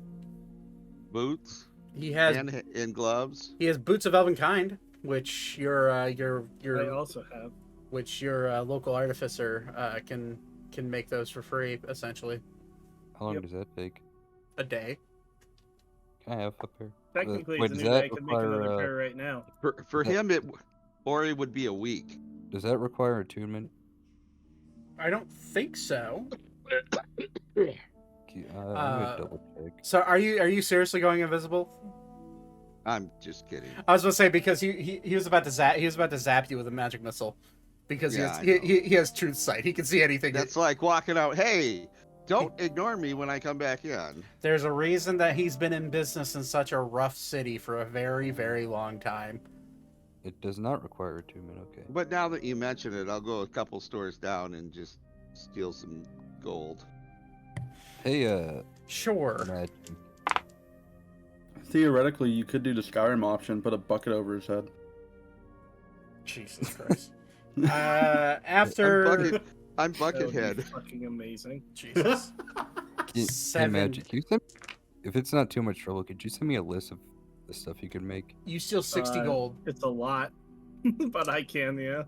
[SPEAKER 4] boots
[SPEAKER 1] He has
[SPEAKER 4] and gloves.
[SPEAKER 1] he has boots of elven kind, which your
[SPEAKER 6] I also have.
[SPEAKER 1] which your local artificer can make those for free, essentially,
[SPEAKER 7] How long
[SPEAKER 6] Yep.
[SPEAKER 7] does that take?
[SPEAKER 1] a day.
[SPEAKER 7] Can I have a pair?
[SPEAKER 6] Technically,
[SPEAKER 7] Wait,
[SPEAKER 6] it's
[SPEAKER 7] does
[SPEAKER 6] a new day. I
[SPEAKER 7] that
[SPEAKER 6] could make
[SPEAKER 7] require
[SPEAKER 6] another pair right now.
[SPEAKER 4] For
[SPEAKER 7] that-
[SPEAKER 4] him, Ori would be a week.
[SPEAKER 7] does that require attunement?
[SPEAKER 1] I don't think so.
[SPEAKER 7] I'm gonna double check.
[SPEAKER 1] So are you seriously going invisible?
[SPEAKER 4] I'm just kidding.
[SPEAKER 1] I was gonna say because he was about to zap you with a magic missile, because
[SPEAKER 4] Yeah,
[SPEAKER 1] he has truth sight. He can see anything.
[SPEAKER 4] That's like walking out. Hey, don't ignore me when I come back in.
[SPEAKER 1] There's a reason that he's been in business in such a rough city for a very, very long time.
[SPEAKER 7] It does not require attunement. Okay.
[SPEAKER 4] But now that you mention it, I'll go a couple stores down and just steal some gold.
[SPEAKER 7] Hey,
[SPEAKER 1] Sure.
[SPEAKER 7] Matt,
[SPEAKER 2] Theoretically, you could do the Skyrim option, put a bucket over his head.
[SPEAKER 1] Jesus Christ. After
[SPEAKER 4] I'm
[SPEAKER 6] That would be
[SPEAKER 4] Buckethead.
[SPEAKER 6] fucking amazing.
[SPEAKER 1] Jesus.
[SPEAKER 7] hey,
[SPEAKER 1] Seven.
[SPEAKER 7] Magic, can you send, if it's not too much trouble, could you send me a list of the stuff you could make?
[SPEAKER 1] You steal 60 gold.
[SPEAKER 6] It's a lot, but I can, yeah.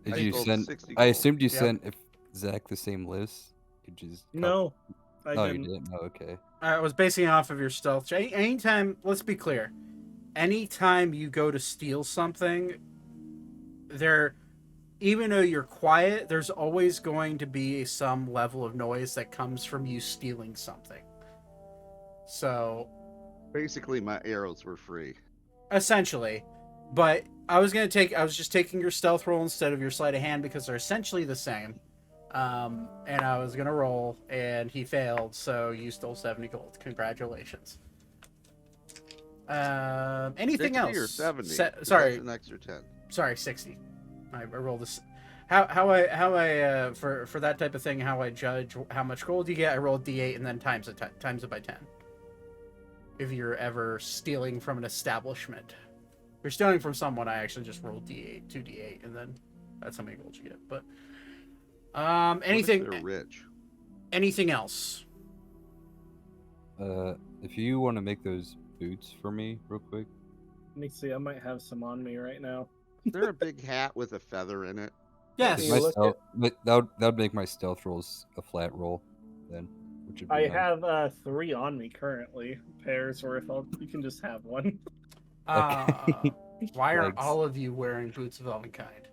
[SPEAKER 7] Did
[SPEAKER 4] I
[SPEAKER 7] you
[SPEAKER 4] rolled
[SPEAKER 7] send?
[SPEAKER 4] 60
[SPEAKER 7] I
[SPEAKER 4] gold.
[SPEAKER 7] assumed you
[SPEAKER 1] Yep.
[SPEAKER 7] sent if Zach the same list. Could you just
[SPEAKER 6] No, I
[SPEAKER 7] Oh, you
[SPEAKER 6] didn't.
[SPEAKER 7] didn't. Oh, okay.
[SPEAKER 1] I was basing it off of your stealth. Anytime, let's be clear. Anytime you go to steal something, even though you're quiet, there's always going to be some level of noise that comes from you stealing something. So,
[SPEAKER 4] Basically, my arrows were free.
[SPEAKER 1] essentially, but I was just taking your stealth roll instead of your sleight of hand because they're essentially the same. And I was gonna roll, and he failed, so you stole 70 gold. Congratulations. Anything
[SPEAKER 4] 60
[SPEAKER 1] else?
[SPEAKER 4] or 70?
[SPEAKER 1] Sorry,
[SPEAKER 4] That's an extra 10.
[SPEAKER 1] sorry, 60. I rolled this. How I for that type of thing, how I judge how much gold you get, I roll D8 and then times it by 10. If you're ever stealing from an establishment, if you're stealing from someone, I actually just roll D8, 2D8, and then that's how many gold you get. But
[SPEAKER 4] What if
[SPEAKER 1] anything
[SPEAKER 4] they're rich.
[SPEAKER 1] anything else?
[SPEAKER 7] If you want to make those boots for me real quick,
[SPEAKER 6] Let me see. I might have some on me right now.
[SPEAKER 4] Is there a big hat with a feather in it?
[SPEAKER 1] Yes.
[SPEAKER 6] Yeah,
[SPEAKER 7] my
[SPEAKER 6] look
[SPEAKER 7] stealth, that would make my stealth rolls a flat roll, then, which would be
[SPEAKER 6] I
[SPEAKER 7] nice.
[SPEAKER 6] have 3 on me currently, pairs, or if you can just have one.
[SPEAKER 1] Why are
[SPEAKER 7] Legs.
[SPEAKER 1] all of you wearing boots of elven kind?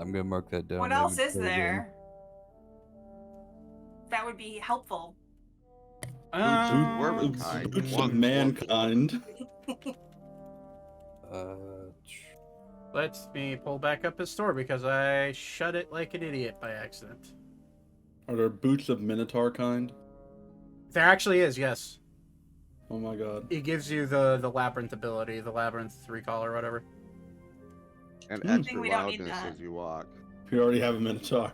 [SPEAKER 7] I'm gonna mark that down.
[SPEAKER 3] What
[SPEAKER 7] I
[SPEAKER 3] else
[SPEAKER 7] haven't
[SPEAKER 3] is
[SPEAKER 7] put it in.
[SPEAKER 3] there? That would be helpful.
[SPEAKER 4] Wormankind.
[SPEAKER 2] Boots of
[SPEAKER 4] One
[SPEAKER 2] mankind.
[SPEAKER 1] Let me pull back up his store because I shut it like an idiot by accident.
[SPEAKER 2] Are there boots of minotaur kind?
[SPEAKER 1] There actually is, yes.
[SPEAKER 2] Oh my god.
[SPEAKER 1] It gives you the labyrinth ability, the labyrinth recall or whatever.
[SPEAKER 4] And
[SPEAKER 2] Hmm.
[SPEAKER 4] extra
[SPEAKER 3] We don't need
[SPEAKER 4] loudness
[SPEAKER 3] that.
[SPEAKER 4] as you walk.
[SPEAKER 2] We already have a minotaur.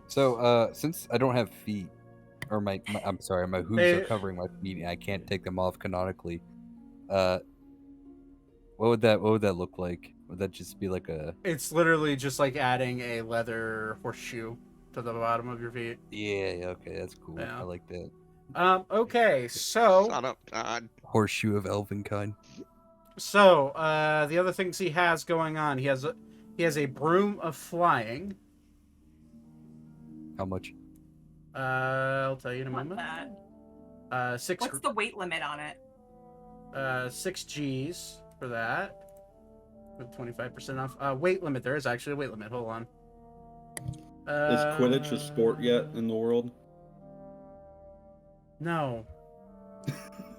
[SPEAKER 7] So, since I don't have feet, or my I'm sorry, my hooves
[SPEAKER 1] Hey.
[SPEAKER 7] are covering my feet, and I can't take them off canonically. What would that look like? Would that just be like a?
[SPEAKER 1] It's literally just like adding a leather horseshoe to the bottom of your feet.
[SPEAKER 7] Yeah, okay, that's cool.
[SPEAKER 1] Yeah.
[SPEAKER 7] I like that.
[SPEAKER 1] Okay, so
[SPEAKER 4] Shut up, Todd.
[SPEAKER 7] Horseshoe of elven kind.
[SPEAKER 1] the other things he has going on, he has a broom of flying.
[SPEAKER 7] How much?
[SPEAKER 1] I'll tell you in a
[SPEAKER 3] Want
[SPEAKER 1] moment.
[SPEAKER 3] that.
[SPEAKER 1] Six
[SPEAKER 3] What's the weight limit on it?
[SPEAKER 1] 6 G's for that. With 25% off. Weight limit. There is actually a weight limit. Hold on.
[SPEAKER 2] Is Quidditch a sport yet in the world?
[SPEAKER 1] No.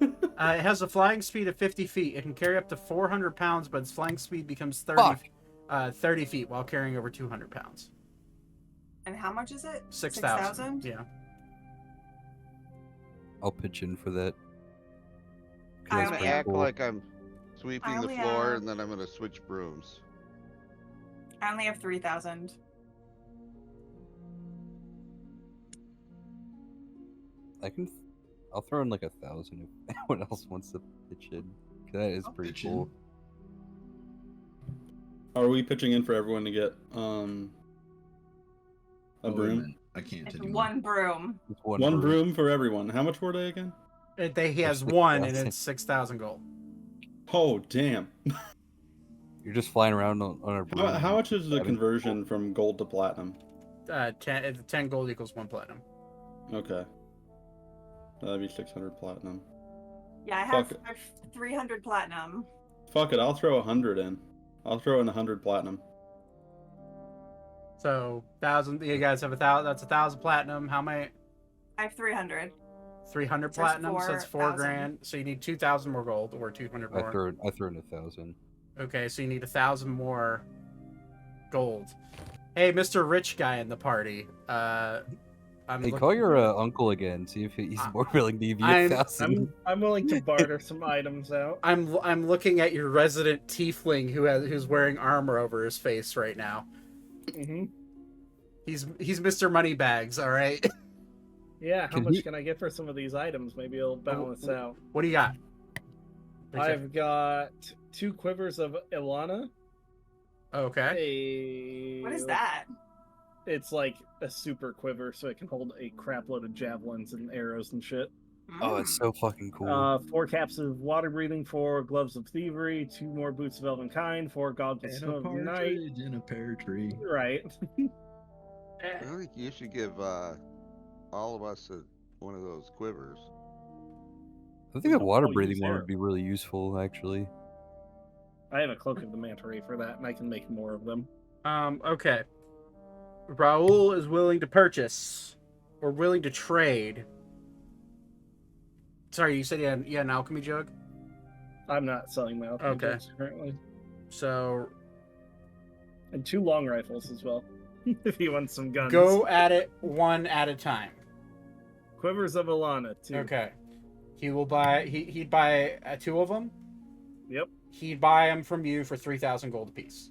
[SPEAKER 1] It has a flying speed of 50 feet. It can carry up to 400 pounds, but its flying speed becomes 30 feet while carrying over 200 pounds.
[SPEAKER 3] And how much is it?
[SPEAKER 1] 6,000. Yeah.
[SPEAKER 7] I'll pitch in for that.
[SPEAKER 3] I
[SPEAKER 4] I'm
[SPEAKER 3] only
[SPEAKER 4] gonna
[SPEAKER 3] have-
[SPEAKER 4] act like I'm sweeping the
[SPEAKER 3] only
[SPEAKER 4] floor
[SPEAKER 3] have-
[SPEAKER 4] and then I'm gonna switch brooms.
[SPEAKER 3] I only have 3,000.
[SPEAKER 7] I'll throw in like 1,000 if anyone else wants to pitch in. 'Cause that is
[SPEAKER 2] I'll
[SPEAKER 7] pretty
[SPEAKER 2] pitch in.
[SPEAKER 7] cool.
[SPEAKER 2] Are we pitching in for everyone to get a
[SPEAKER 5] Oh, wait a
[SPEAKER 2] broom?
[SPEAKER 5] minute. I can't
[SPEAKER 3] It's
[SPEAKER 5] anymore.
[SPEAKER 3] one broom.
[SPEAKER 7] It's
[SPEAKER 2] One broom for everyone. How much were they again?
[SPEAKER 1] He has
[SPEAKER 7] Or
[SPEAKER 1] one, and
[SPEAKER 7] 6,000.
[SPEAKER 1] it's 6,000 gold.
[SPEAKER 2] Oh damn!
[SPEAKER 7] You're just flying around on a broom.
[SPEAKER 2] How much is the
[SPEAKER 7] Having-
[SPEAKER 2] conversion from gold to platinum?
[SPEAKER 1] 10 gold equals 1 platinum.
[SPEAKER 2] Okay. That'd be 600 platinum.
[SPEAKER 3] Yeah, I
[SPEAKER 2] Fuck
[SPEAKER 3] have,
[SPEAKER 2] it.
[SPEAKER 3] I have 300 platinum.
[SPEAKER 2] Fuck it, I'll throw 100 in. I'll throw in 100 platinum.
[SPEAKER 1] So 1,000. You guys have 1,000. That's 1,000 platinum. How many?
[SPEAKER 3] I have 300.
[SPEAKER 1] 300
[SPEAKER 3] So it's
[SPEAKER 1] platinum. So that's
[SPEAKER 3] 4,000.
[SPEAKER 1] 4 grand. So you need 2,000 more gold, or 200 more.
[SPEAKER 7] I threw in 1,000.
[SPEAKER 1] Okay, so you need 1,000 more gold. Hey, Mr. Rich Guy in the party.
[SPEAKER 7] Hey, call your uncle again. See if he's more willing to give you
[SPEAKER 1] I'm-
[SPEAKER 7] 1,000.
[SPEAKER 6] I'm willing to barter some items out.
[SPEAKER 1] I'm looking at your resident tiefling who's wearing armor over his face right now.
[SPEAKER 6] Mm-hmm.
[SPEAKER 1] He's Mr. Moneybags, all right.
[SPEAKER 6] Yeah, how
[SPEAKER 7] Can
[SPEAKER 6] much
[SPEAKER 7] he-
[SPEAKER 6] can I get for some of these items? Maybe it'll balance out.
[SPEAKER 1] What do you got?
[SPEAKER 6] I've got 2 quivers of Ilana.
[SPEAKER 1] Okay.
[SPEAKER 3] What is that?
[SPEAKER 6] It's like a super quiver, so it can hold a crap load of javelins and arrows and shit.
[SPEAKER 7] Oh, it's so fucking cool.
[SPEAKER 6] 4 caps of water breathing, 4 gloves of thievery, 2 more boots of elven kind, 4 goggles
[SPEAKER 5] And a
[SPEAKER 6] of night.
[SPEAKER 5] partridge in a pear tree.
[SPEAKER 6] Right.
[SPEAKER 4] I think you should give all of us one of those quivers.
[SPEAKER 7] I think that water
[SPEAKER 6] I'll
[SPEAKER 7] breathing
[SPEAKER 6] use
[SPEAKER 7] one
[SPEAKER 6] arrow.
[SPEAKER 7] would be really useful, actually.
[SPEAKER 6] I have a cloak of the manta ray for that, and I can make more of them.
[SPEAKER 1] Okay. Raul is willing to purchase or willing to trade. Sorry, you said you had an alchemy jug?
[SPEAKER 6] I'm not selling my alchemy
[SPEAKER 1] Okay.
[SPEAKER 6] jugs currently.
[SPEAKER 1] So
[SPEAKER 6] And 2 long rifles as well. If he wants some guns.
[SPEAKER 1] go at it one at a time.
[SPEAKER 6] Quivers of Ilana, 2.
[SPEAKER 1] Okay. He will buy. He'd buy 2 of them.
[SPEAKER 6] Yep,
[SPEAKER 1] He'd buy them from you for 3,000 gold apiece.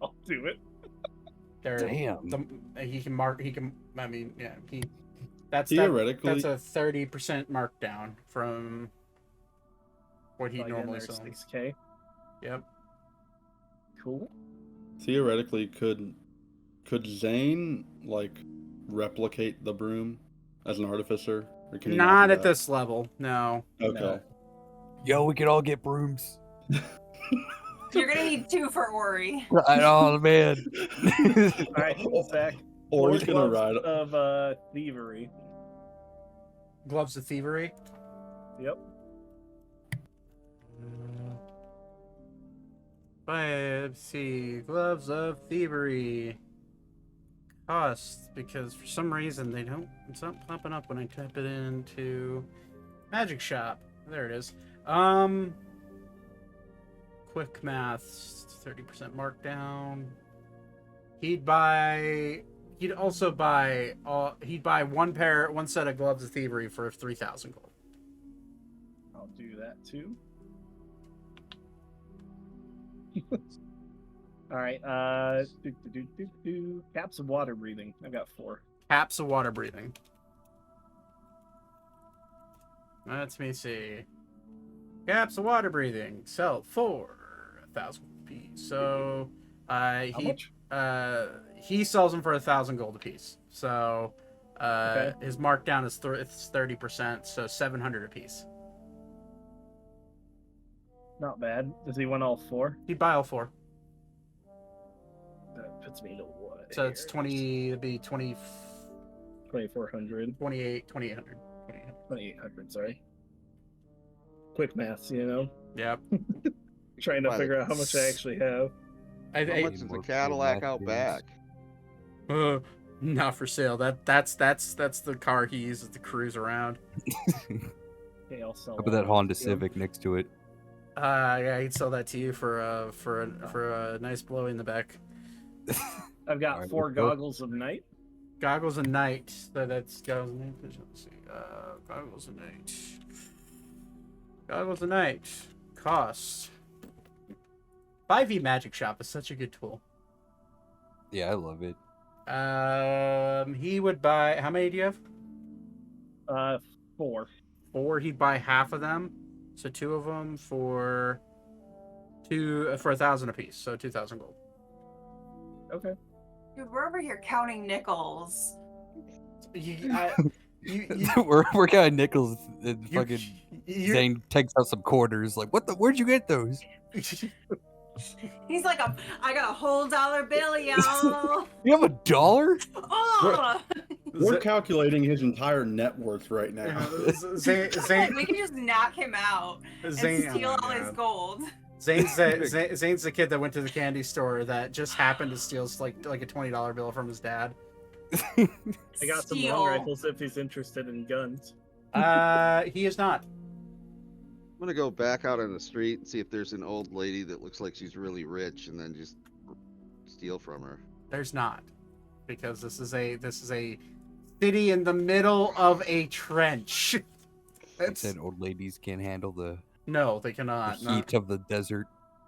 [SPEAKER 6] I'll do it.
[SPEAKER 1] They're,
[SPEAKER 7] Damn.
[SPEAKER 1] he can mark. He can. I mean, yeah. That's
[SPEAKER 2] Theoretically,
[SPEAKER 1] that's a 30% markdown from what he
[SPEAKER 6] Like, and
[SPEAKER 1] normally
[SPEAKER 6] there's
[SPEAKER 1] sells.
[SPEAKER 6] 6K.
[SPEAKER 1] Yep.
[SPEAKER 6] Cool.
[SPEAKER 2] theoretically, could Zane like replicate the broom as an artificer? Or can he
[SPEAKER 1] Not
[SPEAKER 2] do
[SPEAKER 1] at
[SPEAKER 2] that?
[SPEAKER 1] this level. No.
[SPEAKER 2] Okay.
[SPEAKER 6] No.
[SPEAKER 7] Yo, we could all get brooms.
[SPEAKER 3] You're gonna need 2 for Ori.
[SPEAKER 7] Oh, man.
[SPEAKER 6] Alright, Zach.
[SPEAKER 2] Or
[SPEAKER 6] 4
[SPEAKER 2] he's gonna
[SPEAKER 6] gloves
[SPEAKER 2] ride.
[SPEAKER 6] of thievery.
[SPEAKER 1] Gloves of thievery.
[SPEAKER 6] Yep.
[SPEAKER 1] Let's see. Gloves of thievery. Cost, because for some reason it's not popping up when I type it into Magic Shop. There it is. Quick math, 30% markdown. He'd also buy one set of gloves of thievery for 3,000 gold.
[SPEAKER 6] I'll do that too. Alright, caps of water breathing. I've got 4.
[SPEAKER 1] Caps of water breathing. Let me see. Caps of water breathing. Sell for 1,000 apiece. So
[SPEAKER 6] How much?
[SPEAKER 1] he sells them for 1,000 gold apiece. So
[SPEAKER 6] Okay.
[SPEAKER 1] his markdown is 30%, so 700 apiece.
[SPEAKER 6] Not bad. Does he want all 4?
[SPEAKER 1] He'd buy all 4.
[SPEAKER 6] That puts me to what?
[SPEAKER 1] So it's
[SPEAKER 6] here?
[SPEAKER 1] 20. It'd be 20.
[SPEAKER 6] 2,400.
[SPEAKER 1] 28. 2,800.
[SPEAKER 6] 2,800, sorry. Quick maths, you know?
[SPEAKER 1] Yep.
[SPEAKER 6] Trying to
[SPEAKER 4] Right.
[SPEAKER 6] figure out how much I actually have.
[SPEAKER 4] How much is
[SPEAKER 7] more
[SPEAKER 4] the Cadillac
[SPEAKER 7] cool
[SPEAKER 4] out
[SPEAKER 7] math
[SPEAKER 4] back?
[SPEAKER 1] Not for sale. That's the car he uses to cruise around.
[SPEAKER 6] Okay, I'll sell
[SPEAKER 7] How about that
[SPEAKER 6] all
[SPEAKER 7] Honda
[SPEAKER 6] of them.
[SPEAKER 7] Civic next to it?
[SPEAKER 1] Yeah, he'd sell that to you for a nice blow in the back.
[SPEAKER 6] I've got
[SPEAKER 7] Alright,
[SPEAKER 6] 4
[SPEAKER 7] let's go.
[SPEAKER 6] goggles of night.
[SPEAKER 1] Goggles and night. That's goggles and night. Let's see. Goggles and night. Goggles and night. Cost. 5e Magic Shop is such a good tool.
[SPEAKER 7] Yeah, I love it.
[SPEAKER 1] He would buy. How many do you have?
[SPEAKER 6] 4.
[SPEAKER 1] 4. He'd buy half of them, so 2 of them for 1,000 apiece. So 2,000 gold.
[SPEAKER 6] Okay.
[SPEAKER 3] Dude, we're over here counting nickels.
[SPEAKER 7] we're kind of nickels and
[SPEAKER 1] You-
[SPEAKER 7] fucking
[SPEAKER 1] you-
[SPEAKER 7] Zane takes out some quarters. Like, what the? Where'd you get those?
[SPEAKER 3] He's like, I got a whole dollar bill, y'all.
[SPEAKER 7] You have $1?
[SPEAKER 3] Oh!
[SPEAKER 2] We're calculating his entire net worth right now.
[SPEAKER 1] Zane,
[SPEAKER 3] We can just knock him out and
[SPEAKER 1] Zane, oh
[SPEAKER 3] steal
[SPEAKER 1] my
[SPEAKER 3] all his
[SPEAKER 1] God.
[SPEAKER 3] gold.
[SPEAKER 1] Zane's the kid that went to the candy store that just happened to steal like a $20 bill from his dad.
[SPEAKER 6] I got some
[SPEAKER 3] Steal.
[SPEAKER 6] long rifles if he's interested in guns.
[SPEAKER 1] He is not.
[SPEAKER 4] I'm gonna go back out on the street and see if there's an old lady that looks like she's really rich, and then just steal from her.
[SPEAKER 1] There's not, because this is a city in the middle of a trench.
[SPEAKER 7] They said old ladies can't handle the
[SPEAKER 1] No, they cannot.
[SPEAKER 7] heat of the desert.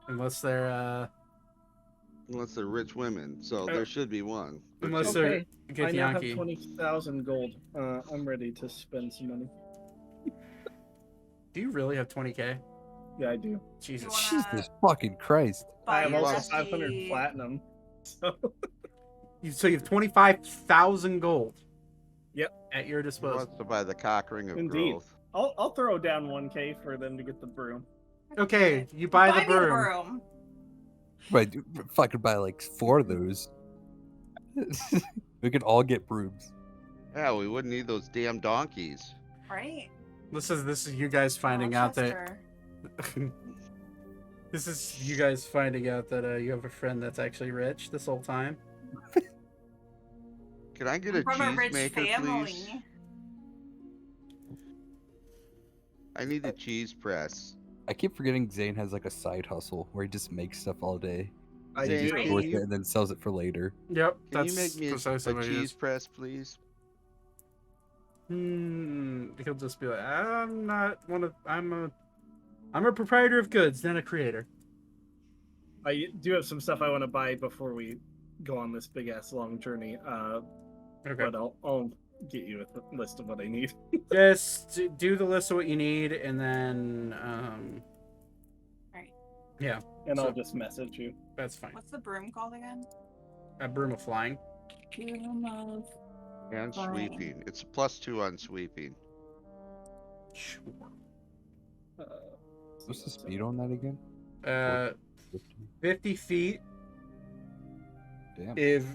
[SPEAKER 1] Unless they're
[SPEAKER 4] Unless they're rich women, so there should be one.
[SPEAKER 1] unless
[SPEAKER 6] Okay,
[SPEAKER 1] they're
[SPEAKER 6] I now have
[SPEAKER 1] Githyanki.
[SPEAKER 6] 20,000 gold. I'm ready to spend some money.
[SPEAKER 1] Do you really have 20k?
[SPEAKER 6] Yeah, I do.
[SPEAKER 1] Jesus.
[SPEAKER 3] You wanna-
[SPEAKER 7] Jesus fucking Christ!
[SPEAKER 6] I have
[SPEAKER 3] Buy
[SPEAKER 6] also
[SPEAKER 3] Rusty-
[SPEAKER 6] 500 platinum. So
[SPEAKER 1] So you have 25,000 gold.
[SPEAKER 6] Yep.
[SPEAKER 1] At your
[SPEAKER 4] Who
[SPEAKER 1] disposal.
[SPEAKER 4] wants to buy the cock ring of
[SPEAKER 6] Indeed.
[SPEAKER 4] growth?
[SPEAKER 6] I'll throw down 1k for them to get the broom.
[SPEAKER 1] Okay, you buy the
[SPEAKER 3] me
[SPEAKER 1] broom.
[SPEAKER 7] Right, if I could buy like 4 of those, we could all get brooms.
[SPEAKER 4] Yeah, we wouldn't need those damn donkeys.
[SPEAKER 3] Right?
[SPEAKER 1] This is you guys finding out that
[SPEAKER 3] Rochester.
[SPEAKER 1] this is you guys finding out that you have a friend that's actually rich this whole time.
[SPEAKER 4] Can I get
[SPEAKER 3] I'm
[SPEAKER 4] a
[SPEAKER 3] from a
[SPEAKER 4] cheese
[SPEAKER 3] rich
[SPEAKER 4] maker,
[SPEAKER 3] family.
[SPEAKER 4] please? I need a cheese press.
[SPEAKER 7] I keep forgetting Zane has like a side hustle where he just makes stuff all day.
[SPEAKER 6] I
[SPEAKER 4] Zane,
[SPEAKER 7] He just
[SPEAKER 6] do.
[SPEAKER 4] can
[SPEAKER 7] stores
[SPEAKER 4] you-
[SPEAKER 7] it and then sells it for later.
[SPEAKER 1] Yep,
[SPEAKER 4] Can
[SPEAKER 1] that's
[SPEAKER 4] you make me
[SPEAKER 1] precisely
[SPEAKER 4] a
[SPEAKER 1] what it
[SPEAKER 4] cheese
[SPEAKER 1] is.
[SPEAKER 4] press, please?
[SPEAKER 1] He'll just be like, I'm not one of I'm a proprietor of goods, not a creator.
[SPEAKER 6] I do have some stuff I want to buy before we go on this big ass long journey.
[SPEAKER 1] Okay.
[SPEAKER 6] But I'll get you a list of what I need.
[SPEAKER 1] Just do the list of what you need, and then
[SPEAKER 3] Right.
[SPEAKER 1] yeah,
[SPEAKER 6] And
[SPEAKER 1] So-
[SPEAKER 6] I'll just message you.
[SPEAKER 1] that's fine.
[SPEAKER 3] What's the broom called again?
[SPEAKER 1] A broom of flying.
[SPEAKER 3] Broom of...
[SPEAKER 4] And
[SPEAKER 3] Fine.
[SPEAKER 4] sweeping. It's a +2 on sweeping.
[SPEAKER 1] Sure.
[SPEAKER 7] What's the speed on that again?
[SPEAKER 1] 50 feet
[SPEAKER 7] Damn.
[SPEAKER 1] if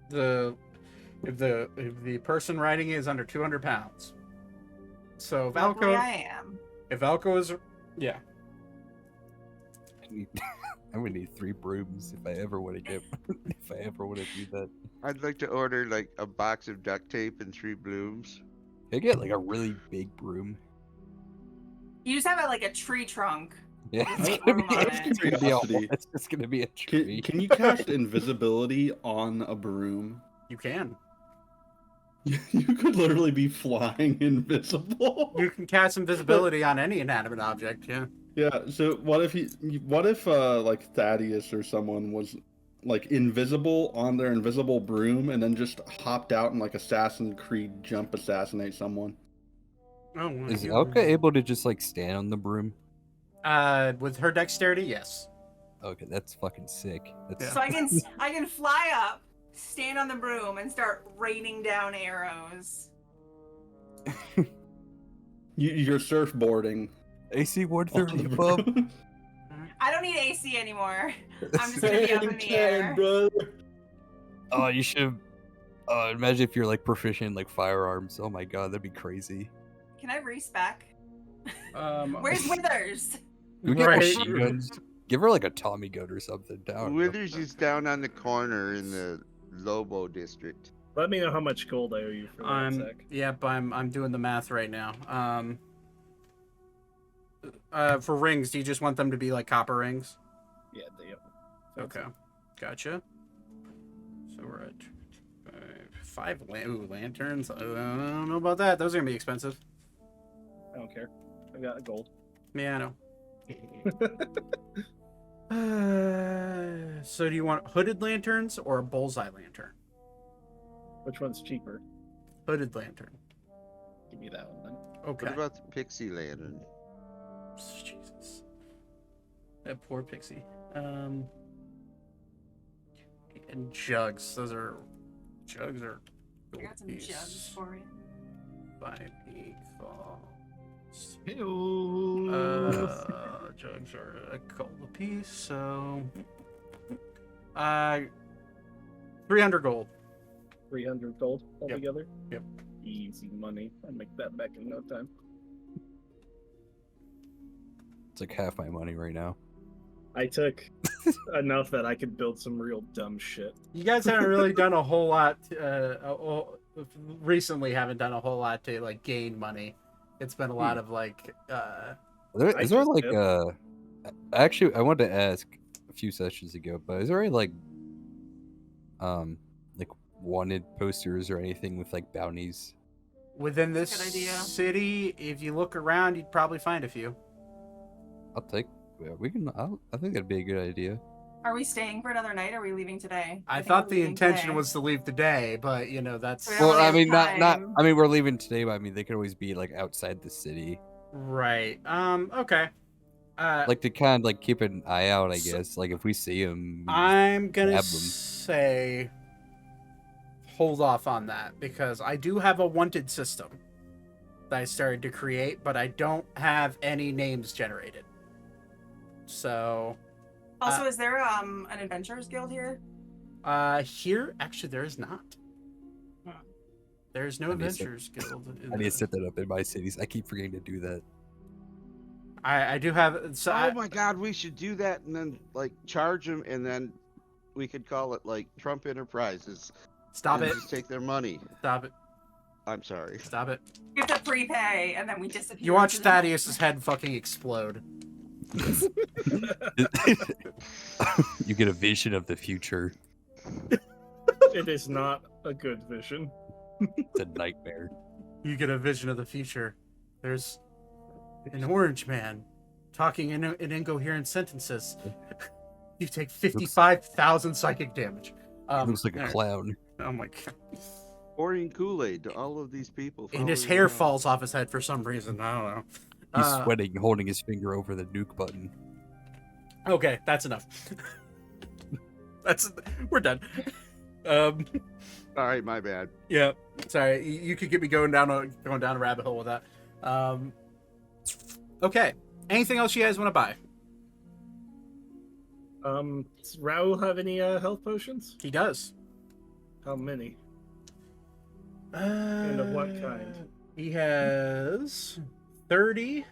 [SPEAKER 1] the person riding it is under 200 pounds. So if
[SPEAKER 3] Luckily
[SPEAKER 1] Alco
[SPEAKER 3] I am.
[SPEAKER 1] is yeah.
[SPEAKER 7] I would need 3 brooms if I ever want to get if I ever want to do that.
[SPEAKER 4] I'd like to order like a box of duct tape and 3 blooms.
[SPEAKER 7] I get like a really big broom.
[SPEAKER 3] You just have it like a tree trunk.
[SPEAKER 7] Yeah,
[SPEAKER 3] With
[SPEAKER 7] it's
[SPEAKER 3] a
[SPEAKER 7] gonna
[SPEAKER 3] broom
[SPEAKER 7] be,
[SPEAKER 3] on
[SPEAKER 7] it's
[SPEAKER 3] it.
[SPEAKER 7] gonna be a,
[SPEAKER 2] Curiosity.
[SPEAKER 7] it's just gonna be a tree.
[SPEAKER 2] Can you cast invisibility on a broom?
[SPEAKER 1] You can.
[SPEAKER 2] You could literally be flying invisible.
[SPEAKER 1] You can cast invisibility on any inanimate object, yeah.
[SPEAKER 2] Yeah. So what if like Thaddeus or someone was like invisible on their invisible broom and then just hopped out and like Assassin's Creed jump assassinate someone?
[SPEAKER 1] Oh, well,
[SPEAKER 7] Is
[SPEAKER 1] you-
[SPEAKER 7] Elka able to just like stand on the broom?
[SPEAKER 1] with her dexterity, yes.
[SPEAKER 7] Okay, that's fucking sick. That's
[SPEAKER 3] So I can fly up, stand on the broom, and start raining down arrows.
[SPEAKER 2] You're surfboarding.
[SPEAKER 7] AC
[SPEAKER 2] on
[SPEAKER 7] 130
[SPEAKER 2] the
[SPEAKER 7] above.
[SPEAKER 2] broom.
[SPEAKER 3] I don't need AC anymore. I'm just gonna be up in the air.
[SPEAKER 2] brother.
[SPEAKER 7] Oh, you should. Imagine if you're like proficient in like firearms. Oh my god, that'd be crazy.
[SPEAKER 3] Can I respec?
[SPEAKER 1] Um,
[SPEAKER 3] Where's Withers?
[SPEAKER 7] We get
[SPEAKER 1] Right.
[SPEAKER 7] machine guns. Give her like a Tommy gun or something down.
[SPEAKER 4] Withers is down on the corner in the Lobo district.
[SPEAKER 6] Let me know how much gold I owe you for that, Zach.
[SPEAKER 1] Yep, I'm doing the math right now. For rings, do you just want them to be like copper rings?
[SPEAKER 6] Yeah, yep.
[SPEAKER 1] Okay, gotcha. So we're at 5 lanterns. I don't know about that. Those are gonna be expensive.
[SPEAKER 6] I don't care. I got gold.
[SPEAKER 1] Yeah, I know. So do you want hooded lanterns or a bullseye lantern?
[SPEAKER 6] Which one's cheaper?
[SPEAKER 1] Hooded lantern.
[SPEAKER 6] Give me that one then.
[SPEAKER 1] Okay.
[SPEAKER 4] What about the pixie lantern?
[SPEAKER 1] Jesus. That poor pixie. And jugs. Jugs are.
[SPEAKER 3] I got some
[SPEAKER 1] goodies.
[SPEAKER 3] jugs for you.
[SPEAKER 1] by default. Jugs are a gold apiece, so 300 gold.
[SPEAKER 6] 300 gold
[SPEAKER 1] Yep.
[SPEAKER 6] altogether.
[SPEAKER 1] Yep.
[SPEAKER 6] Easy money. I'll make that back in no time.
[SPEAKER 7] It's like half my money right now.
[SPEAKER 6] I took enough that I could build some real dumb shit.
[SPEAKER 1] You guys haven't really done a whole lot. Recently, haven't done a whole lot to like gain money. It's been a lot of like.
[SPEAKER 7] Is there like actually, I wanted to ask a few sessions ago, but is there any like wanted posters or anything with like bounties
[SPEAKER 1] Within this
[SPEAKER 3] Good idea.
[SPEAKER 1] city, if you look around, you'd probably find a few.
[SPEAKER 7] I'll take. Yeah, we can. I think that'd be a good idea.
[SPEAKER 3] Are we staying for another night? Or are we leaving today?
[SPEAKER 1] I
[SPEAKER 3] think
[SPEAKER 1] thought
[SPEAKER 3] we're
[SPEAKER 1] the
[SPEAKER 3] leaving
[SPEAKER 1] intention
[SPEAKER 3] today.
[SPEAKER 1] was to leave today, but you know that's
[SPEAKER 3] We don't
[SPEAKER 7] Well,
[SPEAKER 3] really
[SPEAKER 7] I
[SPEAKER 3] have
[SPEAKER 7] mean, not.
[SPEAKER 3] time.
[SPEAKER 7] I mean, we're leaving today, but I mean, they could always be like outside the city,
[SPEAKER 1] right. Okay.
[SPEAKER 7] like to kind of like keep an eye out. I
[SPEAKER 1] So-
[SPEAKER 7] guess, like if we see them,
[SPEAKER 1] I'm gonna
[SPEAKER 7] grab 'em.
[SPEAKER 1] say hold off on that because I do have a wanted system that I started to create, but I don't have any names generated. So
[SPEAKER 3] Also, is there an adventurers guild here?
[SPEAKER 1] here actually there is not. There's no
[SPEAKER 7] I need to set-
[SPEAKER 1] adventurers guild.
[SPEAKER 7] I need to set that up in my cities. I keep forgetting to do that.
[SPEAKER 1] I do have. So
[SPEAKER 4] Oh my God, we should do that and then like charge them, and then we could call it like Trump Enterprises.
[SPEAKER 1] Stop
[SPEAKER 4] and
[SPEAKER 1] it!
[SPEAKER 4] Just take their money.
[SPEAKER 1] Stop it!
[SPEAKER 4] I'm sorry.
[SPEAKER 1] Stop it!
[SPEAKER 3] We have to prepay, and then we disappear.
[SPEAKER 1] You watch
[SPEAKER 3] into the-
[SPEAKER 1] Thaddeus's head fucking explode.
[SPEAKER 7] You get a vision of the future.
[SPEAKER 6] It is not a good vision.
[SPEAKER 7] It's a nightmare.
[SPEAKER 1] You get a vision of the future. There's an orange man talking in incoherent sentences. You take 55,000 psychic damage.
[SPEAKER 7] Looks like a
[SPEAKER 1] alright.
[SPEAKER 7] clown.
[SPEAKER 1] Oh my god!
[SPEAKER 4] Pouring Kool-Aid to all of these people.
[SPEAKER 1] And his
[SPEAKER 4] following
[SPEAKER 1] hair
[SPEAKER 4] around.
[SPEAKER 1] falls off his head for some reason. I don't know.
[SPEAKER 7] He's sweating, holding his finger over the nuke button.
[SPEAKER 1] Okay, that's enough. We're done.
[SPEAKER 4] All right, my bad.
[SPEAKER 1] Yeah, sorry. You could get me going down a rabbit hole with that. Okay. Anything else you guys want to buy?
[SPEAKER 6] Does Raul have any health potions?
[SPEAKER 1] He does.
[SPEAKER 6] How many? And of what kind?
[SPEAKER 1] He has 30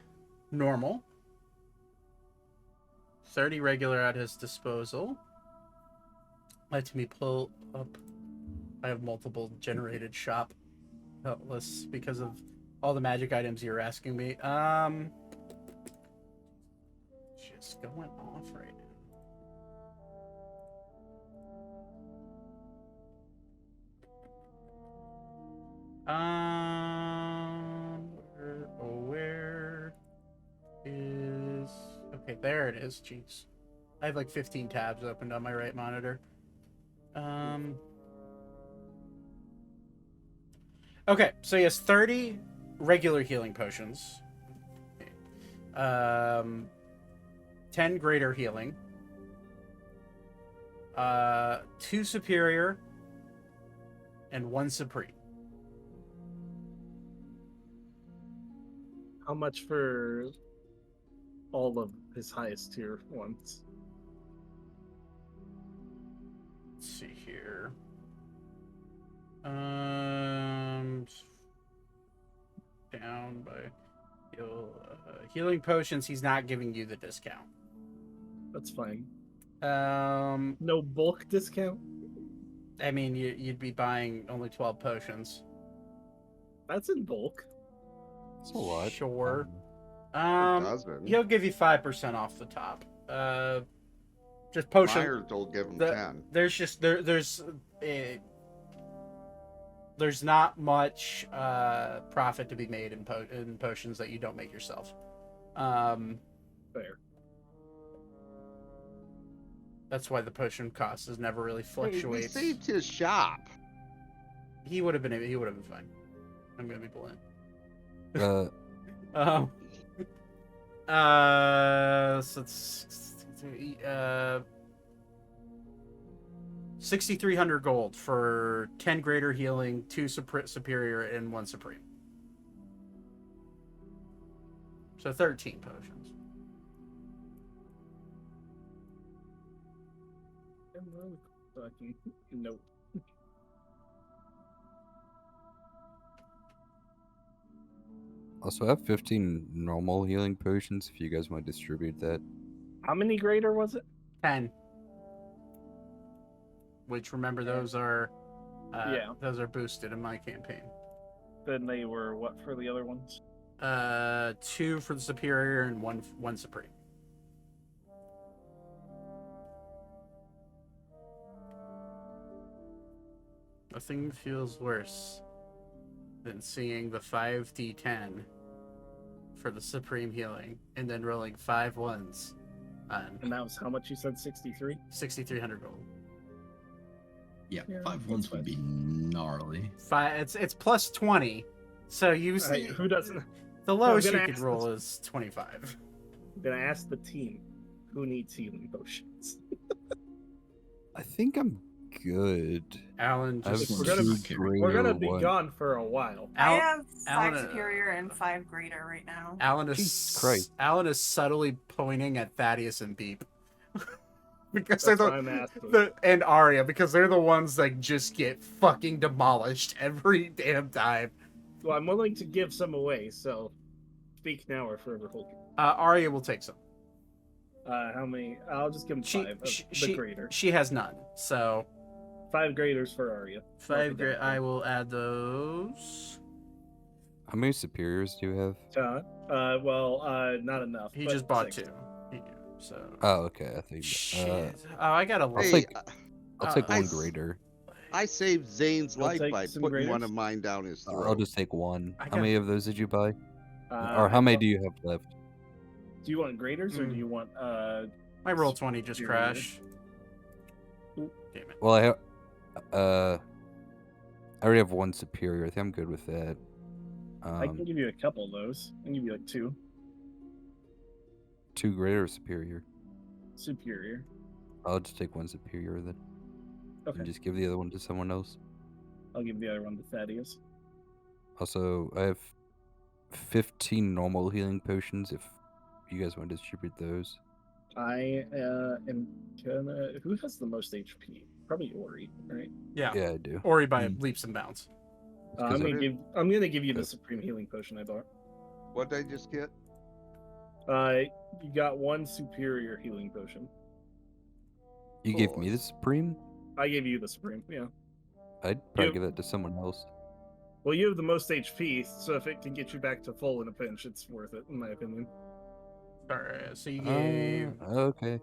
[SPEAKER 1] normal, 30 regular at his disposal. Let me pull up. I have multiple generated shop lists because of all the magic items you're asking me. Just going off right now. Where is... Okay, there it is. Jeez. I have like 15 tabs opened on my right monitor. Okay, so he has 30 regular healing potions. 10 greater healing. 2 superior. And 1 supreme.
[SPEAKER 6] How much for all of his highest tier ones?
[SPEAKER 1] Let's see here. Down by healing potions. He's not giving you the discount.
[SPEAKER 6] That's fine.
[SPEAKER 1] Um,
[SPEAKER 6] No bulk discount?
[SPEAKER 1] I mean, you'd be buying only 12 potions.
[SPEAKER 6] That's in bulk.
[SPEAKER 7] That's a lot.
[SPEAKER 1] Sure.
[SPEAKER 4] Doesn't.
[SPEAKER 1] He'll give you 5% off the top. Just potion.
[SPEAKER 4] Myers will give him
[SPEAKER 1] the-
[SPEAKER 4] 10.
[SPEAKER 1] There's just there's not much profit to be made in potions that you don't make yourself.
[SPEAKER 6] Fair.
[SPEAKER 1] That's why the potion cost is never really
[SPEAKER 4] Hey, we
[SPEAKER 1] fluctuates.
[SPEAKER 4] saved his shop.
[SPEAKER 1] He would have been fine. I'm gonna be blunt. So it's 6,300 gold for 10 greater healing, 2 superior, and 1 supreme. So 13 potions.
[SPEAKER 6] Nope.
[SPEAKER 7] Also, I have 15 normal healing potions if you guys want to distribute that.
[SPEAKER 6] How many greater was it?
[SPEAKER 1] 10. Which, remember, those are
[SPEAKER 6] Yeah.
[SPEAKER 1] those are boosted in my campaign.
[SPEAKER 6] Then they were what for the other ones?
[SPEAKER 1] 2 for the superior and one supreme. Nothing feels worse than seeing the 5d10 for the supreme healing and then rolling 5 ones on
[SPEAKER 6] And that was how much you said? 63.
[SPEAKER 1] 6,300 gold.
[SPEAKER 5] Yeah,
[SPEAKER 6] Yeah,
[SPEAKER 5] 5
[SPEAKER 6] that's
[SPEAKER 5] ones would be gnarly.
[SPEAKER 1] It's plus 20, so you see
[SPEAKER 6] Who doesn't?
[SPEAKER 1] the lowest you
[SPEAKER 6] gonna
[SPEAKER 1] could
[SPEAKER 6] ask
[SPEAKER 1] roll
[SPEAKER 6] this-
[SPEAKER 1] is 25.
[SPEAKER 6] Then I asked the team who needs healing potions.
[SPEAKER 7] I think I'm good.
[SPEAKER 1] Alan
[SPEAKER 7] I have
[SPEAKER 1] just
[SPEAKER 6] We're gonna
[SPEAKER 7] two
[SPEAKER 6] be-
[SPEAKER 7] greater,
[SPEAKER 6] We're gonna be
[SPEAKER 7] one-
[SPEAKER 6] gone for a while.
[SPEAKER 3] I have 5
[SPEAKER 1] Alan,
[SPEAKER 3] superior and 5 greater right now.
[SPEAKER 7] Jesus Christ.
[SPEAKER 1] Alan is subtly pointing at Thaddeus and Beep. Because
[SPEAKER 6] That's
[SPEAKER 1] they're
[SPEAKER 6] why I'm asking.
[SPEAKER 1] and Arya, because they're the ones that just get fucking demolished every damn time.
[SPEAKER 6] Well, I'm willing to give some away, so speak now or forever hold your.
[SPEAKER 1] Arya will take some.
[SPEAKER 6] How many? I'll just give him 5 of the greater.
[SPEAKER 1] She has none, so
[SPEAKER 6] 5 graders for Arya.
[SPEAKER 1] 5 great. I will add those.
[SPEAKER 7] How many superiors do you have?
[SPEAKER 6] Not enough.
[SPEAKER 1] He
[SPEAKER 6] but
[SPEAKER 1] just bought
[SPEAKER 6] 6.
[SPEAKER 1] 2. So.
[SPEAKER 7] Oh, okay. I think.
[SPEAKER 1] Shit. I got a.
[SPEAKER 7] I'll
[SPEAKER 4] Hey,
[SPEAKER 7] take. I'll take
[SPEAKER 1] I
[SPEAKER 7] one
[SPEAKER 4] s-
[SPEAKER 7] greater.
[SPEAKER 4] I saved Zane's
[SPEAKER 6] You'll
[SPEAKER 4] life
[SPEAKER 6] take
[SPEAKER 4] by
[SPEAKER 6] some
[SPEAKER 4] putting one
[SPEAKER 6] graders?
[SPEAKER 4] of mine down his throat.
[SPEAKER 7] I'll just take one.
[SPEAKER 1] I
[SPEAKER 7] How
[SPEAKER 1] got-
[SPEAKER 7] many of those did you buy? Or
[SPEAKER 6] I
[SPEAKER 7] how many
[SPEAKER 6] want-
[SPEAKER 7] do you have left?
[SPEAKER 6] Do you want graders or
[SPEAKER 1] Mm.
[SPEAKER 6] do you want
[SPEAKER 1] My roll 20 just
[SPEAKER 6] Superior.
[SPEAKER 1] crashed.
[SPEAKER 6] Ooh.
[SPEAKER 1] Damn it.
[SPEAKER 7] Well, I have. I already have one superior. I think I'm good with that.
[SPEAKER 6] I can give you a couple of those. I can give you like 2.
[SPEAKER 7] 2 greater or superior.
[SPEAKER 6] Superior.
[SPEAKER 7] I'll just take one superior then,
[SPEAKER 6] Okay.
[SPEAKER 7] and just give the other one to someone else.
[SPEAKER 6] I'll give the other one to Thaddeus.
[SPEAKER 7] Also, I have 15 normal healing potions. If you guys want to distribute those.
[SPEAKER 6] I am gonna. Who has the most HP? Probably Ori, right?
[SPEAKER 1] Yeah.
[SPEAKER 7] Yeah, I do.
[SPEAKER 1] Ori by leaps and bounds.
[SPEAKER 7] Because
[SPEAKER 6] I'm gonna give you the
[SPEAKER 7] Okay.
[SPEAKER 6] supreme healing potion I bought.
[SPEAKER 4] What did I just get?
[SPEAKER 6] You got 1 superior healing potion.
[SPEAKER 7] You gave me the supreme.
[SPEAKER 6] I gave you the supreme. Yeah.
[SPEAKER 7] I'd probably
[SPEAKER 6] Yep.
[SPEAKER 7] give that to someone else.
[SPEAKER 6] Well, you have the most HP, so if it can get you back to full in a pinch, it's worth it, in my opinion.
[SPEAKER 1] Alright, so you gave
[SPEAKER 7] Okay.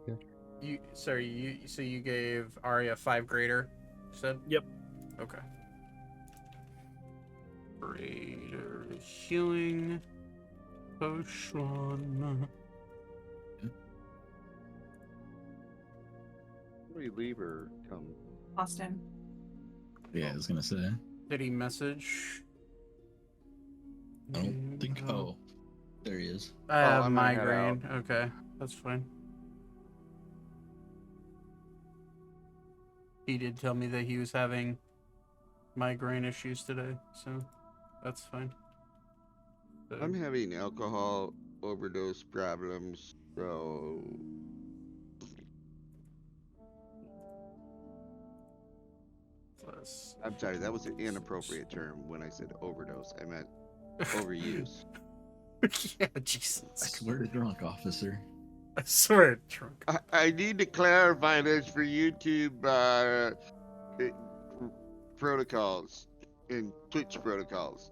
[SPEAKER 1] you gave Arya 5 greater, you said?
[SPEAKER 6] Yep.
[SPEAKER 1] Okay. Greater healing potion.
[SPEAKER 4] Where do you leave or come?
[SPEAKER 3] Austin.
[SPEAKER 5] Yeah, I was gonna say.
[SPEAKER 1] Did he message?
[SPEAKER 5] I don't think. Oh, there he is.
[SPEAKER 1] I have
[SPEAKER 8] I'm gonna head
[SPEAKER 1] migraine. Okay, that's fine. He did tell me that he was having migraine issues today, so that's fine. So-
[SPEAKER 4] I'm having alcohol overdose problems, so
[SPEAKER 1] Plus-
[SPEAKER 4] I'm sorry, that was an inappropriate term when I said overdose. I meant overuse.
[SPEAKER 1] Yeah,
[SPEAKER 5] I
[SPEAKER 1] Jesus.
[SPEAKER 5] swear to drunk, officer.
[SPEAKER 1] I swear, drunk.
[SPEAKER 4] I need to clarify this for YouTube protocols and Twitch protocols.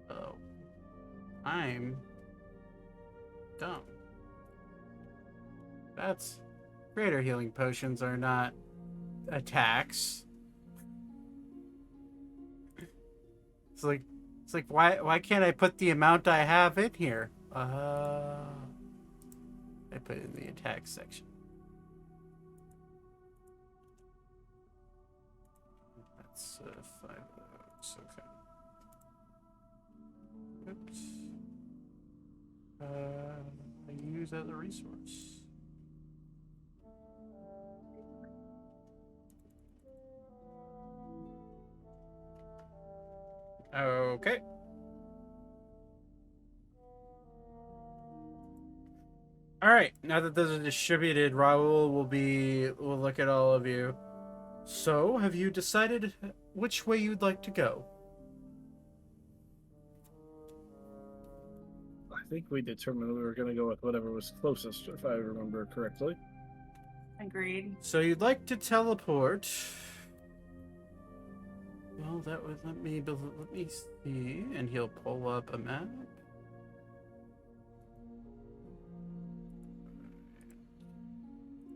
[SPEAKER 1] Oh. I'm dumb. That's greater healing potions are not attacks. It's like why can't I put the amount I have in here? I put it in the attack section. That's 5 of those. Okay. Oops. I use as a resource. Okay. All right. Now that those are distributed, Raul will look at all of you. So, have you decided which way you'd like to go?
[SPEAKER 6] I think we determined we were going to go with whatever was closest, if I remember correctly.
[SPEAKER 3] Agreed.
[SPEAKER 1] So you'd like to teleport. Well, that would let me see, and he'll pull up a map.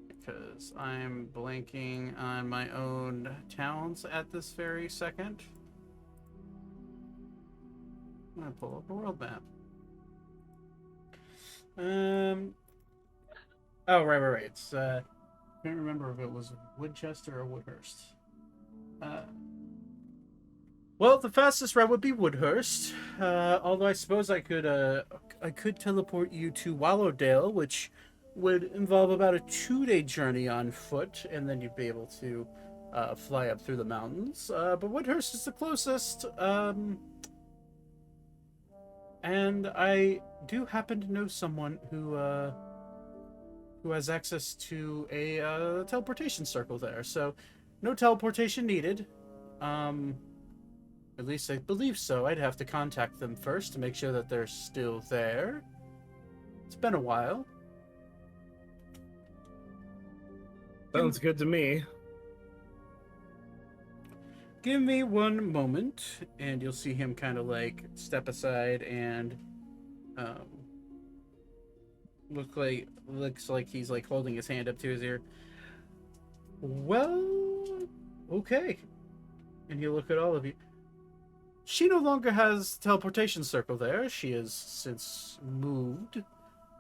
[SPEAKER 1] Because I'm blanking on my own towns at this very second. I'm gonna pull up a world map. Oh, right. It's I can't remember if it was Woodchester or Woodhurst. Well, the fastest route would be Woodhurst. Although I suppose I could teleport you to Wallowdale, which would involve about a 2-day journey on foot, and then you'd be able to fly up through the mountains. But Woodhurst is the closest. And I do happen to know someone who has access to a teleportation circle there. So, no teleportation needed. At least I believe so. I'd have to contact them first to make sure that they're still there. It's been a while.
[SPEAKER 6] Sounds good to me.
[SPEAKER 1] Give me one moment, and you'll see him kind of like step aside and looks like he's like holding his hand up to his ear. Well, okay. And he'll look at all of you. She no longer has teleportation circle there. She has since moved.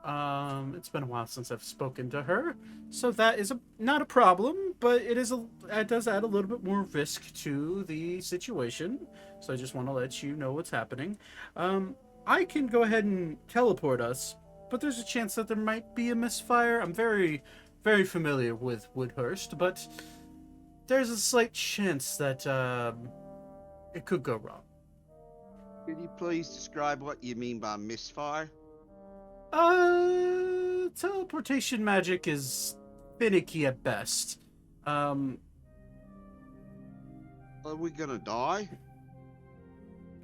[SPEAKER 1] It's been a while since I've spoken to her, so that is not a problem, but it does add a little bit more risk to the situation. So I just want to let you know what's happening. I can go ahead and teleport us, but there's a chance that there might be a misfire. I'm very, very familiar with Woodhurst, but there's a slight chance that it could go wrong.
[SPEAKER 4] Could you please describe what you mean by misfire?
[SPEAKER 1] Teleportation magic is finicky at best.
[SPEAKER 4] Are we gonna die?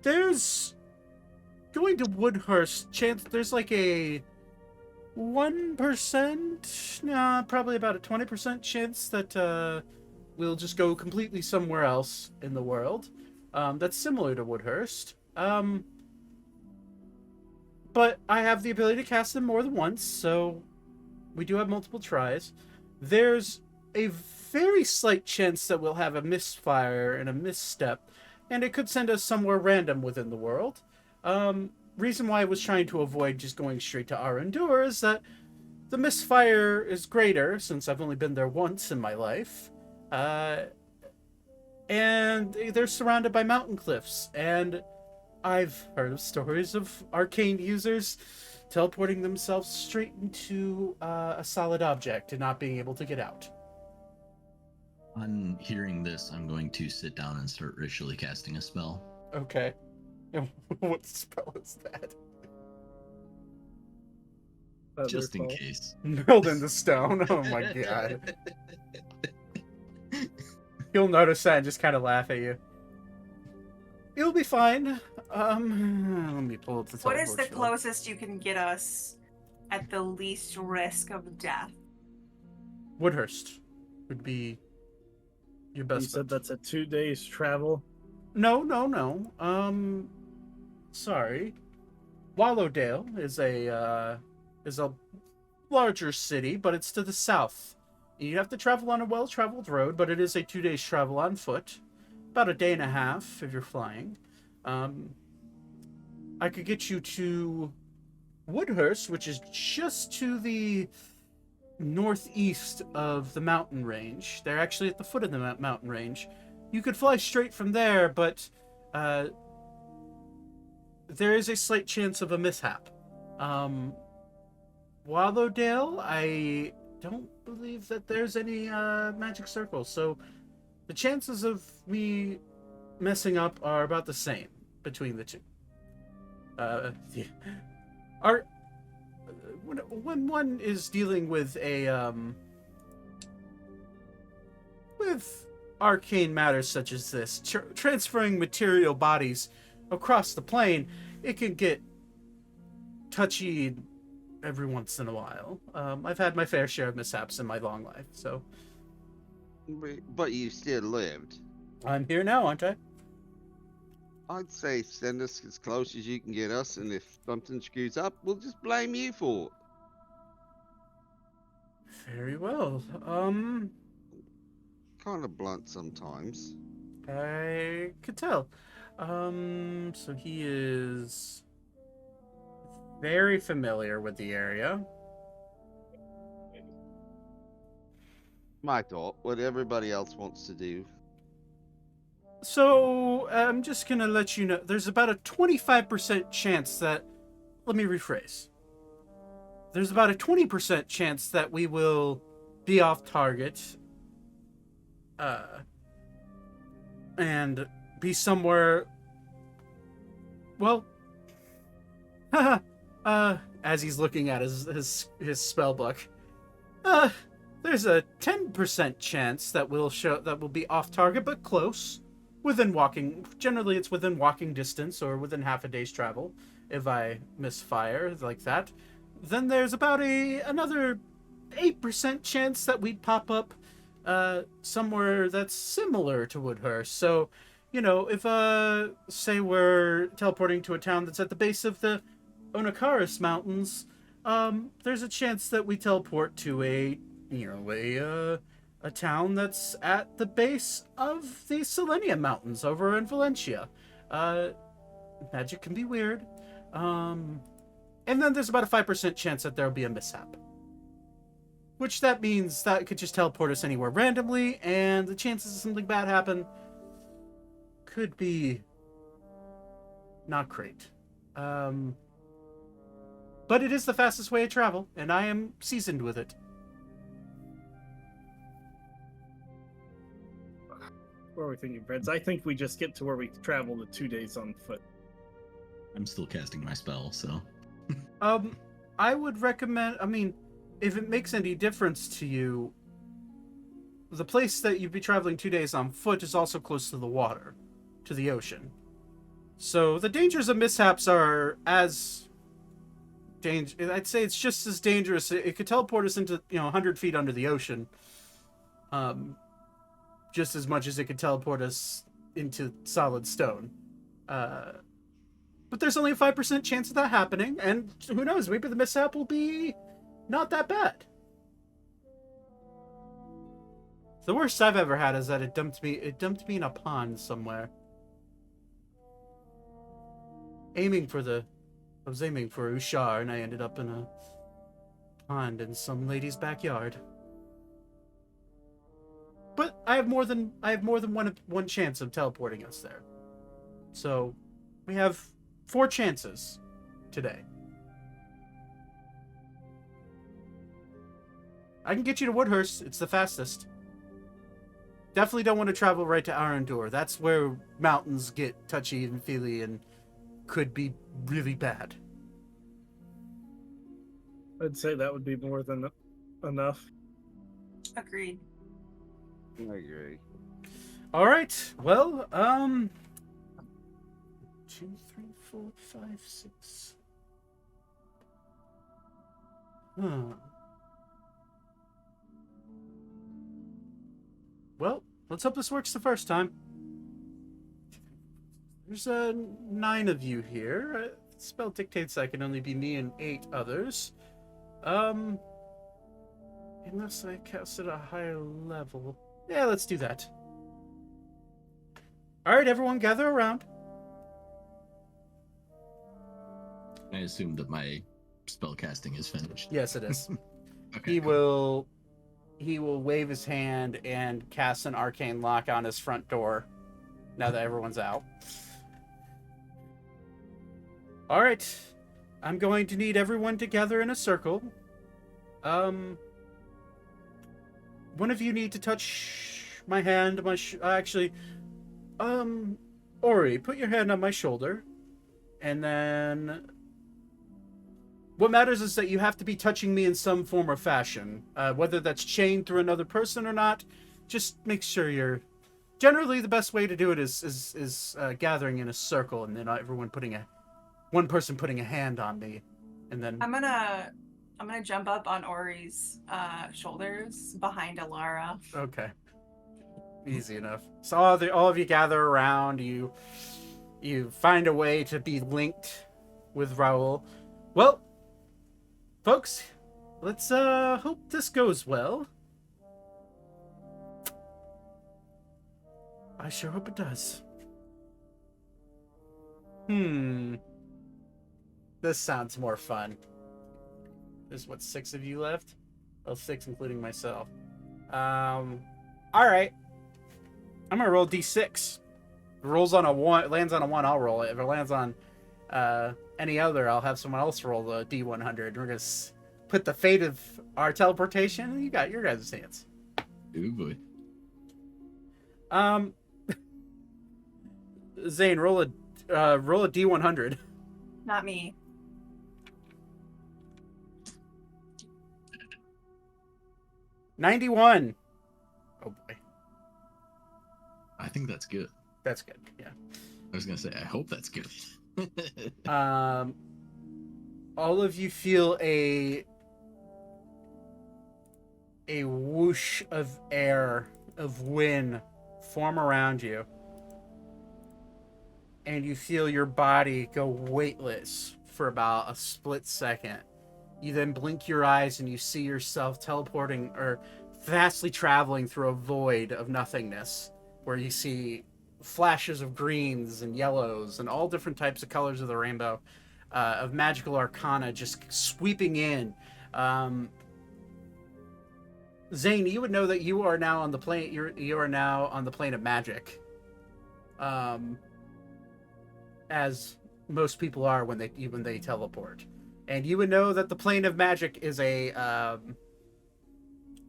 [SPEAKER 1] There's going to Woodhurst chance. There's like a 1%, nah, probably about a 20% chance that we'll just go completely somewhere else in the world. That's similar to Woodhurst. But I have the ability to cast them more than once, so we do have multiple tries. There's a very slight chance that we'll have a misfire and a misstep, and it could send us somewhere random within the world. Reason why I was trying to avoid just going straight to Arendur is that the misfire is greater, since I've only been there once in my life. And they're surrounded by mountain cliffs, and I've heard of stories of arcane users teleporting themselves straight into a solid object and not being able to get out.
[SPEAKER 5] On hearing this, I'm going to sit down and start ritually casting a spell.
[SPEAKER 1] Okay. What spell is that?
[SPEAKER 5] Just in case.
[SPEAKER 1] Knurled into stone. Oh my god. He'll notice that and just kind of laugh at you. It'll be fine. Let me pull up the
[SPEAKER 3] What is the
[SPEAKER 1] teleport
[SPEAKER 3] closest you can get us at the least risk of death?
[SPEAKER 1] Woodhurst would be your best.
[SPEAKER 6] You said
[SPEAKER 1] bet.
[SPEAKER 6] that's a 2 days travel.
[SPEAKER 1] No. Sorry. Wallowdale is a larger city, but it's to the south. You have to travel on a well-traveled road, but it is a 2 days travel on foot. About a day and a half if you're flying. I could get you to Woodhurst, which is just to the northeast of the mountain range. They're actually at the foot of the mountain range. You could fly straight from there, but there is a slight chance of a mishap. Wallowdale, I don't believe that there's any magic circles, so the chances of me messing up are about the same between the two. Our when one is dealing with a with arcane matters such as this, transferring material bodies across the plane, it can get touchy every once in a while. I've had my fair share of mishaps in my long life, so
[SPEAKER 4] But you still lived.
[SPEAKER 1] I'm here now, aren't I?
[SPEAKER 4] I'd say send us as close as you can get us, and if something screws up, we'll just blame you for it.
[SPEAKER 1] Very well.
[SPEAKER 4] Kind of blunt sometimes.
[SPEAKER 1] I could tell. So he is very familiar with the area.
[SPEAKER 4] My thought, what everybody else wants to do.
[SPEAKER 1] So I'm just gonna let you know, there's about a 25% chance that, let me rephrase. There's about a 20% chance that we will be off target, and be somewhere, well, as he's looking at his spell book, there's a 10% chance that we'll be off target, but close, within walking. Generally, it's within walking distance or within half a day's travel. If I misfire like that, then there's about another 8% chance that we'd pop up somewhere that's similar to Woodhurst. So, you know, if say we're teleporting to a town that's at the base of the Onakaris Mountains, there's a chance that we teleport to a town that's at the base of the Selenium Mountains over in Valencia. Magic can be weird. And then there's about a 5% chance that there'll be a mishap. Which that means that it could just teleport us anywhere randomly, and the chances of something bad happen could be not great. But it is the fastest way of travel, and I am seasoned with it.
[SPEAKER 6] What are we thinking, friends? I think we just get to where we travel the 2 days on foot.
[SPEAKER 5] I'm still casting my spell, so.
[SPEAKER 1] I would recommend, if it makes any difference to you, the place that you'd be traveling 2 days on foot is also close to the water, to the ocean. So the dangers of mishaps are as I'd say it's just as dangerous. It could teleport us into 100 feet under the ocean, just as much as it could teleport us into solid stone. But there's only a 5% chance of that happening, and who knows? Maybe the mishap will be not that bad. The worst I've ever had is that it dumped me in a pond somewhere. I was aiming for Ushar, and I ended up in a pond in some lady's backyard. But I have more than one chance of teleporting us there. So we have 4 chances today. I can get you to Woodhurst. It's the fastest. Definitely don't want to travel right to Arandur. That's where mountains get touchy and feely and could be really bad.
[SPEAKER 6] I'd say that would be more than enough.
[SPEAKER 3] Agreed.
[SPEAKER 4] I agree.
[SPEAKER 1] All right. Well, 2, 3, 4, 5, 6. Well, let's hope this works the first time. There's 9 of you here. The spell dictates that can only be me and 8 others. Unless I cast at a higher level. Yeah, let's do that. Alright, everyone gather around.
[SPEAKER 5] I assume that my spell casting is finished.
[SPEAKER 1] Yes, it is.
[SPEAKER 5] Okay,
[SPEAKER 1] He
[SPEAKER 5] cool.
[SPEAKER 1] will wave his hand and cast an arcane lock on his front door now that everyone's out. All right. I'm going to need everyone together in a circle. One of you need to touch my hand, Ori, put your hand on my shoulder, and then what matters is that you have to be touching me in some form or fashion, whether that's chained through another person or not. Just make sure you're. Generally, the best way to do it is gathering in a circle, and then everyone one person putting a hand on me, and then
[SPEAKER 3] I'm gonna jump up on Ori's shoulders behind Alara.
[SPEAKER 1] okay, easy enough. So all of you gather around. You find a way to be linked with Raoul. Well, folks, let's hope this goes well. I sure hope it does. This sounds more fun. There's what, 6 of you left? Well, 6 including myself. Alright. I'm gonna roll D6. If it rolls on a 1, lands on a 1, I'll roll it. If it lands on any other, I'll have someone else roll the D100. We're gonna put the fate of our teleportation in you got your guys' hands.
[SPEAKER 5] Ooh boy.
[SPEAKER 1] Zane, roll a D100.
[SPEAKER 3] Not me.
[SPEAKER 1] $91. Oh boy.
[SPEAKER 5] I think that's good.
[SPEAKER 1] That's good. Yeah.
[SPEAKER 5] I was gonna say, I hope that's good.
[SPEAKER 1] All of you feel a whoosh of air, of wind form around you. And you feel your body go weightless for about a split second. You then blink your eyes and you see yourself teleporting or vastly traveling through a void of nothingness, where you see flashes of greens and yellows and all different types of colors of the rainbow, of magical arcana just sweeping in. Zane, you would know that you are now on the plane. You are now on the plane of magic. As most people are when they teleport, and you would know that the plane of magic is a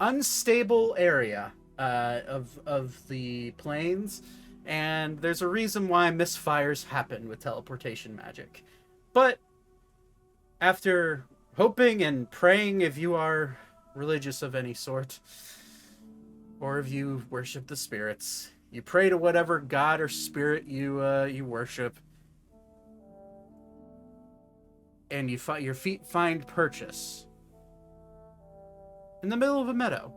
[SPEAKER 1] unstable area of the planes, and there's a reason why misfires happen with teleportation magic. But after hoping and praying, if you are religious of any sort, or if you worship the spirits, you pray to whatever god or spirit you worship, and your feet find purchase in the middle of a meadow.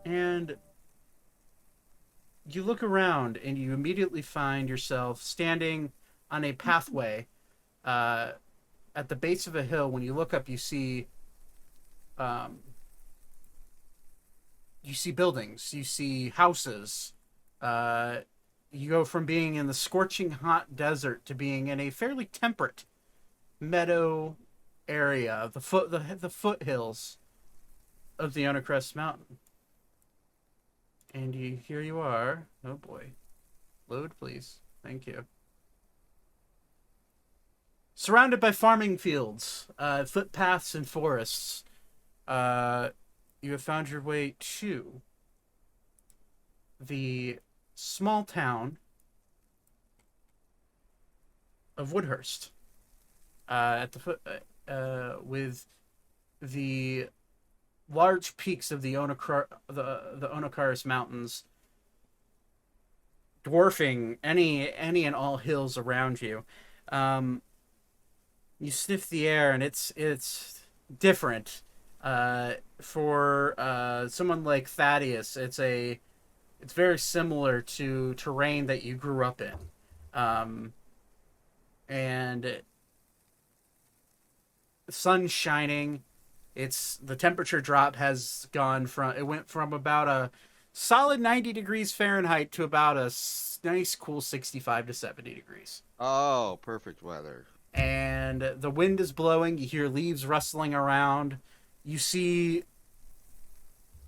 [SPEAKER 1] And you look around and you immediately find yourself standing on a pathway at the base of a hill. When you look up, you see buildings, you see houses. You go from being in the scorching hot desert to being in a fairly temperate meadow area, the foothills of the Undercrest Mountain. And here you are. Oh boy. Load, please. Thank you. Surrounded by farming fields, footpaths, and forests, you have found your way to the small town of Woodhurst, at the foot, with the large peaks of the Onokaris Mountains dwarfing any and all hills around you. You sniff the air, and it's different. For someone like Thaddeus, it's very similar to terrain that you grew up in. And the sun's shining. The temperature drop has it went from about a solid 90 degrees Fahrenheit to about a nice cool 65 to 70 degrees.
[SPEAKER 4] Oh, perfect weather.
[SPEAKER 1] And the wind is blowing. You hear leaves rustling around. You see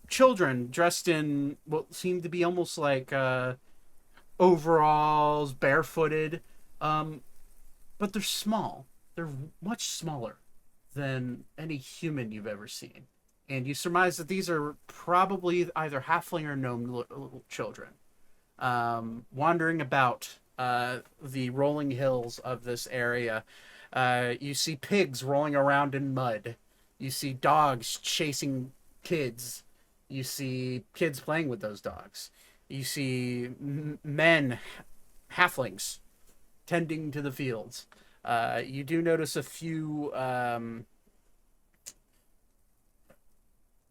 [SPEAKER 1] children dressed in what seem to be almost like overalls, barefooted, but they're small. They're much smaller than any human you've ever seen, and you surmise that these are probably either halfling or gnome children, wandering about the rolling hills of this area. You see pigs rolling around in mud. You see dogs chasing kids. You see kids playing with those dogs. You see men, halflings, tending to the fields. You do notice a few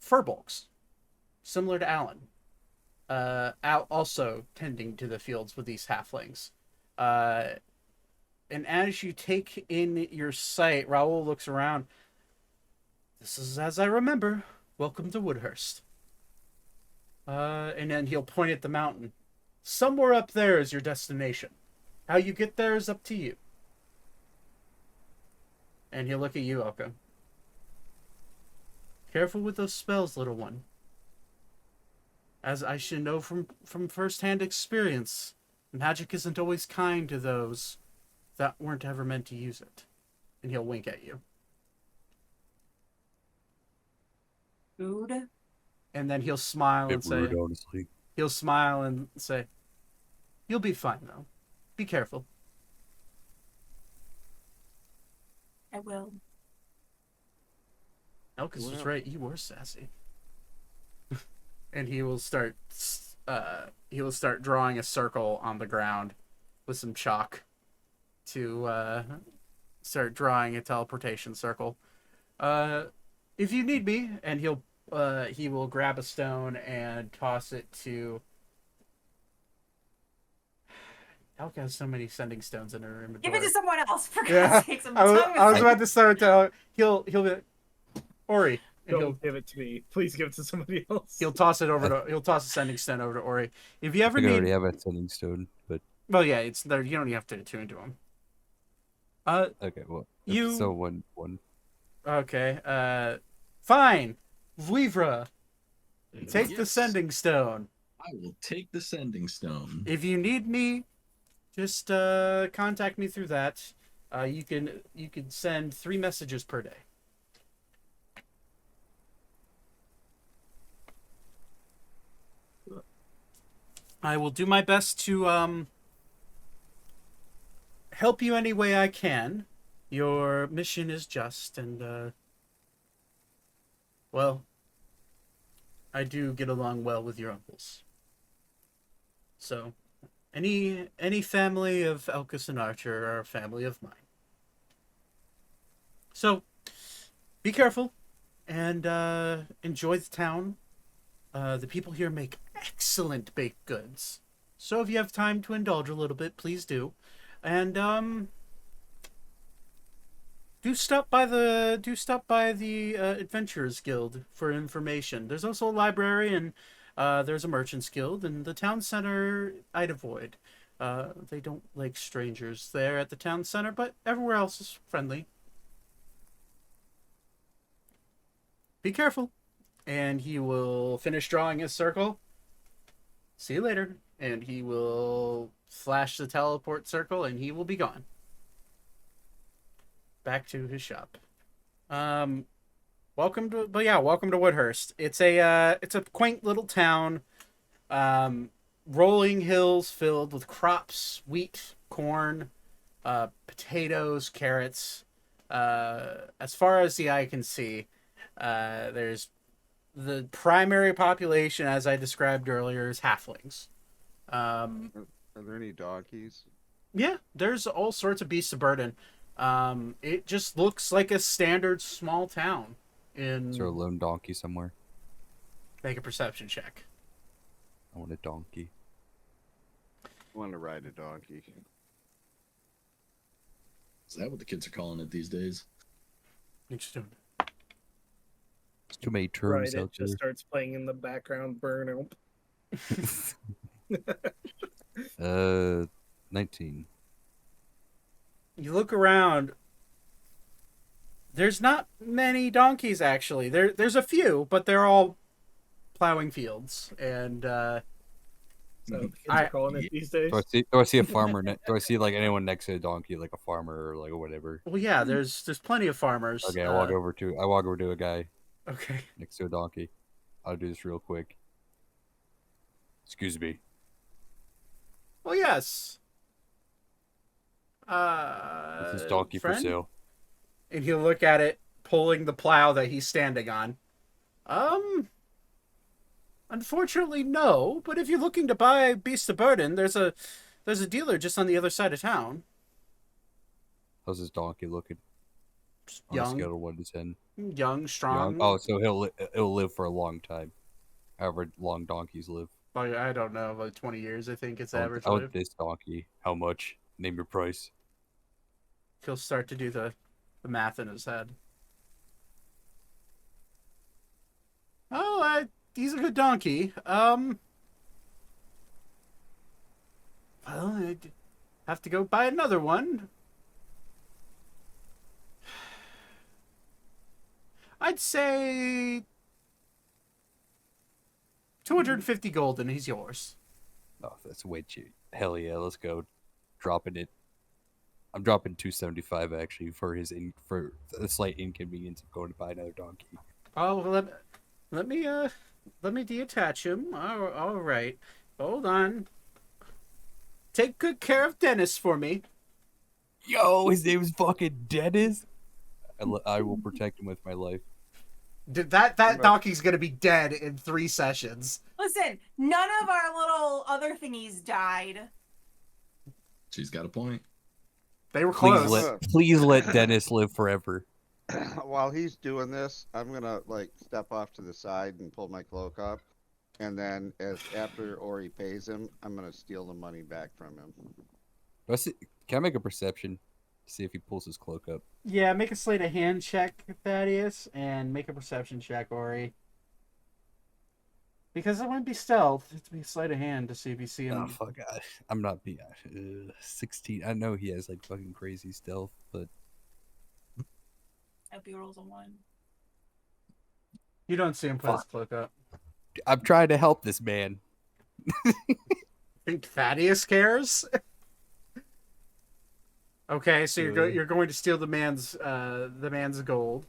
[SPEAKER 1] furbolgs, similar to Alan, out also tending to the fields with these halflings. And as you take in your sight, Raoul looks around. This is as I remember. Welcome to Woodhurst. And then he'll point at the mountain. Somewhere up there is your destination. How you get there is up to you. And he'll look at you, Elka. Careful with those spells, little one. As I should know from first-hand experience, magic isn't always kind to those that weren't ever meant to use it. And he'll wink at you.
[SPEAKER 3] Food?
[SPEAKER 1] And then he'll smile and say,
[SPEAKER 7] rude, honestly.
[SPEAKER 1] he'll smile and say, you'll be fine, though. Be careful.
[SPEAKER 3] I will.
[SPEAKER 1] Elkis was right. You were sassy. And he will start drawing a circle on the ground with some chalk to start drawing a teleportation circle. If you need me, and he will grab a stone and toss it to. Elka has so many sending stones in her inventory.
[SPEAKER 3] Give it to someone else, for God's
[SPEAKER 1] Yeah,
[SPEAKER 3] sakes. I'm
[SPEAKER 1] I was about to start to. He'll be Ori. And
[SPEAKER 6] Don't give it to me. Please give it to somebody else.
[SPEAKER 1] he'll toss it over to. He'll toss a sending stone over to Ori. If you
[SPEAKER 7] I
[SPEAKER 1] ever
[SPEAKER 7] think I
[SPEAKER 1] need.
[SPEAKER 7] already have a sending stone, but
[SPEAKER 1] Well, yeah, it's there. You don't even have to tune into him.
[SPEAKER 7] okay, well,
[SPEAKER 1] You-
[SPEAKER 7] so one.
[SPEAKER 1] Okay. Fine. Vivra, take the
[SPEAKER 5] Yes,
[SPEAKER 1] sending stone.
[SPEAKER 5] I will take the sending stone.
[SPEAKER 1] If you need me, just contact me through that. You can send 3 messages per day. I will do my best to help you any way I can. Your mission is just, and well, I do get along well with your uncles. So, any family of Elkis and Archer are a family of mine. So, be careful and enjoy the town. The people here make excellent baked goods. So if you have time to indulge a little bit, please do. And do stop by the Adventurers Guild for information. There's also a library, and there's a Merchants Guild, and the town center I'd avoid. They don't like strangers there at the town center, but everywhere else is friendly. Be careful. And he will finish drawing his circle. See you later. And he will flash the teleport circle, and he will be gone. Back to his shop. Welcome to Woodhurst. It's a quaint little town. Rolling hills filled with crops, wheat, corn, potatoes, carrots. As far as the eye can see, there's the primary population, as I described earlier, is halflings.
[SPEAKER 4] Are there any donkeys?
[SPEAKER 1] Yeah, there's all sorts of beasts of burden. It just looks like a standard small town.
[SPEAKER 7] Is there a lone donkey somewhere?
[SPEAKER 1] Make a perception check.
[SPEAKER 7] I want a donkey.
[SPEAKER 4] I want to ride a donkey.
[SPEAKER 5] Is that what the kids are calling it these days?
[SPEAKER 1] Interesting.
[SPEAKER 7] There's too many
[SPEAKER 6] Right,
[SPEAKER 7] terms
[SPEAKER 6] it
[SPEAKER 7] out
[SPEAKER 6] just starts playing in the background. Burn.
[SPEAKER 7] 19.
[SPEAKER 1] You look around. There's not many donkeys, actually. There's a few, but they're all plowing fields. And
[SPEAKER 6] So kids are calling it these days.
[SPEAKER 7] Do I see a farmer? Do I see like anyone next to a donkey, like a farmer or like whatever?
[SPEAKER 1] well, yeah, there's plenty of farmers.
[SPEAKER 7] Okay, I walk over to a guy.
[SPEAKER 1] Okay.
[SPEAKER 7] next to a donkey. I'll do this real quick. Excuse me.
[SPEAKER 1] Oh yes.
[SPEAKER 7] This is donkey for
[SPEAKER 1] friend?
[SPEAKER 7] sale.
[SPEAKER 1] And he'll look at it, pulling the plow that he's standing on. Unfortunately, no. But if you're looking to buy beasts of burden, there's a dealer just on the other side of town.
[SPEAKER 7] How's this donkey looking? On a
[SPEAKER 1] Young,
[SPEAKER 7] scale of 1 to 10.
[SPEAKER 1] young, strong.
[SPEAKER 7] Young. Oh, so he'll live for a long time. However long donkeys live.
[SPEAKER 1] Oh, I don't know, like 20 years. I think it's average.
[SPEAKER 7] I want this donkey. How much? Name your price.
[SPEAKER 1] He'll start to do the math in his head. Oh, he's a good donkey. Well, I'd have to go buy another one. I'd say 250 gold, and he's yours.
[SPEAKER 7] Oh, that's way cheap. Hell yeah, let's go. Dropping it. I'm dropping 275 actually for for the slight inconvenience of going to buy another donkey.
[SPEAKER 1] Oh, let me detach him. All right. Hold on. Take good care of Dennis for me.
[SPEAKER 7] Yo, his name's fucking Dennis. I will protect him with my life.
[SPEAKER 1] That donkey's gonna be dead in 3 sessions.
[SPEAKER 3] Listen, none of our little other thingies died.
[SPEAKER 5] She's got a point.
[SPEAKER 1] They were close.
[SPEAKER 7] Please let Dennis live forever.
[SPEAKER 4] While he's doing this, I'm gonna like step off to the side and pull my cloak up, and then after Ori pays him, I'm gonna steal the money back from him.
[SPEAKER 7] Can I make a perception to see if he pulls his cloak up?
[SPEAKER 1] Yeah, make a sleight of hand check, Thaddeus, and make a perception check, Ori. Because it wouldn't be stealth, it'd be sleight of hand to see if you see him.
[SPEAKER 7] Oh fuck! I'm not being 16. I know he has like fucking crazy stealth, but
[SPEAKER 3] Hope he rolls a 1.
[SPEAKER 1] You don't see him put his cloak up.
[SPEAKER 7] I'm trying to help this man.
[SPEAKER 1] Think Thaddeus cares? Okay, so you're going to steal the man's gold.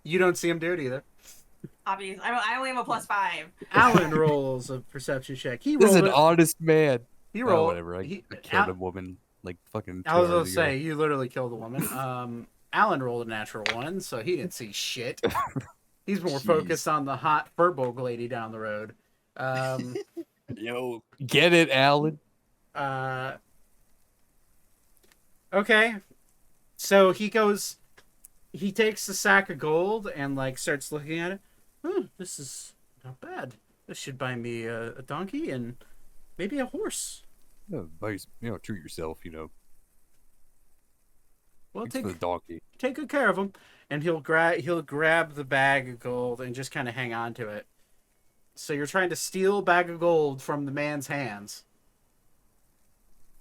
[SPEAKER 1] You don't see him do it either.
[SPEAKER 3] Obviously, I only have a +5.
[SPEAKER 1] Alan rolls a perception check. He
[SPEAKER 7] This
[SPEAKER 1] rolled
[SPEAKER 7] is an
[SPEAKER 1] it.
[SPEAKER 7] honest man.
[SPEAKER 1] He rolled.
[SPEAKER 7] Whatever. I killed a woman like fucking. 2
[SPEAKER 1] I was gonna
[SPEAKER 7] hours ago.
[SPEAKER 1] say you literally killed a woman. Alan rolled a natural 1, so he didn't see shit. He's more focused on the hot Furbolg lady down the road.
[SPEAKER 7] Yo, get it, Alan.
[SPEAKER 1] Okay, so he takes the sack of gold and like starts looking at it. This is not bad. This should buy me a donkey and maybe a horse.
[SPEAKER 7] Treat yourself.
[SPEAKER 1] Well,
[SPEAKER 7] Thanks for the donkey.
[SPEAKER 1] take good care of him, and he'll grab the bag of gold and just kind of hang on to it. So you're trying to steal a bag of gold from the man's hands.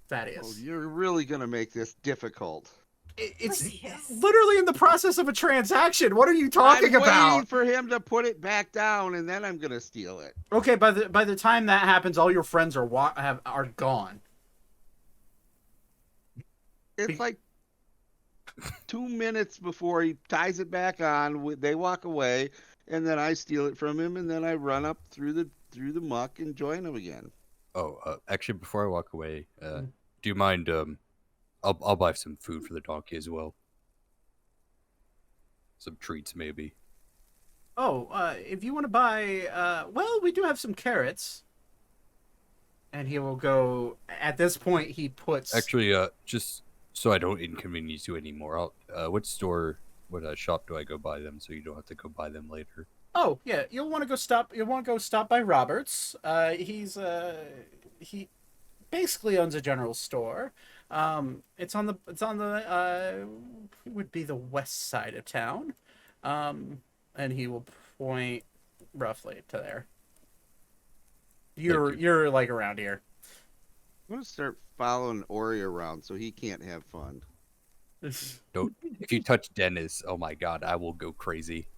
[SPEAKER 1] Thaddeus.
[SPEAKER 4] Oh, you're really gonna make this difficult.
[SPEAKER 1] It's
[SPEAKER 3] Yes.
[SPEAKER 1] literally in the process of a transaction. What are you talking
[SPEAKER 4] I'm
[SPEAKER 1] about?
[SPEAKER 4] waiting for him to put it back down, and then I'm gonna steal it.
[SPEAKER 1] Okay, by the time that happens, all your friends are gone.
[SPEAKER 4] It's like 2 minutes before he ties it back on. They walk away, and then I steal it from him, and then I run up through the muck and join him again.
[SPEAKER 7] Oh, actually, before I walk away, do you mind? I'll buy some food for the donkey as well. Some treats, maybe.
[SPEAKER 1] Oh, if you want to buy, well, we do have some carrots. And he will go. At this point, he puts.
[SPEAKER 7] Actually, just so I don't inconvenience you anymore, what shop do I go buy them so you don't have to go buy them later?
[SPEAKER 1] Oh yeah, you'll want to go stop by Robert's. He basically owns a general store. It's on the it would be the west side of town. And he will point roughly to there. You're like around here.
[SPEAKER 4] I'm gonna start following Ori around so he can't have fun.
[SPEAKER 7] Don't. If you touch Dennis, oh my god, I will go crazy.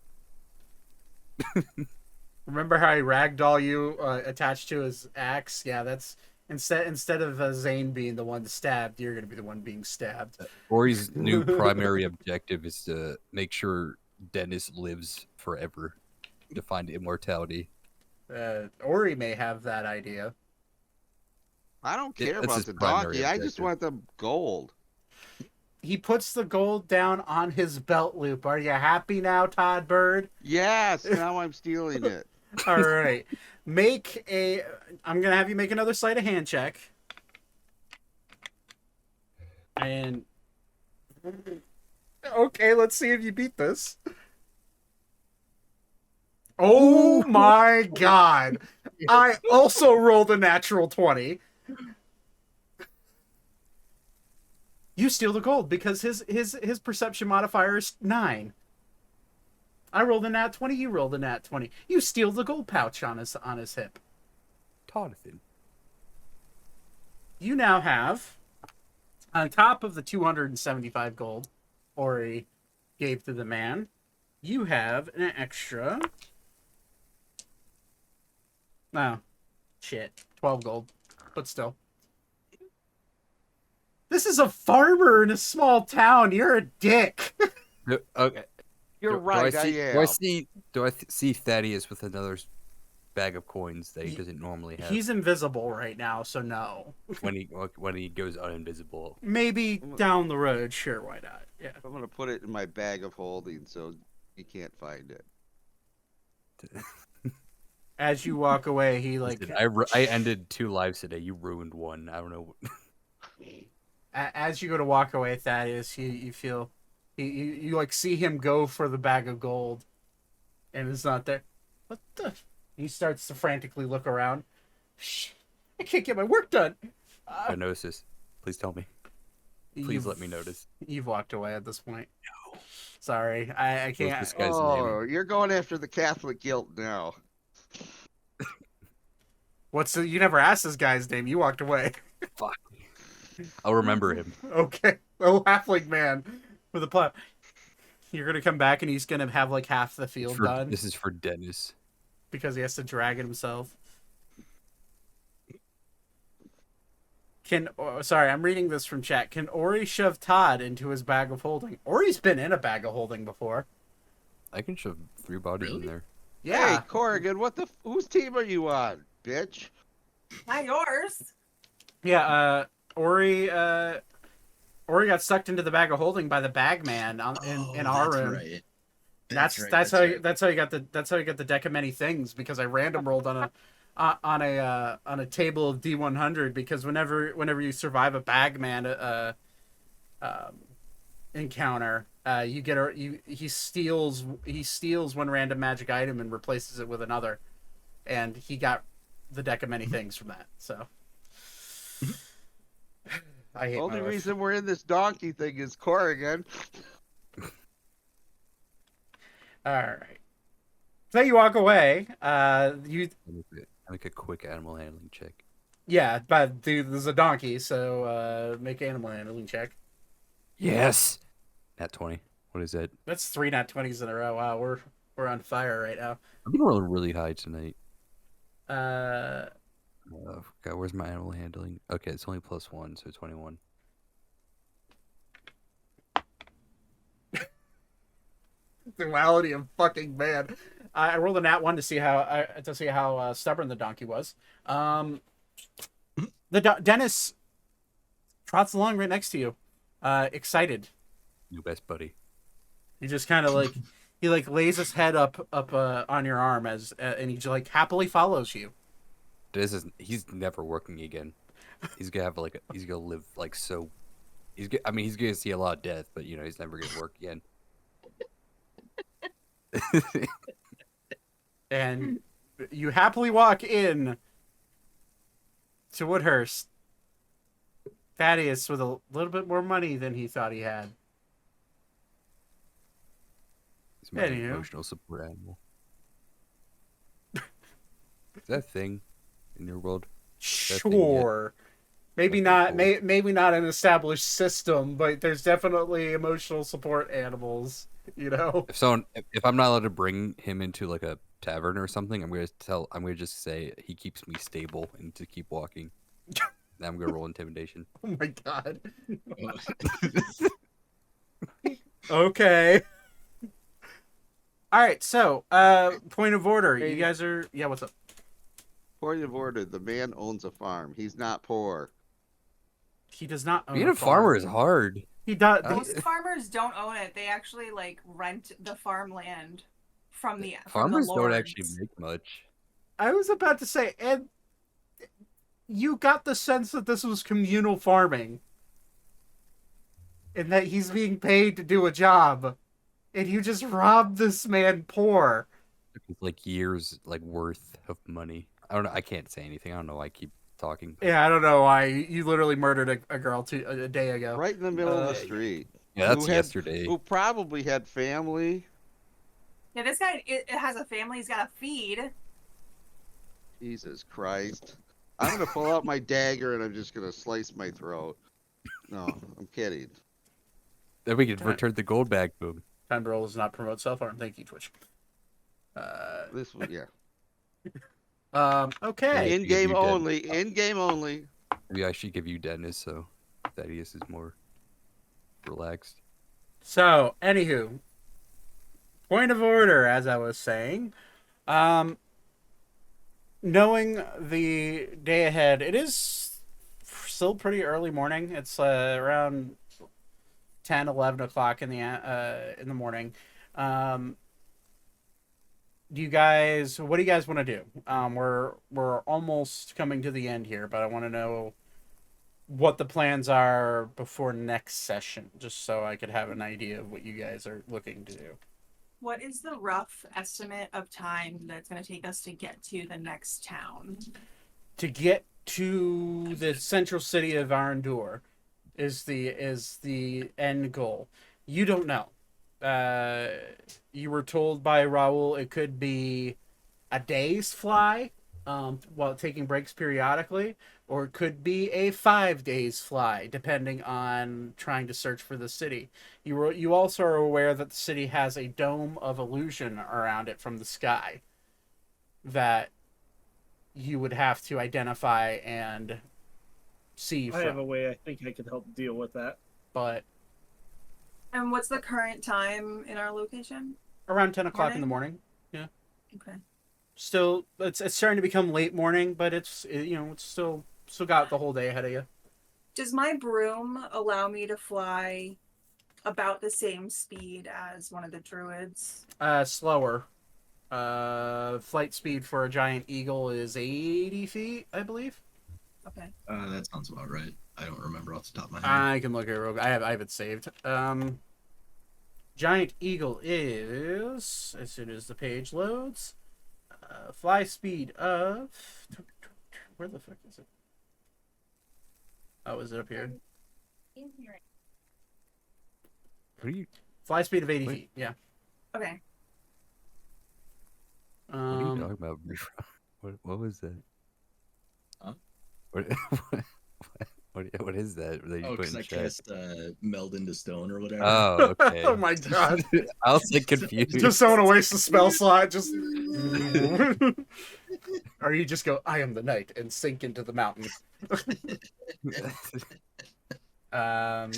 [SPEAKER 1] Remember how he ragdoll you attached to his axe? Yeah, that's instead of Zane being the one stabbed, you're gonna be the one being stabbed.
[SPEAKER 7] Ori's new primary objective is to make sure Dennis lives forever to find immortality.
[SPEAKER 1] Ori may have that idea.
[SPEAKER 4] I don't
[SPEAKER 7] Yeah,
[SPEAKER 4] care
[SPEAKER 7] that's
[SPEAKER 4] about
[SPEAKER 7] his
[SPEAKER 4] the
[SPEAKER 7] primary
[SPEAKER 4] donkey. I just
[SPEAKER 7] objective.
[SPEAKER 4] want the gold.
[SPEAKER 1] He puts the gold down on his belt loop. Are you happy now, Todd Bird?
[SPEAKER 4] Yes, now I'm stealing it.
[SPEAKER 1] All right. I'm going to have you make another sleight of hand check. And okay, let's see if you beat this. Oh my god. I also rolled a natural 20. You steal the gold because his perception modifier is 9. I rolled a nat 20, you rolled a nat 20. You steal the gold pouch on his hip.
[SPEAKER 7] Tonathan.
[SPEAKER 1] You now have, on top of the 275 gold Ori gave to the man, you have an extra. No, shit, 12 gold, but still. This is a farmer in a small town. You're a dick.
[SPEAKER 7] Okay.
[SPEAKER 4] You're right, I am.
[SPEAKER 7] Do I see Thaddeus with another bag of coins that he doesn't normally have?
[SPEAKER 1] He's invisible right now, so no.
[SPEAKER 7] when he goes uninvisible.
[SPEAKER 1] Maybe down the road, sure, why not? Yeah.
[SPEAKER 4] I'm gonna put it in my bag of holding so you can't find it.
[SPEAKER 1] As you walk away, he like.
[SPEAKER 7] Listen, I ended 2 lives today. You ruined 1. I don't know.
[SPEAKER 1] As you go to walk away, Thaddeus, you feel, you like see him go for the bag of gold, and it's not there. What the? He starts to frantically look around. Shh, I can't get my work done.
[SPEAKER 7] Diagnosis. Please tell me. Please let me notice.
[SPEAKER 1] You've walked away at this point. No. Sorry, I can't.
[SPEAKER 7] This guy's
[SPEAKER 4] Oh,
[SPEAKER 7] name.
[SPEAKER 4] you're going after the Catholic guilt now.
[SPEAKER 1] You never asked this guy's name. You walked away.
[SPEAKER 7] Fuck. I'll remember him.
[SPEAKER 1] Okay. Oh, halfling man with a plow. You're gonna come back and he's gonna have like half the field done
[SPEAKER 7] This is for Dennis.
[SPEAKER 1] because he has to drag it himself. Sorry, I'm reading this from chat. Can Ori shove Todd into his bag of holding? Ori's been in a bag of holding before.
[SPEAKER 7] I can shove 3 bodies in there.
[SPEAKER 1] Yeah.
[SPEAKER 4] Hey, Corrigan, whose team are you on, bitch?
[SPEAKER 3] Not yours.
[SPEAKER 1] Yeah, Ori got sucked into the bag of holding by the bag man in our room.
[SPEAKER 5] Right.
[SPEAKER 1] That's how you got the deck of many things, because I random rolled on a table of D100, because whenever you survive a bag man encounter, he steals one random magic item and replaces it with another, and he got the deck of many things from that. So I hate
[SPEAKER 4] The only
[SPEAKER 1] my life.
[SPEAKER 4] reason we're in this donkey thing is Corrigan.
[SPEAKER 1] All right. So you walk away.
[SPEAKER 7] Make a quick animal handling check.
[SPEAKER 1] Yeah, but dude, there's a donkey, so make an animal handling check.
[SPEAKER 7] Yes. Nat 20. What is that?
[SPEAKER 1] That's 3 nat 20s in a row. Wow, we're on fire right now.
[SPEAKER 7] I've been rolling really high tonight.
[SPEAKER 1] Uh,
[SPEAKER 7] God, where's my animal handling? Okay, it's only +1, so 21.
[SPEAKER 1] duality of fucking man. I rolled a nat 1 to see how stubborn the donkey was. Dennis trots along right next to you, excited.
[SPEAKER 7] New best buddy.
[SPEAKER 1] He just kind of like lays his head up on your arm and he like happily follows you.
[SPEAKER 7] He's never working again. He's gonna have he's gonna live so. He's gonna see a lot of death, but he's never gonna work again.
[SPEAKER 1] And you happily walk in to Woodhurst. Thaddeus with a little bit more money than he thought he had.
[SPEAKER 7] He's my emotional support animal. Is that a thing in your world?
[SPEAKER 1] Sure. Maybe not. Maybe not an established system, but there's definitely emotional support animals.
[SPEAKER 7] If I'm not allowed to bring him into a tavern or something, I'm gonna just say he keeps me stable and to keep walking. Then I'm gonna roll intimidation.
[SPEAKER 1] Oh my god. Okay. All right, so point of order. You
[SPEAKER 8] Hey.
[SPEAKER 1] guys are what's up?
[SPEAKER 4] Point of order: the man owns a farm. He's not poor.
[SPEAKER 1] He does not own
[SPEAKER 7] Being
[SPEAKER 1] a
[SPEAKER 7] a farmer
[SPEAKER 1] farm.
[SPEAKER 7] is hard.
[SPEAKER 1] He does.
[SPEAKER 3] Most farmers don't own it. They actually like rent the farmland from the
[SPEAKER 7] Farmers don't
[SPEAKER 3] lords.
[SPEAKER 7] actually make much.
[SPEAKER 1] I was about to say, and you got the sense that this was communal farming, and that he's being paid to do a job, and you just robbed this man poor.
[SPEAKER 7] It's like years like worth of money. I don't know. I can't say anything. I don't know why I keep talking.
[SPEAKER 1] Yeah, I don't know why you literally murdered a girl a day ago.
[SPEAKER 4] Right in the middle of the street.
[SPEAKER 7] Yeah, that's
[SPEAKER 4] Who had-
[SPEAKER 7] yesterday.
[SPEAKER 4] Who probably had family.
[SPEAKER 3] Yeah, this guy it has a family. He's got a feed.
[SPEAKER 4] Jesus Christ. I'm going to pull out my dagger and I'm just going to slice my throat. No, I'm kidding.
[SPEAKER 7] Then we can return the gold back to him.
[SPEAKER 1] Time to roll does not promote self-harm. Thank you, Twitch.
[SPEAKER 4] This one, yeah.
[SPEAKER 1] Okay.
[SPEAKER 7] Hey.
[SPEAKER 4] In game only. In game only.
[SPEAKER 7] Maybe I should give you Dennis so Thaddeus is more relaxed.
[SPEAKER 1] So, anywho, point of order, as I was saying, knowing the day ahead, it is still pretty early morning. It's around 10, 11 o'clock in the morning. What do you guys want to do? We're almost coming to the end here, but I want to know what the plans are before next session, just so I could have an idea of what you guys are looking to do.
[SPEAKER 3] What is the rough estimate of time that's going to take us to get to the next town?
[SPEAKER 1] To get to the central city of Arandur is the end goal. You don't know. You were told by Raul it could be a day's fly, while taking breaks periodically, or it could be a 5 days fly, depending on trying to search for the city. You also are aware that the city has a dome of illusion around it from the sky that you would have to identify and see
[SPEAKER 6] I have
[SPEAKER 1] from.
[SPEAKER 6] a way I think I could help deal with that.
[SPEAKER 1] But
[SPEAKER 3] And what's the current time in our location?
[SPEAKER 1] around 10 o'clock in the morning.
[SPEAKER 3] Okay.
[SPEAKER 1] Still, it's starting to become late morning, but it's still got the whole day ahead of you.
[SPEAKER 3] Does my broom allow me to fly about the same speed as one of the druids?
[SPEAKER 1] Slower. Flight speed for a giant eagle is 80 feet, I believe.
[SPEAKER 3] Okay.
[SPEAKER 5] That sounds about right. I don't remember off the top of my head.
[SPEAKER 1] I can look at it. I have it saved. Giant eagle is, as soon as the page loads, fly speed of, where the fuck is it? Oh, is it up here?
[SPEAKER 7] What are you?
[SPEAKER 1] Fly speed of 80
[SPEAKER 7] Wait.
[SPEAKER 1] feet. Yeah.
[SPEAKER 3] Okay.
[SPEAKER 7] What are you talking about? What was that?
[SPEAKER 5] Huh?
[SPEAKER 7] What is that? That you
[SPEAKER 5] Oh,
[SPEAKER 7] put
[SPEAKER 5] because
[SPEAKER 7] in
[SPEAKER 5] I
[SPEAKER 7] chat?
[SPEAKER 5] cast meld into stone or whatever.
[SPEAKER 7] Oh, okay.
[SPEAKER 1] Oh my god.
[SPEAKER 7] I was like confused.
[SPEAKER 1] Just don't want to waste the spell slot. Just. Or you just go, I am the knight, and sink into the mountain. Yeah,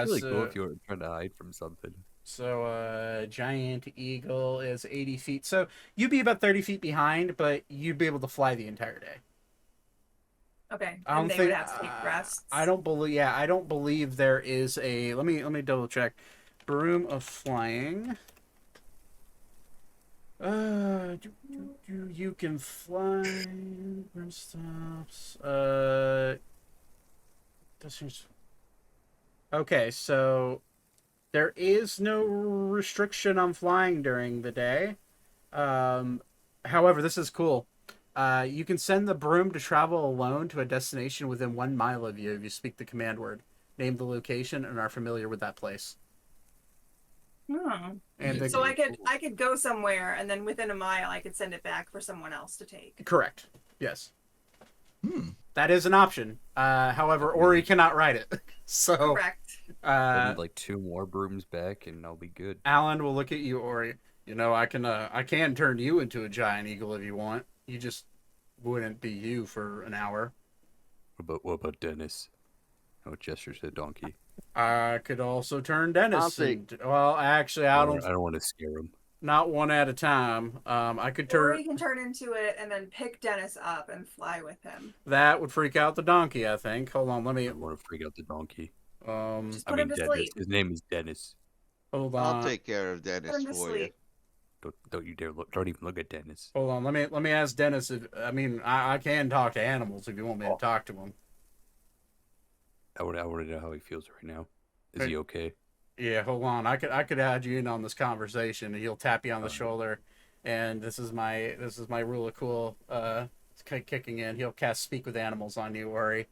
[SPEAKER 7] It's really
[SPEAKER 1] so,
[SPEAKER 7] cool if you were trying to hide from something.
[SPEAKER 1] so giant eagle is 80 feet. So you'd be about 30 feet behind, but you'd be able to fly the entire day.
[SPEAKER 3] Okay.
[SPEAKER 1] I don't
[SPEAKER 3] And they
[SPEAKER 1] think
[SPEAKER 3] would have to take rests.
[SPEAKER 1] I don't believe there is a. Let me double check. Broom of flying. You can fly. Broom stops. Okay, so there is no restriction on flying during the day. However, this is cool. You can send the broom to travel alone to a destination within 1 mile of you if you speak the command word, name the location, and are familiar with that place.
[SPEAKER 3] Hmm.
[SPEAKER 1] And
[SPEAKER 3] So I could go somewhere, and then within a mile, I could send it back for someone else to take.
[SPEAKER 1] Correct. Yes.
[SPEAKER 2] That
[SPEAKER 1] is an option. However, Ori cannot ride it. So
[SPEAKER 3] Correct.
[SPEAKER 7] I need like 2 more brooms back, and I'll be good.
[SPEAKER 1] Alan will look at you, Ori. I can turn you into a giant eagle if you want. You just wouldn't be you for an hour.
[SPEAKER 7] What about Dennis? Oh, gestures to the donkey.
[SPEAKER 1] I could also turn Dennis.
[SPEAKER 4] I'll take-
[SPEAKER 1] Well, actually,
[SPEAKER 7] I don't want to scare him.
[SPEAKER 1] not one at a time. I could
[SPEAKER 3] Or
[SPEAKER 1] turn.
[SPEAKER 3] he can turn into it and then pick Dennis up and fly with him.
[SPEAKER 1] That would freak out the donkey, I think. Hold on, let me.
[SPEAKER 7] I want to freak out the donkey.
[SPEAKER 3] Just
[SPEAKER 7] I
[SPEAKER 3] put
[SPEAKER 7] mean,
[SPEAKER 3] him to
[SPEAKER 7] Dennis.
[SPEAKER 3] sleep.
[SPEAKER 7] His name is Dennis.
[SPEAKER 1] Hold
[SPEAKER 4] I'll
[SPEAKER 1] on.
[SPEAKER 4] take care of
[SPEAKER 3] Put
[SPEAKER 4] Dennis
[SPEAKER 3] him to
[SPEAKER 4] for you.
[SPEAKER 3] sleep.
[SPEAKER 7] Don't you dare look. Don't even look at Dennis.
[SPEAKER 1] Hold on. Let me ask Dennis. I can talk to animals if you want me to talk to him.
[SPEAKER 7] I want to know how he feels right now. Is he okay?
[SPEAKER 1] Yeah, hold on. I could add you in on this conversation. He'll tap you on the
[SPEAKER 7] Alright.
[SPEAKER 1] shoulder, and this is my rule of cool. It's kicking in. He'll cast speak with animals on you, Ori.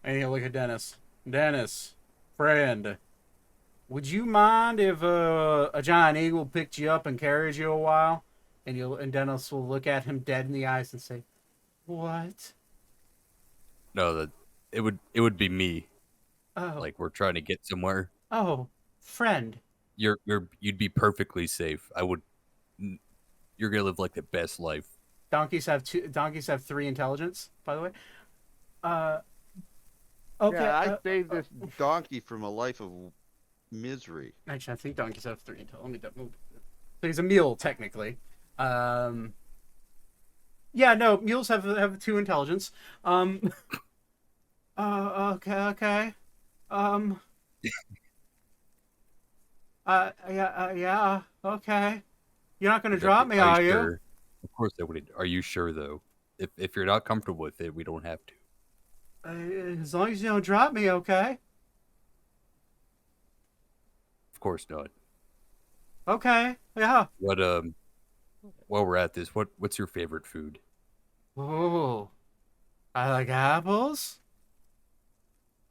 [SPEAKER 1] And he'll look at Dennis. Dennis, friend, would you mind if a giant eagle picked you up and carried you a while? And Dennis will look at him dead in the eyes and say, "What?
[SPEAKER 7] No, it would be me.
[SPEAKER 1] Oh,
[SPEAKER 7] Like we're trying to get somewhere.
[SPEAKER 1] oh, friend."
[SPEAKER 7] You'd be perfectly safe. You're gonna live like the best life.
[SPEAKER 1] Donkeys have 3 intelligence, by the way. Okay.
[SPEAKER 4] Yeah, I saved this donkey from a life of misery.
[SPEAKER 1] Actually, I think donkeys have 3 intelligence. Let me. So he's a mule technically. Yeah, no, mules have 2 intelligence. Okay. Yeah. Okay. You're not gonna drop me, are you?
[SPEAKER 7] Sure? Of course I wouldn't. Are you sure though? If you're not comfortable with it, we don't have to.
[SPEAKER 1] As long as you don't drop me, okay?
[SPEAKER 7] Of course not.
[SPEAKER 1] Okay. Yeah.
[SPEAKER 7] What while we're at this, what's your favorite food?
[SPEAKER 1] Oh, I like apples.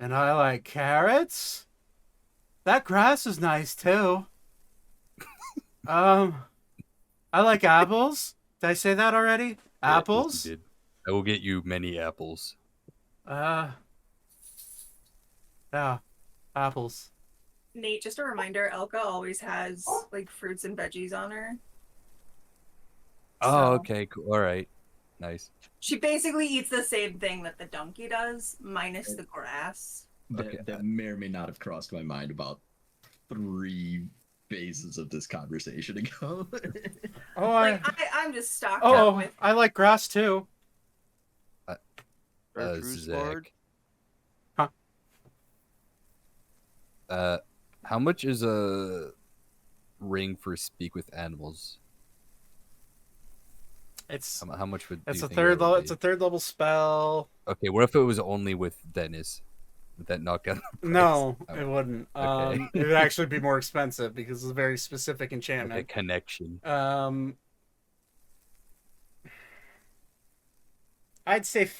[SPEAKER 1] And I like carrots. That grass is nice too. I like apples. Did I say that already?
[SPEAKER 7] Yeah,
[SPEAKER 1] Apples?
[SPEAKER 7] yes, you did. I will get you many apples.
[SPEAKER 1] Yeah, apples.
[SPEAKER 3] Nate, just a reminder, Elka always has like fruits and veggies on her.
[SPEAKER 7] Oh,
[SPEAKER 3] So,
[SPEAKER 7] okay, cool. All right, nice.
[SPEAKER 3] She basically eats the same thing that the donkey does, minus the grass.
[SPEAKER 7] Okay.
[SPEAKER 5] That may or may not have crossed my mind about 3 phases of this conversation ago.
[SPEAKER 1] Oh,
[SPEAKER 3] I'm just stocked up with.
[SPEAKER 1] I like grass too.
[SPEAKER 4] Gertrude's board?
[SPEAKER 7] Zach. How much is a ring for speak with animals?
[SPEAKER 1] It's
[SPEAKER 7] How much would?
[SPEAKER 1] it's
[SPEAKER 7] you
[SPEAKER 1] a
[SPEAKER 7] think
[SPEAKER 1] third
[SPEAKER 7] that would
[SPEAKER 1] level.
[SPEAKER 7] be?
[SPEAKER 1] It's a third level spell.
[SPEAKER 7] Okay, what if it was only with Dennis? Would that knock down the price?
[SPEAKER 1] No,
[SPEAKER 7] Oh,
[SPEAKER 1] it wouldn't.
[SPEAKER 7] okay.
[SPEAKER 1] It would actually be more expensive because it's a very specific
[SPEAKER 7] Okay,
[SPEAKER 1] enchantment.
[SPEAKER 7] connection.
[SPEAKER 1] I'd say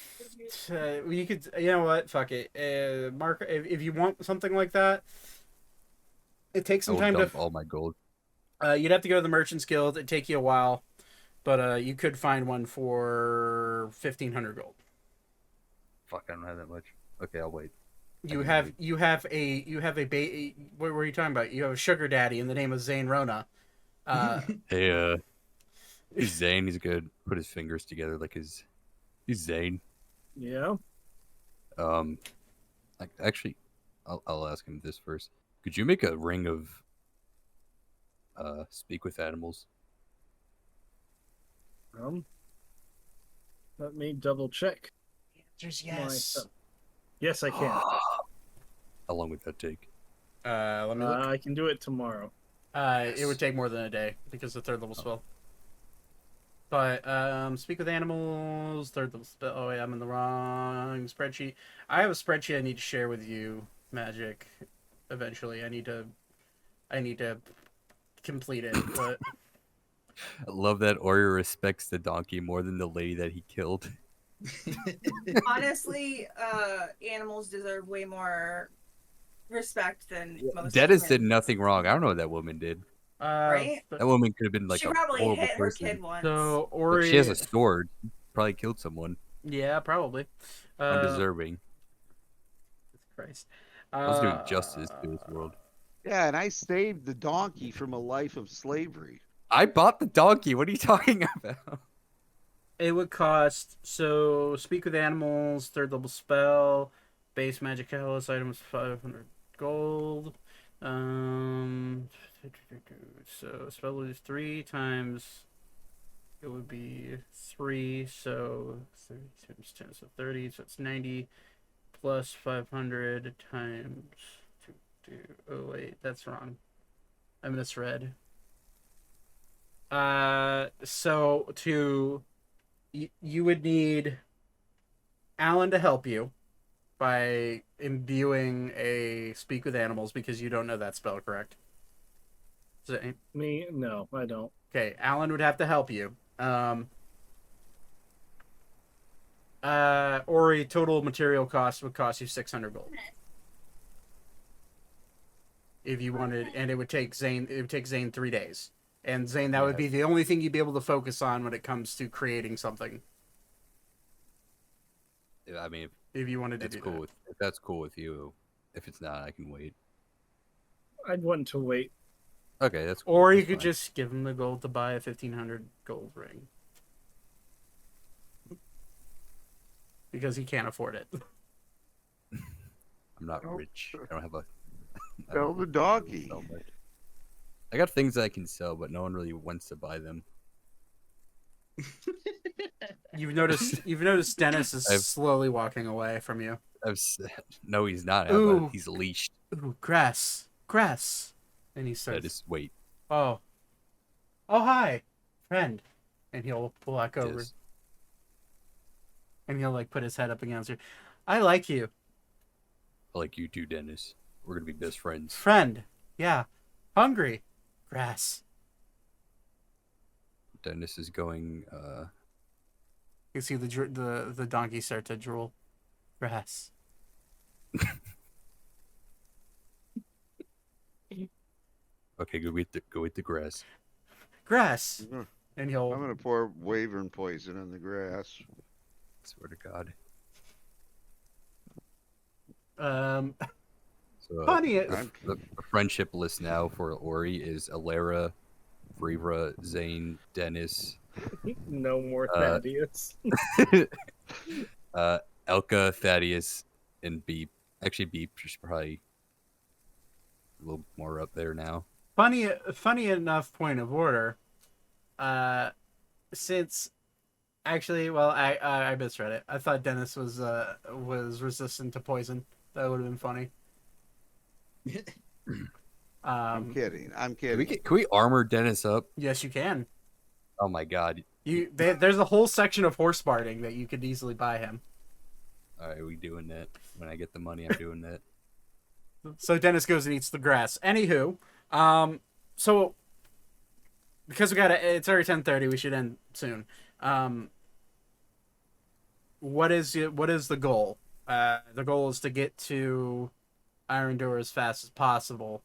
[SPEAKER 1] you could. You know what? Fuck it. Mark, if you want something like that, it takes
[SPEAKER 7] I
[SPEAKER 1] some
[SPEAKER 7] will
[SPEAKER 1] time
[SPEAKER 7] dump
[SPEAKER 1] to.
[SPEAKER 7] all my gold.
[SPEAKER 1] You'd have to go to the Merchants Guild. It'd take you a while, but you could find one for 1,500 gold.
[SPEAKER 7] Fuck, I don't have that much. Okay, I'll wait.
[SPEAKER 1] You
[SPEAKER 7] can
[SPEAKER 1] have
[SPEAKER 7] wait.
[SPEAKER 1] you have a what were you talking about? You have a sugar daddy in the name of Zane Rona.
[SPEAKER 7] Hey, he's Zane. He's good. Put his fingers together like he's Zane.
[SPEAKER 6] Yeah.
[SPEAKER 7] Actually, I'll ask him this first. Could you make a ring of speak with animals?
[SPEAKER 6] Let me double check.
[SPEAKER 1] There's
[SPEAKER 6] Yes, I can.
[SPEAKER 7] How long would that take?
[SPEAKER 1] Let me look.
[SPEAKER 6] I can do it tomorrow.
[SPEAKER 1] It would take more than a day because it's a third level spell. But speak with animals, third level spell. Oh wait, I'm in the wrong spreadsheet. I have a spreadsheet I need to share with you, Magic. Eventually, I need to complete it. But
[SPEAKER 7] I love that Ori respects the donkey more than the lady that he killed.
[SPEAKER 3] Honestly, animals deserve way more respect than most.
[SPEAKER 7] Dennis did
[SPEAKER 3] humans,
[SPEAKER 7] nothing wrong. I don't know what that woman did.
[SPEAKER 3] Right?
[SPEAKER 7] That woman could have been like
[SPEAKER 3] She
[SPEAKER 7] a
[SPEAKER 3] probably
[SPEAKER 7] horrible
[SPEAKER 3] hit her
[SPEAKER 7] person.
[SPEAKER 3] kid once.
[SPEAKER 1] So
[SPEAKER 7] But
[SPEAKER 1] Ori,
[SPEAKER 7] she has a sword. Probably killed someone.
[SPEAKER 1] yeah, probably.
[SPEAKER 7] Undeserving.
[SPEAKER 1] Christ.
[SPEAKER 7] Let's do justice to this world.
[SPEAKER 4] Yeah, and I saved the donkey from a life of slavery.
[SPEAKER 7] I bought the donkey. What are you talking about?
[SPEAKER 1] It would cost, so speak with animals, third level spell, base magic catalyst items 500 gold. So spell is 3 times. It would be 3, so 30 times 10, so 30, so it's 90 plus 500 times 2. Oh wait, that's wrong. I misread. So you would need Alan to help you by imbuing a speak with animals because you don't know that spell, correct?
[SPEAKER 6] Me? No, I don't.
[SPEAKER 1] Okay, Alan would have to help you. Ori, total material cost would cost you 600 gold. If you wanted, and it would take Zane 3 days. And Zane, that would be the only thing you'd be able to focus on when it comes to creating something.
[SPEAKER 7] I mean,
[SPEAKER 1] if you wanted to
[SPEAKER 7] that's
[SPEAKER 1] do
[SPEAKER 7] cool.
[SPEAKER 1] that.
[SPEAKER 7] If that's cool with you. If it's not, I can wait.
[SPEAKER 6] I'd want to wait.
[SPEAKER 7] Okay, that's cool.
[SPEAKER 1] Or you
[SPEAKER 7] That's
[SPEAKER 1] could
[SPEAKER 7] fine.
[SPEAKER 1] just give him the gold to buy a 1,500 gold ring. Because he can't afford it.
[SPEAKER 7] I'm not rich. I don't have a. I
[SPEAKER 4] Sell
[SPEAKER 7] don't
[SPEAKER 4] the doggy.
[SPEAKER 7] sell much. I got things that I can sell, but no one really wants to buy them.
[SPEAKER 1] You've noticed Dennis is slowly walking away from you.
[SPEAKER 7] No, he's not.
[SPEAKER 1] Ooh.
[SPEAKER 7] He's leashed.
[SPEAKER 1] Ooh, grass. And he starts.
[SPEAKER 7] Just wait.
[SPEAKER 1] Oh, hi, friend. And he'll walk over.
[SPEAKER 7] Yes.
[SPEAKER 1] And he'll like put his head up against her. I like you,
[SPEAKER 7] I like you too, Dennis. We're gonna be best friends.
[SPEAKER 1] friend. Yeah, hungry. Grass.
[SPEAKER 7] Dennis is going.
[SPEAKER 1] You see the donkey start to drool. Grass.
[SPEAKER 7] Okay, go eat the grass.
[SPEAKER 1] Grass.
[SPEAKER 4] Mhm.
[SPEAKER 1] And
[SPEAKER 4] I'm
[SPEAKER 1] he'll.
[SPEAKER 4] gonna pour wyvern poison in the grass.
[SPEAKER 7] Swear to God. So
[SPEAKER 1] Funny.
[SPEAKER 7] the friendship list now for Ori is Alera, Vrivra, Zane, Dennis,
[SPEAKER 6] No more Thaddeus.
[SPEAKER 7] Elka, Thaddeus, and Beep. Actually, Beep is probably a little more up there now.
[SPEAKER 1] Funny enough. Point of order. Since actually, well, I misread it. I thought Dennis was resistant to poison. That would have been funny.
[SPEAKER 4] I'm kidding.
[SPEAKER 7] Can we armor Dennis up?
[SPEAKER 1] Yes, you can.
[SPEAKER 7] Oh my God!
[SPEAKER 1] There's a whole section of horse barding that you could easily buy him.
[SPEAKER 7] All right, we doing that. When I get the money, I'm doing that.
[SPEAKER 1] So Dennis goes and eats the grass. Anywho, so because it's already 10:30, we should end soon. What is the goal? The goal is to get to Iron Door as fast as possible.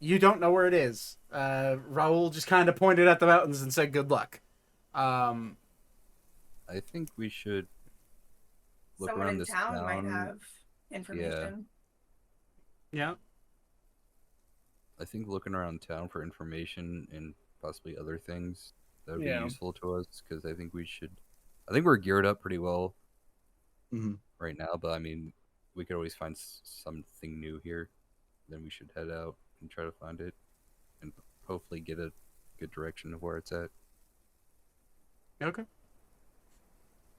[SPEAKER 1] You don't know where it is. Raul just kind of pointed at the mountains and said, "Good luck."
[SPEAKER 7] I think we should look
[SPEAKER 3] Someone
[SPEAKER 7] around
[SPEAKER 3] in
[SPEAKER 7] this
[SPEAKER 3] town
[SPEAKER 7] town.
[SPEAKER 3] might have information.
[SPEAKER 1] Yeah.
[SPEAKER 7] I think looking around town for information and possibly other things that would be
[SPEAKER 6] Yeah.
[SPEAKER 7] useful to us, because I think we're geared up pretty well
[SPEAKER 2] Mhm.
[SPEAKER 7] right now, but I mean, we could always find something new here. Then we should head out and try to find it and hopefully get a good direction of where it's at.
[SPEAKER 1] Okay.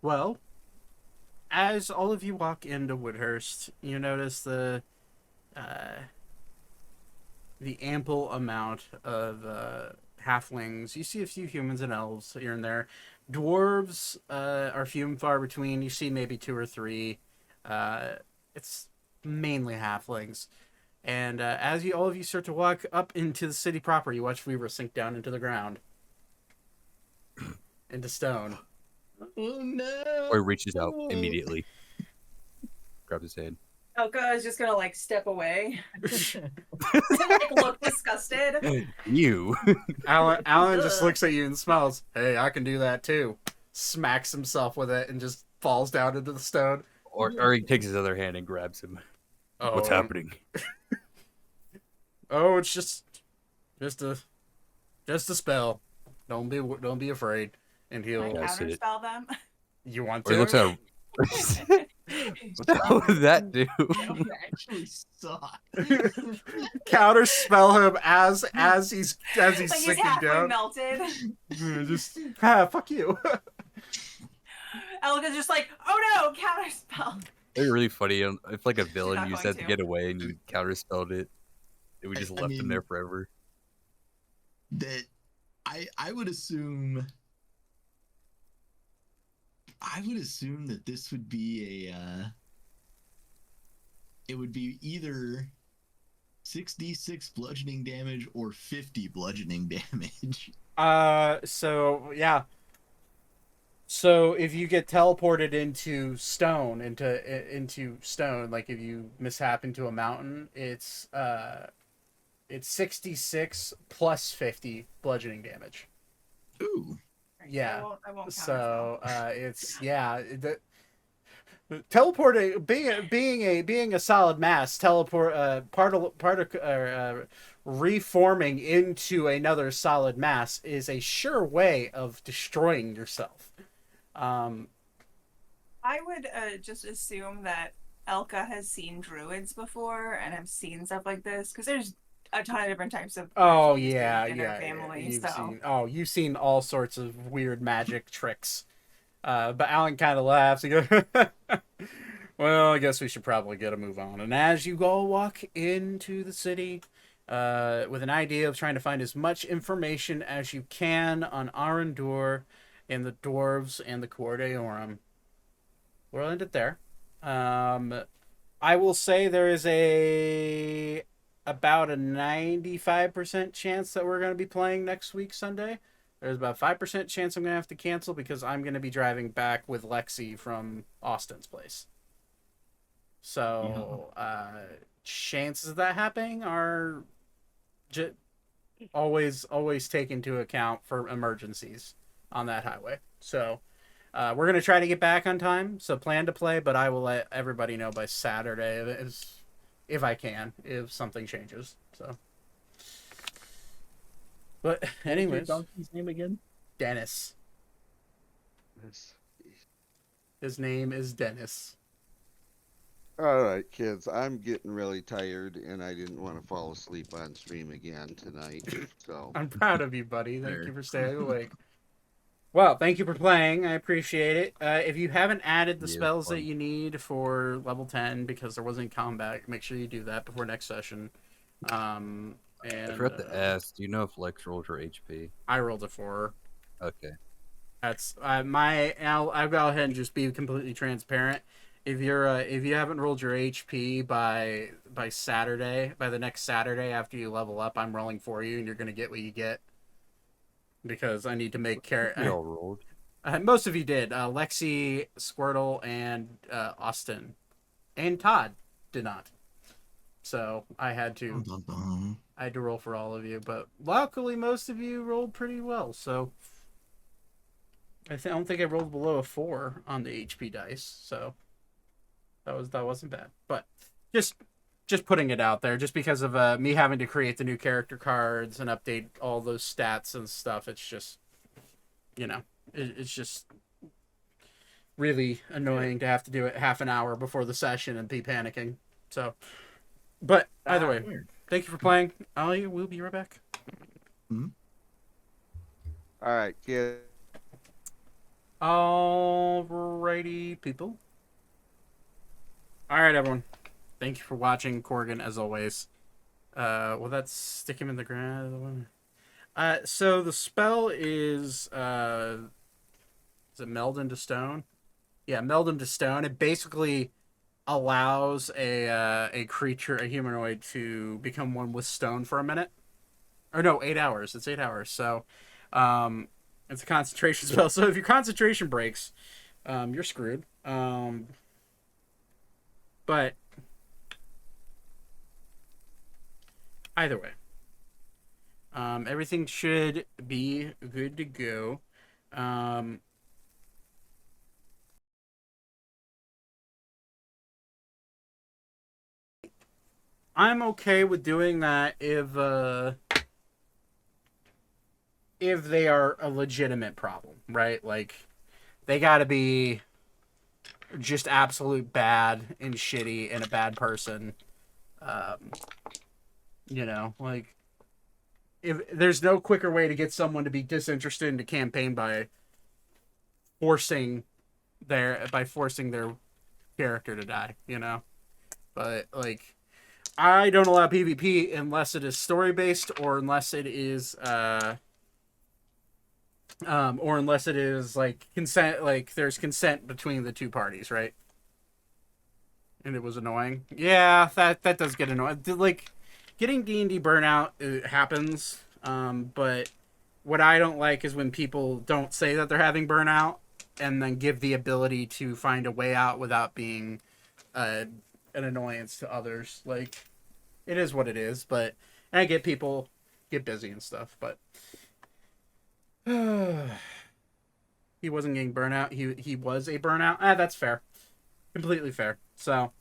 [SPEAKER 1] Well, as all of you walk into Woodhurst, you notice the ample amount of halflings. You see a few humans and elves here and there. Dwarves are few and far between. You see maybe 2 or 3. It's mainly halflings. And as all of you start to walk up into the city proper, you watch Weaver sink down into the ground. Into stone.
[SPEAKER 5] Oh no!
[SPEAKER 7] Or he reaches out immediately, grabs his hand.
[SPEAKER 3] Elka is just gonna like step away. Like look disgusted.
[SPEAKER 7] You.
[SPEAKER 1] Alan just looks at you and smiles. Hey, I can do that too. Smacks himself with it and just falls down into the stone.
[SPEAKER 7] Or he takes his other hand and grabs him.
[SPEAKER 1] Oh,
[SPEAKER 7] What's happening?
[SPEAKER 1] Oh, it's just a spell. Don't be afraid. And
[SPEAKER 3] Can I
[SPEAKER 1] he'll.
[SPEAKER 7] Yeah, I see it.
[SPEAKER 3] counterspell them?
[SPEAKER 1] You want
[SPEAKER 7] Or he
[SPEAKER 1] to?
[SPEAKER 7] looks at What the hell would that do?
[SPEAKER 5] That would actually suck.
[SPEAKER 1] Counter spell him as he's
[SPEAKER 3] Like he's
[SPEAKER 1] sinking
[SPEAKER 3] halfway
[SPEAKER 1] down.
[SPEAKER 3] melted.
[SPEAKER 1] Just fuck you.
[SPEAKER 3] Elga's just like, oh no, counter spell.
[SPEAKER 7] It'd be really funny if like a
[SPEAKER 3] not
[SPEAKER 7] villain used
[SPEAKER 3] going
[SPEAKER 7] that to
[SPEAKER 3] to.
[SPEAKER 7] get away and you counterspelled it. It would
[SPEAKER 5] I-
[SPEAKER 7] just
[SPEAKER 5] I
[SPEAKER 7] left him there
[SPEAKER 5] mean-
[SPEAKER 7] forever.
[SPEAKER 5] That I would assume that this would be it would be either 6d6 bludgeoning damage or 50 bludgeoning damage.
[SPEAKER 1] So yeah. So if you get teleported into stone, like if you mishap into a mountain, it's 66 plus 50 bludgeoning damage.
[SPEAKER 5] Ooh.
[SPEAKER 1] Yeah.
[SPEAKER 3] I won't
[SPEAKER 1] So it's the teleporting being a solid mass reforming into another solid mass is a sure way of destroying yourself.
[SPEAKER 3] I would just assume that Elka has seen druids before and have seen stuff like this because there's a ton of different types of
[SPEAKER 1] Oh
[SPEAKER 3] magic
[SPEAKER 1] yeah,
[SPEAKER 3] in
[SPEAKER 1] yeah.
[SPEAKER 3] her family.
[SPEAKER 1] You've seen all sorts of weird magic tricks. But Alan kind of laughs. He goes, "Well, I guess we should probably get a move on." And as you go walk into the city, with an idea of trying to find as much information as you can on Arendur and the dwarves and the Cor Deorum, we'll end it there. I will say there is about a 95% chance that we're going to be playing next week Sunday. There's about 5% chance I'm going to have to cancel because I'm going to be driving back with Lexi from Austin's place. So, chances of that happening are always take into account for emergencies on that highway. So, we're going to try to get back on time. So, plan to play, but I will let everybody know by Saturday if I can, if something changes. So. But anyways,
[SPEAKER 6] donkey's name again?
[SPEAKER 1] Dennis. His name is Dennis.
[SPEAKER 4] All right, kids. I'm getting really tired, and I didn't want to fall asleep on stream again tonight. So
[SPEAKER 1] I'm proud of you, buddy. Thank
[SPEAKER 5] Fair.
[SPEAKER 1] you for staying awake. Well, thank you for playing. I appreciate it. If you haven't added the
[SPEAKER 7] Yeah,
[SPEAKER 1] spells
[SPEAKER 7] fun.
[SPEAKER 1] that you need for level 10 because there wasn't combat, make sure you do that before next session. And
[SPEAKER 7] I forgot to ask, do you know if Lex rolled her HP?
[SPEAKER 1] I rolled a 4.
[SPEAKER 7] Okay.
[SPEAKER 1] That's I'll go ahead and just be completely transparent. If you haven't rolled your HP by Saturday, by the next Saturday after you level up, I'm rolling for you, and you're gonna get what you get. Because I need to make care.
[SPEAKER 7] We all rolled.
[SPEAKER 1] Most of you did. Lexi, Squirtle, and Austin, and Todd did not. So I had to roll for all of you, but luckily most of you rolled pretty well. So I don't think I rolled below a 4 on the HP dice. So that wasn't bad. But just putting it out there, just because of me having to create the new character cards and update all those stats and stuff. It's just, it's just really annoying to have to do it half an hour before the session and be panicking. So, but either way, thank you for playing. We'll be right back.
[SPEAKER 4] all right, kids.
[SPEAKER 1] Alrighty, people. Alright, everyone. Thank you for watching, Corgan, as always. Will that stick him in the ground? So the spell is it meld into stone? Yeah, meld into stone. It basically allows a creature, a humanoid, to become one with stone for a minute. Or no, 8 hours. It's 8 hours. So, it's a concentration spell. So if your concentration breaks, you're screwed. But either way, everything should be good to go. I'm okay with doing that if they are a legitimate problem, right? Like, they gotta be just absolute bad and shitty and a bad person. You know, like, if there's no quicker way to get someone to be disinterested in the campaign by forcing their character to die, you know. But like, I don't allow PvP unless it is story based or unless it is like consent, like there's consent between the two parties, right? And it was annoying. Yeah, that does get annoying. Like, getting D&D burnout, it happens. But what I don't like is when people don't say that they're having burnout and then give the ability to find a way out without being an annoyance to others. Like, it is what it is. But and I get people get busy and stuff, but he wasn't getting burnout. He was a burnout. That's fair. Completely fair. So,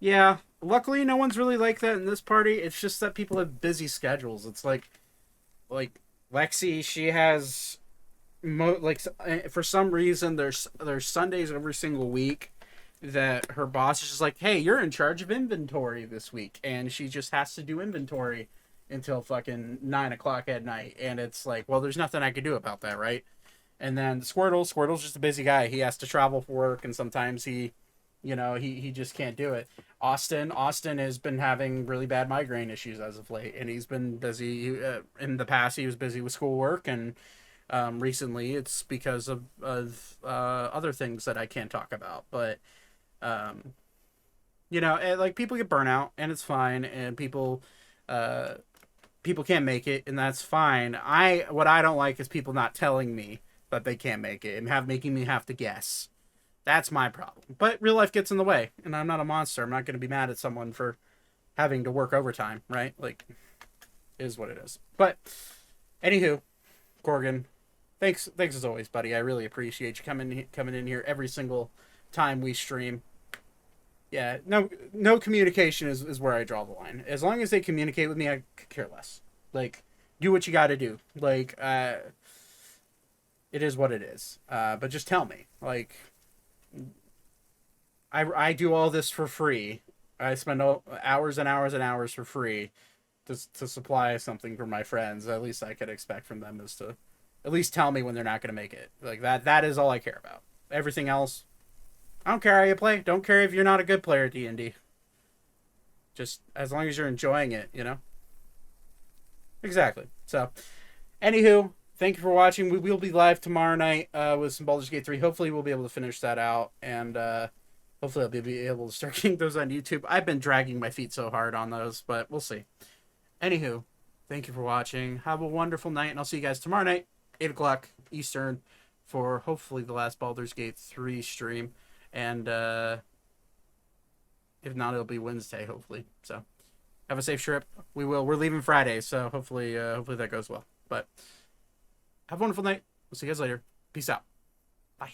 [SPEAKER 1] yeah. Luckily, no one's really like that in this party. It's just that people have busy schedules. It's like Lexi, she has for some reason there's Sundays every single week that her boss is just like, hey, you're in charge of inventory this week, and she just has to do inventory until fucking 9 o'clock at night. And it's like, well, there's nothing I could do about that, right? And then Squirtle's just a busy guy. He has to travel for work, and sometimes he just can't do it. Austin has been having really bad migraine issues as of late, and he's been busy. In the past, he was busy with schoolwork, and recently it's because of other things that I can't talk about. But like, people get burnout, and it's fine, and people can't make it, and that's fine. What I don't like is people not telling me that they can't make it and making me have to guess. That's my problem. But real life gets in the way, and I'm not a monster. I'm not going to be mad at someone for having to work overtime, right? Like, it is what it is. But anywho, Gorgon, thanks as always, buddy. I really appreciate you coming in here every single time we stream. Yeah, no communication is where I draw the line. As long as they communicate with me, I could care less. Like, do what you got to do. Like, it is what it is. But just tell me. Like, I do all this for free. I spend hours and hours and hours for free to supply something for my friends. At least I could expect from them is to at least tell me when they're not going to make it. Like, that is all I care about. Everything else, I don't care how you play. Don't care if you're not a good player at D&D. Just as long as you're enjoying it, you know? Exactly. So, anywho, thank you for watching. We will be live tomorrow night with some Baldur's Gate 3. Hopefully we'll be able to finish that out, and hopefully I'll be able to start getting those on YouTube. I've been dragging my feet so hard on those, but we'll see. Anywho, thank you for watching. Have a wonderful night, and I'll see you guys tomorrow night, 8 o'clock Eastern, for hopefully the last Baldur's Gate 3 stream. And if not, it'll be Wednesday, hopefully. So have a safe trip. We're leaving Friday, so hopefully that goes well. But have a wonderful night. We'll see you guys later. Peace out. Bye.